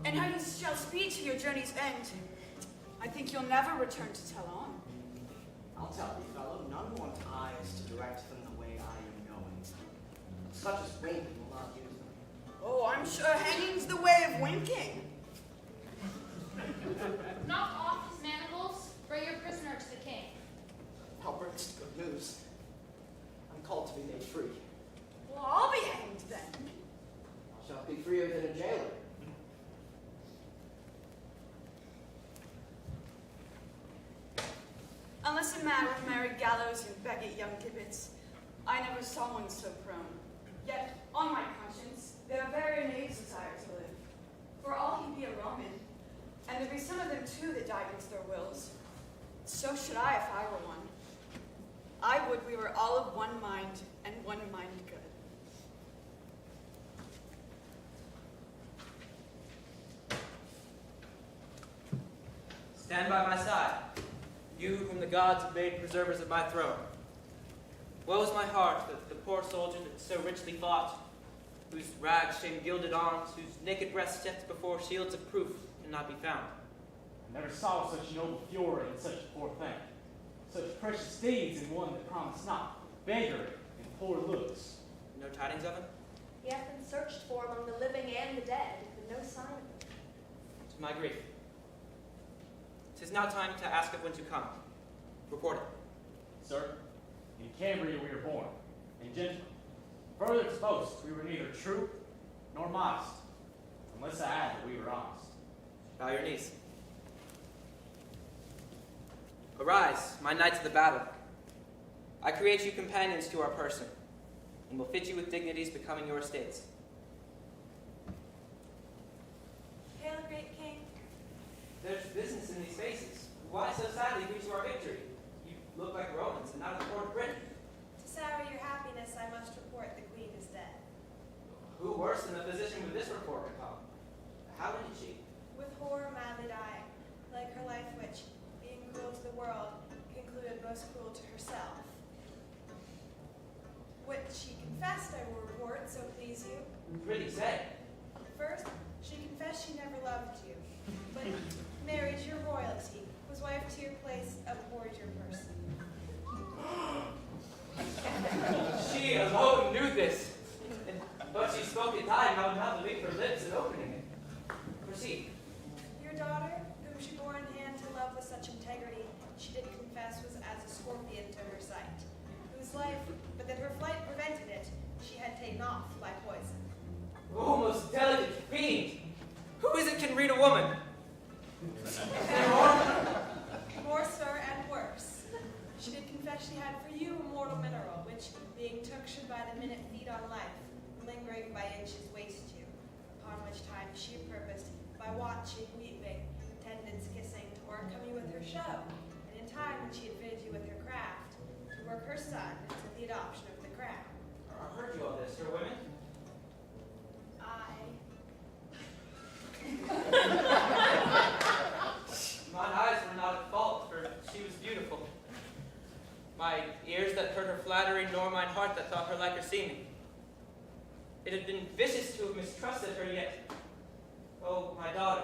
and how you shall speed to your journey's end. I think you'll never return to tell on. I'll tell thee, fellow, none want eyes to direct them the way I am going. Such as winking will not use them. Oh, I'm sure hanging's the way of winking. Knock off his manacles, bring your prisoner to the king. Thou bringest good news. I'm called to be made free. Well, I'll be hanged then. Thou shalt be freer than a jailer. Unless a man would marry gallows and beg at young gibbets, I never saw one so prone. Yet, on my conscience, their very knaves desire to live. For all he be a Roman, and there be some of them too that die against their wills. So should I if I were one. I would we were all of one mind, and one mind good. Stand by my side, you whom the gods have made preservers of my throne. Woe is my heart that the poor soldier that so richly fought, whose rags shame gilded arms, whose naked breast stepped before shields of proof, cannot be found. I never saw such noble fury in such a poor thing. Such precious deeds in one that promised not, beggar and poor looks. No tidings of him? He hath been searched for among the living and the dead, but no sign of him. To my grief. 'Tis now time to ask of when to come. Report it. Sir, in Cambria we were born, and gentle. Further to boast, we were neither true nor modest, unless I add that we were honest. Bow your knees. Arise, my knights of the battle. I create you companions to our person, and will fit you with dignities becoming your estates. Hail, great king. There's business in these faces. Why so sadly due to our victory? You look like Romans and not of the court of Britain. To sour your happiness, I must report the queen is dead. Who worse than the physician with this report could come? How ended she? With horror madly dying, like her life which, being cruel to the world, concluded most cruel to herself. What she confessed, I will report, so please you. Prithee say. First, she confessed she never loved you, but married your royalty, was wife to your place, abhorred your person. She alone knew this, but she spoke in time. I would not believe her lips in opening it. Proceed. Your daughter, whom she bore in hand to love with such integrity, she did confess was as a scorpion to her sight, whose life, but that her flight prevented it, she had taken off by poison. Oh, most delicate fiend! Who is it can read a woman? More, sir, and worse. She did confess she had for you a mortal mineral, which, being took, should by the minute feed on life, lingering by inches waste you, upon which time she purposed, by watching, weeping, attendants kissing, to overcome you with her show, and in time when she had fitted you with her craft, to work her son into the adoption of the crown. I heard you all this, your women. Mine eyes were not at fault, for she was beautiful. My ears that heard her flattery, nor mine heart that thought her like her seeming. It had been vicious to have mistrusted her, yet, oh, my daughter,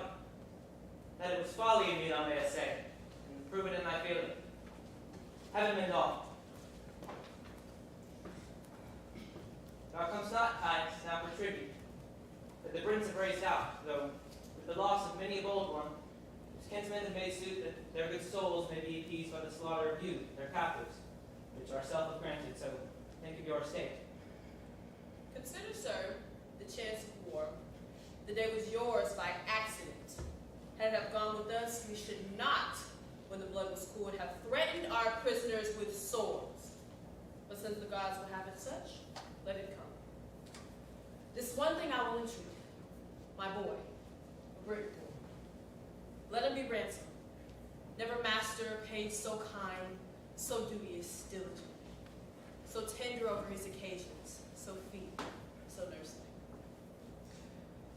that it was folly in me, thou mayest say, and prove it in thy feeling. Heaven mend all. Thou comes not, kind, now for tribute, that the Britons have raised out, though with the loss of many a bold one, whose kinsmen have made suit that their good souls may be appeased by the slaughter of you, their captives, which ourselves have granted, so think of your estate. Consider, sir, the chance of war. The day was yours by accident. Had it have gone with us, we should not, when the blood was cool, have threatened our prisoners with swords. But since the gods will have it such, let it come. This one thing I will entreat, my boy, a great boy. Let him be ransomed. Never master paid so kind, so duteous, diligent. so tender over his occasions, so feeble, so nursing.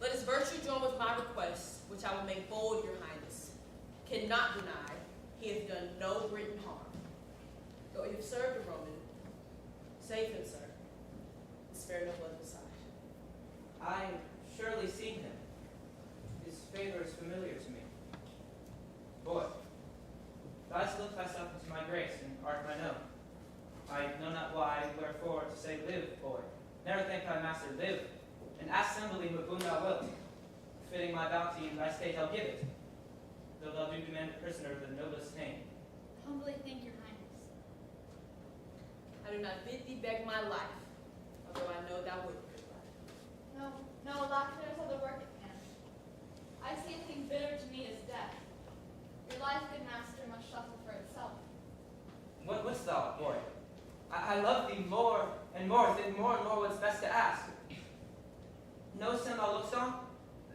Let his virtue join with my request, which I will make bold, your highness. Cannot deny he hath done no Briton harm. Though he have served a Roman, save him, sir, and spare no blood beside. I surely seen him. His favor is familiar to me. Boy, thou'st look thyself into my grace, and art mine own. I know not why, wherefore, to say live, boy. Never thank thy master, live, and ask Cymbeline what boon thou wilt. Fitting my bounty in thy state I'll give it, though thou do demand a prisoner of the noblest name. Humbly thank your highness. I do not bid thee beg my life, although I know thou wouldn't. No, lack knows how to work at hand. I see a thing bitter to me as death. Your life, good master, must suffer for itself. What wouldst thou, boy? I love thee more and more, then more and more what's best to ask. Knowest him thou lookst on?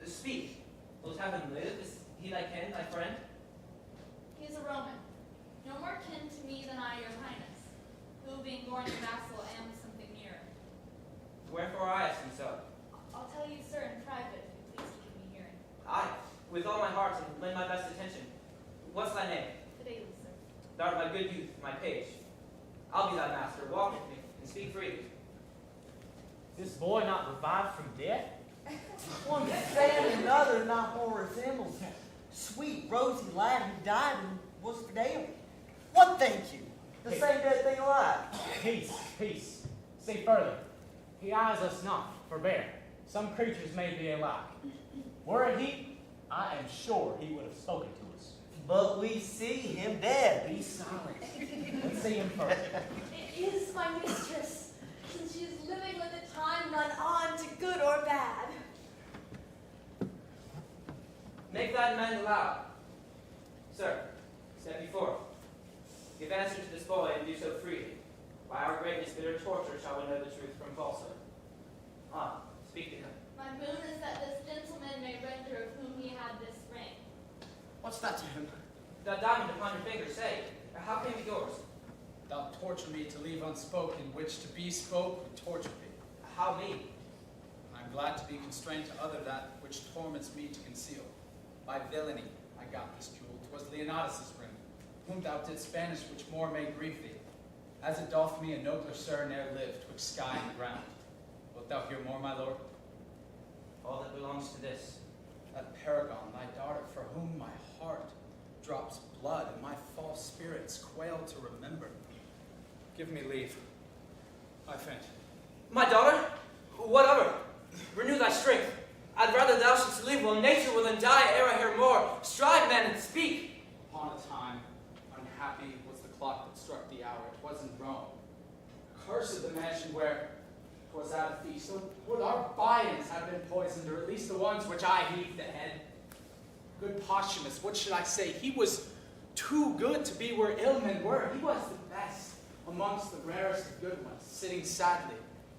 Speak. Wilt have him live? Is he thy kin, thy friend? He is a Roman, no more kin to me than I, your highness, who, being born a vassal, am something nearer. Wherefore I ask him so? I'll tell you, sir, in private, if you please to give me hearing. Aye, with all my heart, and lend my best attention. What's thy name? Fidelis, sir. Thou art my good youth, my page. I'll be thy master. Walk with me, and speak freely. Is this boy not revived from death? One sad another not more resembles him. Sweet, rosy lad who died and was Fidelis. What think you? The same dead thing alive. Peace, peace. See further. He eyes us not, forbear. Some creatures may be alike. Were it he, I am sure he would have spoken to us. But we see him dead. Be silent. Let's see him first. It is my mistress, since she is living with the time run on to good or bad. Make thy demand aloud. Sir, step before. Give answer to this boy, and do so freely. By our greatness, bitter torture shall we know the truth from falsehood. On, speak to him. My boon is that this gentleman may render of whom he had this ring. What's that to him? That diamond upon your finger, say, how came it yours? Thou torture me to leave unspoken, which to be spoke would torture thee. How me? I am glad to be constrained to utter that which torments me to conceal. By villainy I got this jewel. 'Twas Leonatus' ring, whom thou didst banish, which more may grieve thee. As it doth me, a nobler sir ne'er lived twixt sky and ground. Wilt thou hear more, my lord? All that belongs to this. That paragon, thy daughter, for whom my heart drops blood and my false spirits quail to remember. Give me leave. I faint. My daughter? What of her? Renew thy strength. I'd rather thou shouldst live while nature will then die ere I hear more. Strive, man, and speak. Upon a time, unhappy was the clock that struck the hour. It was in Rome. Cursed the mansion where 'twas at a feast. So would our viands have been poisoned, or at least the ones which I heaved the head. Good Posthumus, what should I say? He was too good to be where ill men were. He was the best amongst the rarest of good ones, sitting sadly,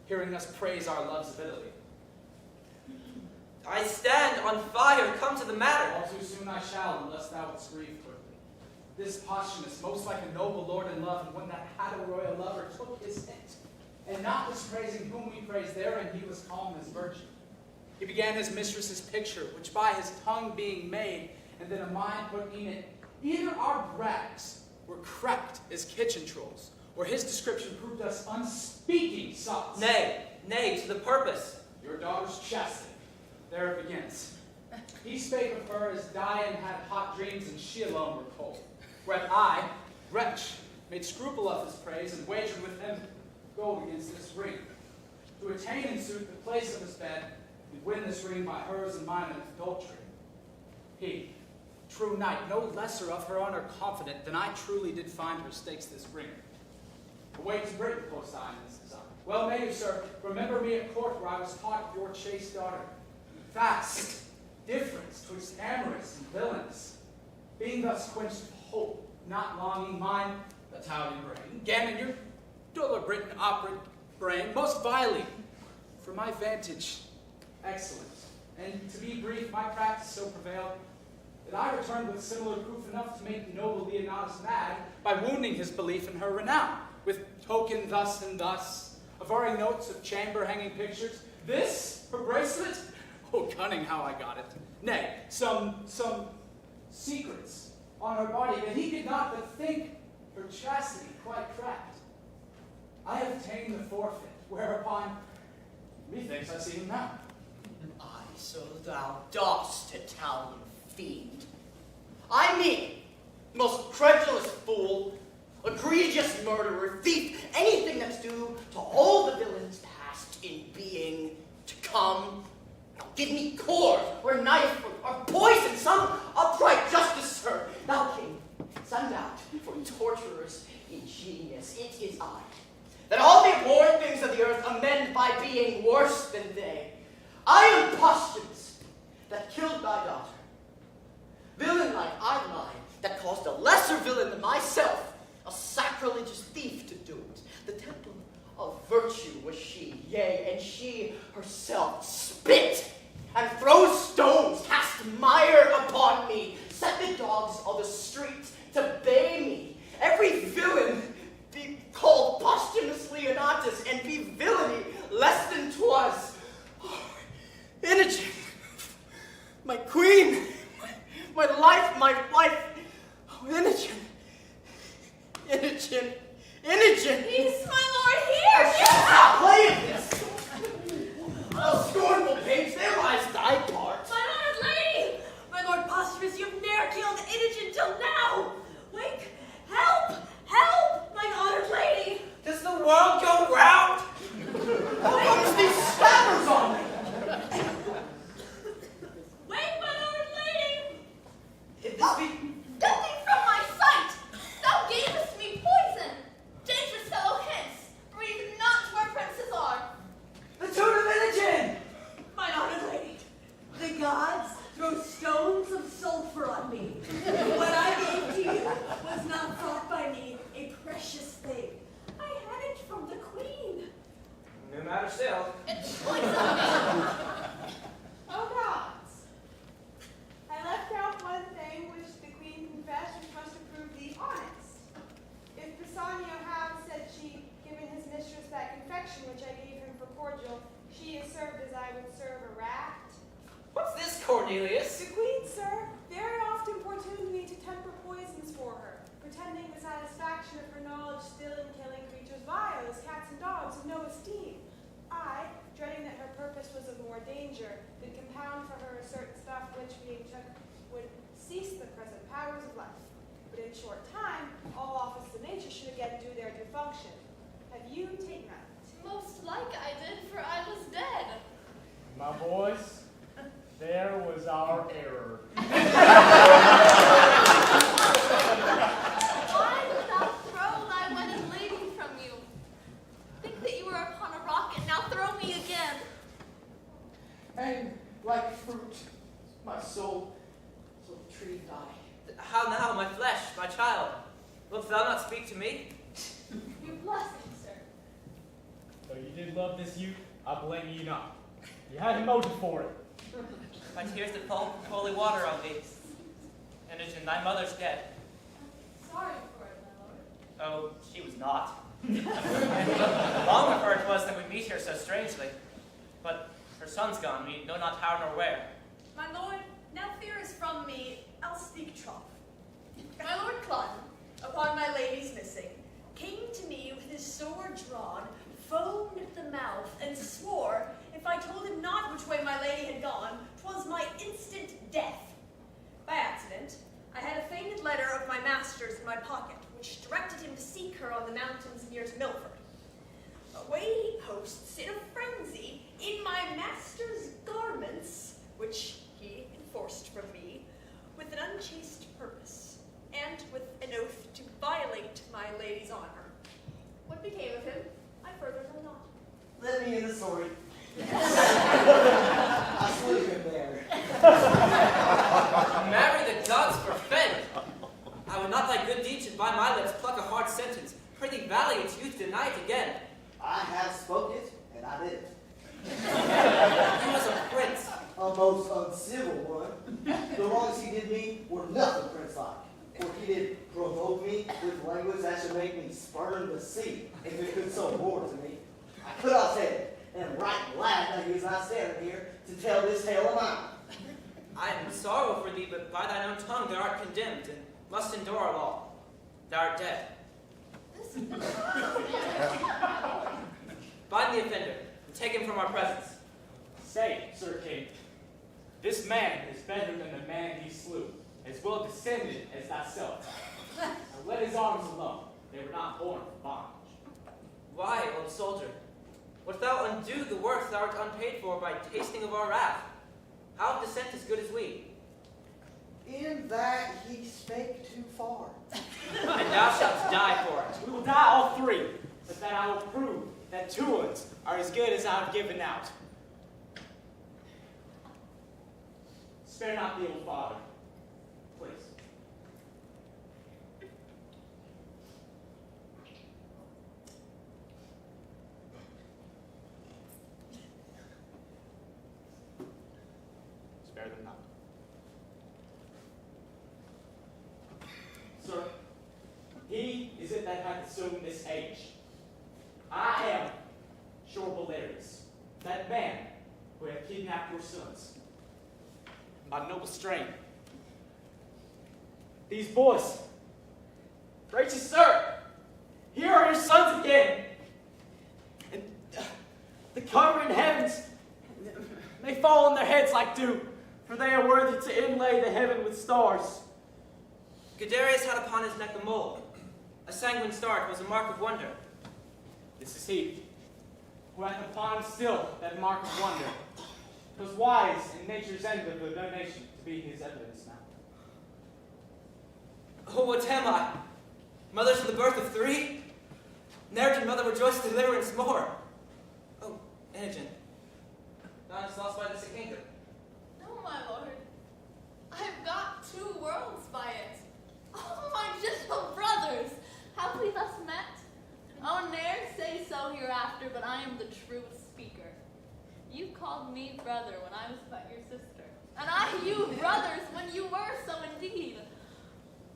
hearing us praise our loves of Italy. I stand on fire. Come to the matter. All too soon I shall, unless thou wouldst grieve quickly. This Posthumus, most like a noble lord in love, and when that had a royal lover took his hint, and not dispraising whom we praise therein, he was calm as virtue. He began his mistress's picture, which by his tongue being made, and then a mind put in it, either our brags were cracked as kitchen trolls, or his description proved us unspeaking sots. Nay, to the purpose. Your daughter's chastity. There it begins. He spake of her as Dian had hot dreams, and she alone were cold. Whereat I, wretch, made scruple of his praise, and wagered with him gold against this ring, to attain in sooth the place of his bed, and win this ring by hers and mine in adultery. He, true knight, no lesser of her honor confident than I truly did find her stakes this ring. Away to Britain, quoth I in this design. Well may you, sir, remember me at court where I was taught of your chaste daughter. Vast difference twixt amorous and villainous. Being thus quenched hope, not longing, mine, Italian brain, gammon your duller Britain opera brain, most vilely, for my vantage, excellent. And to be brief, my practice so prevailed that I returned with similar proof enough to make noble Leonatus mad by wounding his belief in her renown. with token thus and thus, averring notes of chamber-hanging pictures. This, her bracelet? Oh, cunning how I got it. Nay, some secrets on her body that he could not but think her chastity quite cracked. I obtained the forfeit, whereupon methinks I see him now. Aye, so thou dost, Italian fiend. I mean, most credulous fool, egregious murderer, thief, anything that's due to all the villains past in being to come. Now give me cord, or knife, or poison, some upright justice, sir. Thou king, send out for torturers ingenious. It is I, that all the abhorrent things of the earth amend by being worse than they. I am Posthumus, that killed thy daughter. Villain like I mine, that caused a lesser villain than myself, a sacrilegious thief, to do it. The temple of virtue was she, yea, and she herself spit and throw stones, cast mire upon me, set the dogs of the street to bay me. Every villain be called Posthumus Leonatus, and be villainy less than 'twas. Oh, Imogen, my queen, my life, my wife. Oh, Imogen, Imogen, Imogen. Peace, my lord, here! Stop playing this! Oh, scornful babes, there lies thy part. My honored lady! My lord Posthumus, you've ne'er killed Imogen till now! Wake! Help! Help! My honored lady! Does the world go round? How comes these stabbers on me? Wake, my honored lady! If this be... Get thee from my sight! Thou gavest me poison! Dangerous fellow hence! Breathe not where princes are! The tune of Imogen! My honored lady, the gods throw stones of sulfur on me. What I gave to you was not thought by me a precious thing. I had it from the queen. No matter still. It's poison! Oh gods! I left out one thing which the queen confessed, which must have proved thee honest. If Bassanio have, said she, given his mistress that confection which I gave him for cordial, she is served as I would serve a rat. What's this, Cornelius? The queen, sir, very often importuned me to temper poisons for her, pretending the satisfaction of her knowledge still in killing creatures vile as cats and dogs of no esteem. I, dreading that her purpose was of more danger, did compound for her a certain stuff which, being took, would cease the present powers of life. But in short time, all offices of nature should again do their due function. Have you taken that? Most like I did, for I was dead. My boys, there was our error. Why wilt thou throw thy wedded lady from you? Think that you were upon a rock, and now throw me again. And like fruit, my soul shall the tree die. How now, my flesh, my child? Wilt thou not speak to me? Your blessing, sir. Though you did love this youth, I blame you not. You had a motive for it. My tears did fall holy water on thee. Imogen, thy mother's dead. Sorry for it, my lord. Oh, she was not. Long before it was that we meet here so strangely. But her son's gone, we know not how nor where. My lord, now fear is from me, I'll speak troth. My lord Clun, upon my lady's missing, came to me with his sword drawn, foamed at the mouth, and swore, if I told him not which way my lady had gone, 'twas my instant death. By accident, I had a faded letter of my master's in my pocket, which directed him to seek her on the mountains near to Milford. Away he posts in a frenzy, in my master's garments, which he enforced from me, with an unchaste purpose, and with an oath to violate my lady's honor. What became of him, I further know not. Let me in the story. I slew him there. Marry the gods forfend! I would not thy good deed should by my lips pluck a hard sentence. Prithee, valiant youth, deny it again. I have spoke it, and I did it. He was a prince. A most uncivil one. The wrongs he did me were nothing prince-like. For he did provoke me with language that should make me spurn the sea, if it could so roar to me. I could have said, and right glad that he is not standing here to tell this tale of mine. I am sorrow for thee, but by thine own tongue thou art condemned, and must endure our law. Thou art dead. Bind the offender, and take him from our presence. Say, Sir King, this man is better than the man he slew, as well descended as thyself. Now let his arms alone. They were not born for bondage. Why, old soldier? Wilt thou undo the worth thou art unpaid for by tasting of our wrath? How if descent as good as we? In that he spake too far. And thou shalt die for it. We will die all three, but that I will prove that two ones are as good as I have given out. Spare not the old father, please. Spare them not. Sir, he is it that hath assumed this age. I am sure Valerius, that man who hath kidnapped your sons. My noble strain. These boys, gracious sir, here are your sons again. And the covering heavens may fall on their heads like dew, for they are worthy to inlay the heaven with stars. Guiderius had upon his neck a mole. A sanguine star was a mark of wonder. This is he, who hath upon him still that mark of wonder. 'Twas wise in nature's end of the donation to be his evidence now. Oh, what am I? Mother to the birth of three? Ne'er did mother rejoice deliverance more. Oh, Imogen, thou hast lost by this a kingdom. No, my lord. I have got 2 worlds by it. Oh, my gentle brothers, have we thus met? Oh, ne'er say so hereafter, but I am the true speaker. You called me brother when I was but your sister, and I you brothers when you were so indeed.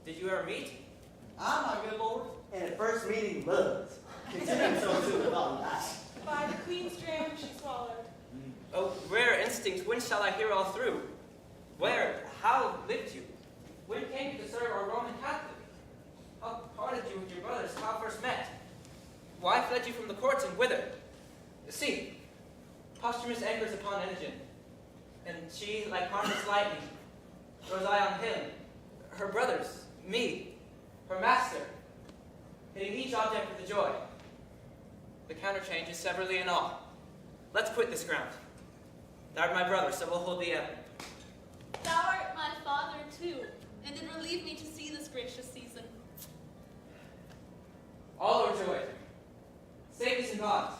Did you ever meet? Ah, my good lord, and at first meeting loved. Considering so too with all that. By the queen's dram she swallowed. Oh, rare instinct, when shall I hear all through? Where, how lived you? When came you to serve our Roman Catholic? How parted you with your brothers, how first met? Why fled you from the courts, and whither? See, Posthumus anchors upon Imogen, and she, like harmless lightning, throws eye on him, her brothers, me, her master, hitting each object with a joy. The counterchange is severally in all. Let's quit this ground. Thou art my brother, so we'll hold thee ever. Thou art my father too, and did relieve me to see this gracious season. All are joy. Save these in bonds.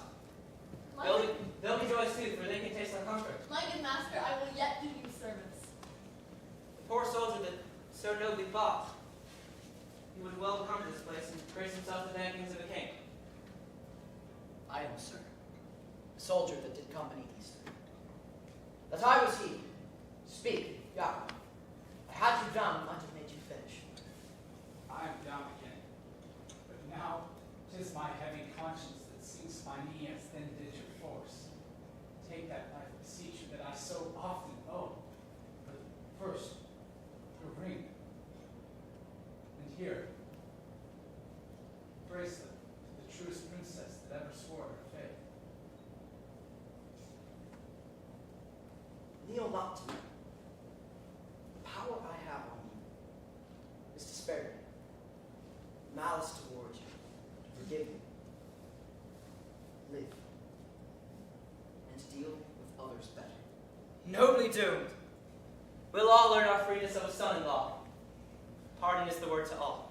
They'll be joyous too, for they can taste our comfort. My good master, I will yet do you service. The poor soldier that so nobly fought, he would well come to this place and grace himself the bankings of a king. I am, sir, a soldier that did company Easter. That I was he. Speak, Jacob. Had you done, might have made you finish. I am down again, but now 'tis my heavy conscience that sinks my knee as then did your force. Take that life, beseech you, that I so often owe. But first, your ring. And here, bracelet to the truest princess that ever swore her faith. Kneel not to me. The power I have on you is to spare you, malice towards you, to forgive you, live, and to deal with others better. Nobly doomed. We'll all learn our freeness of a son-in-law. Pardon is the word to all.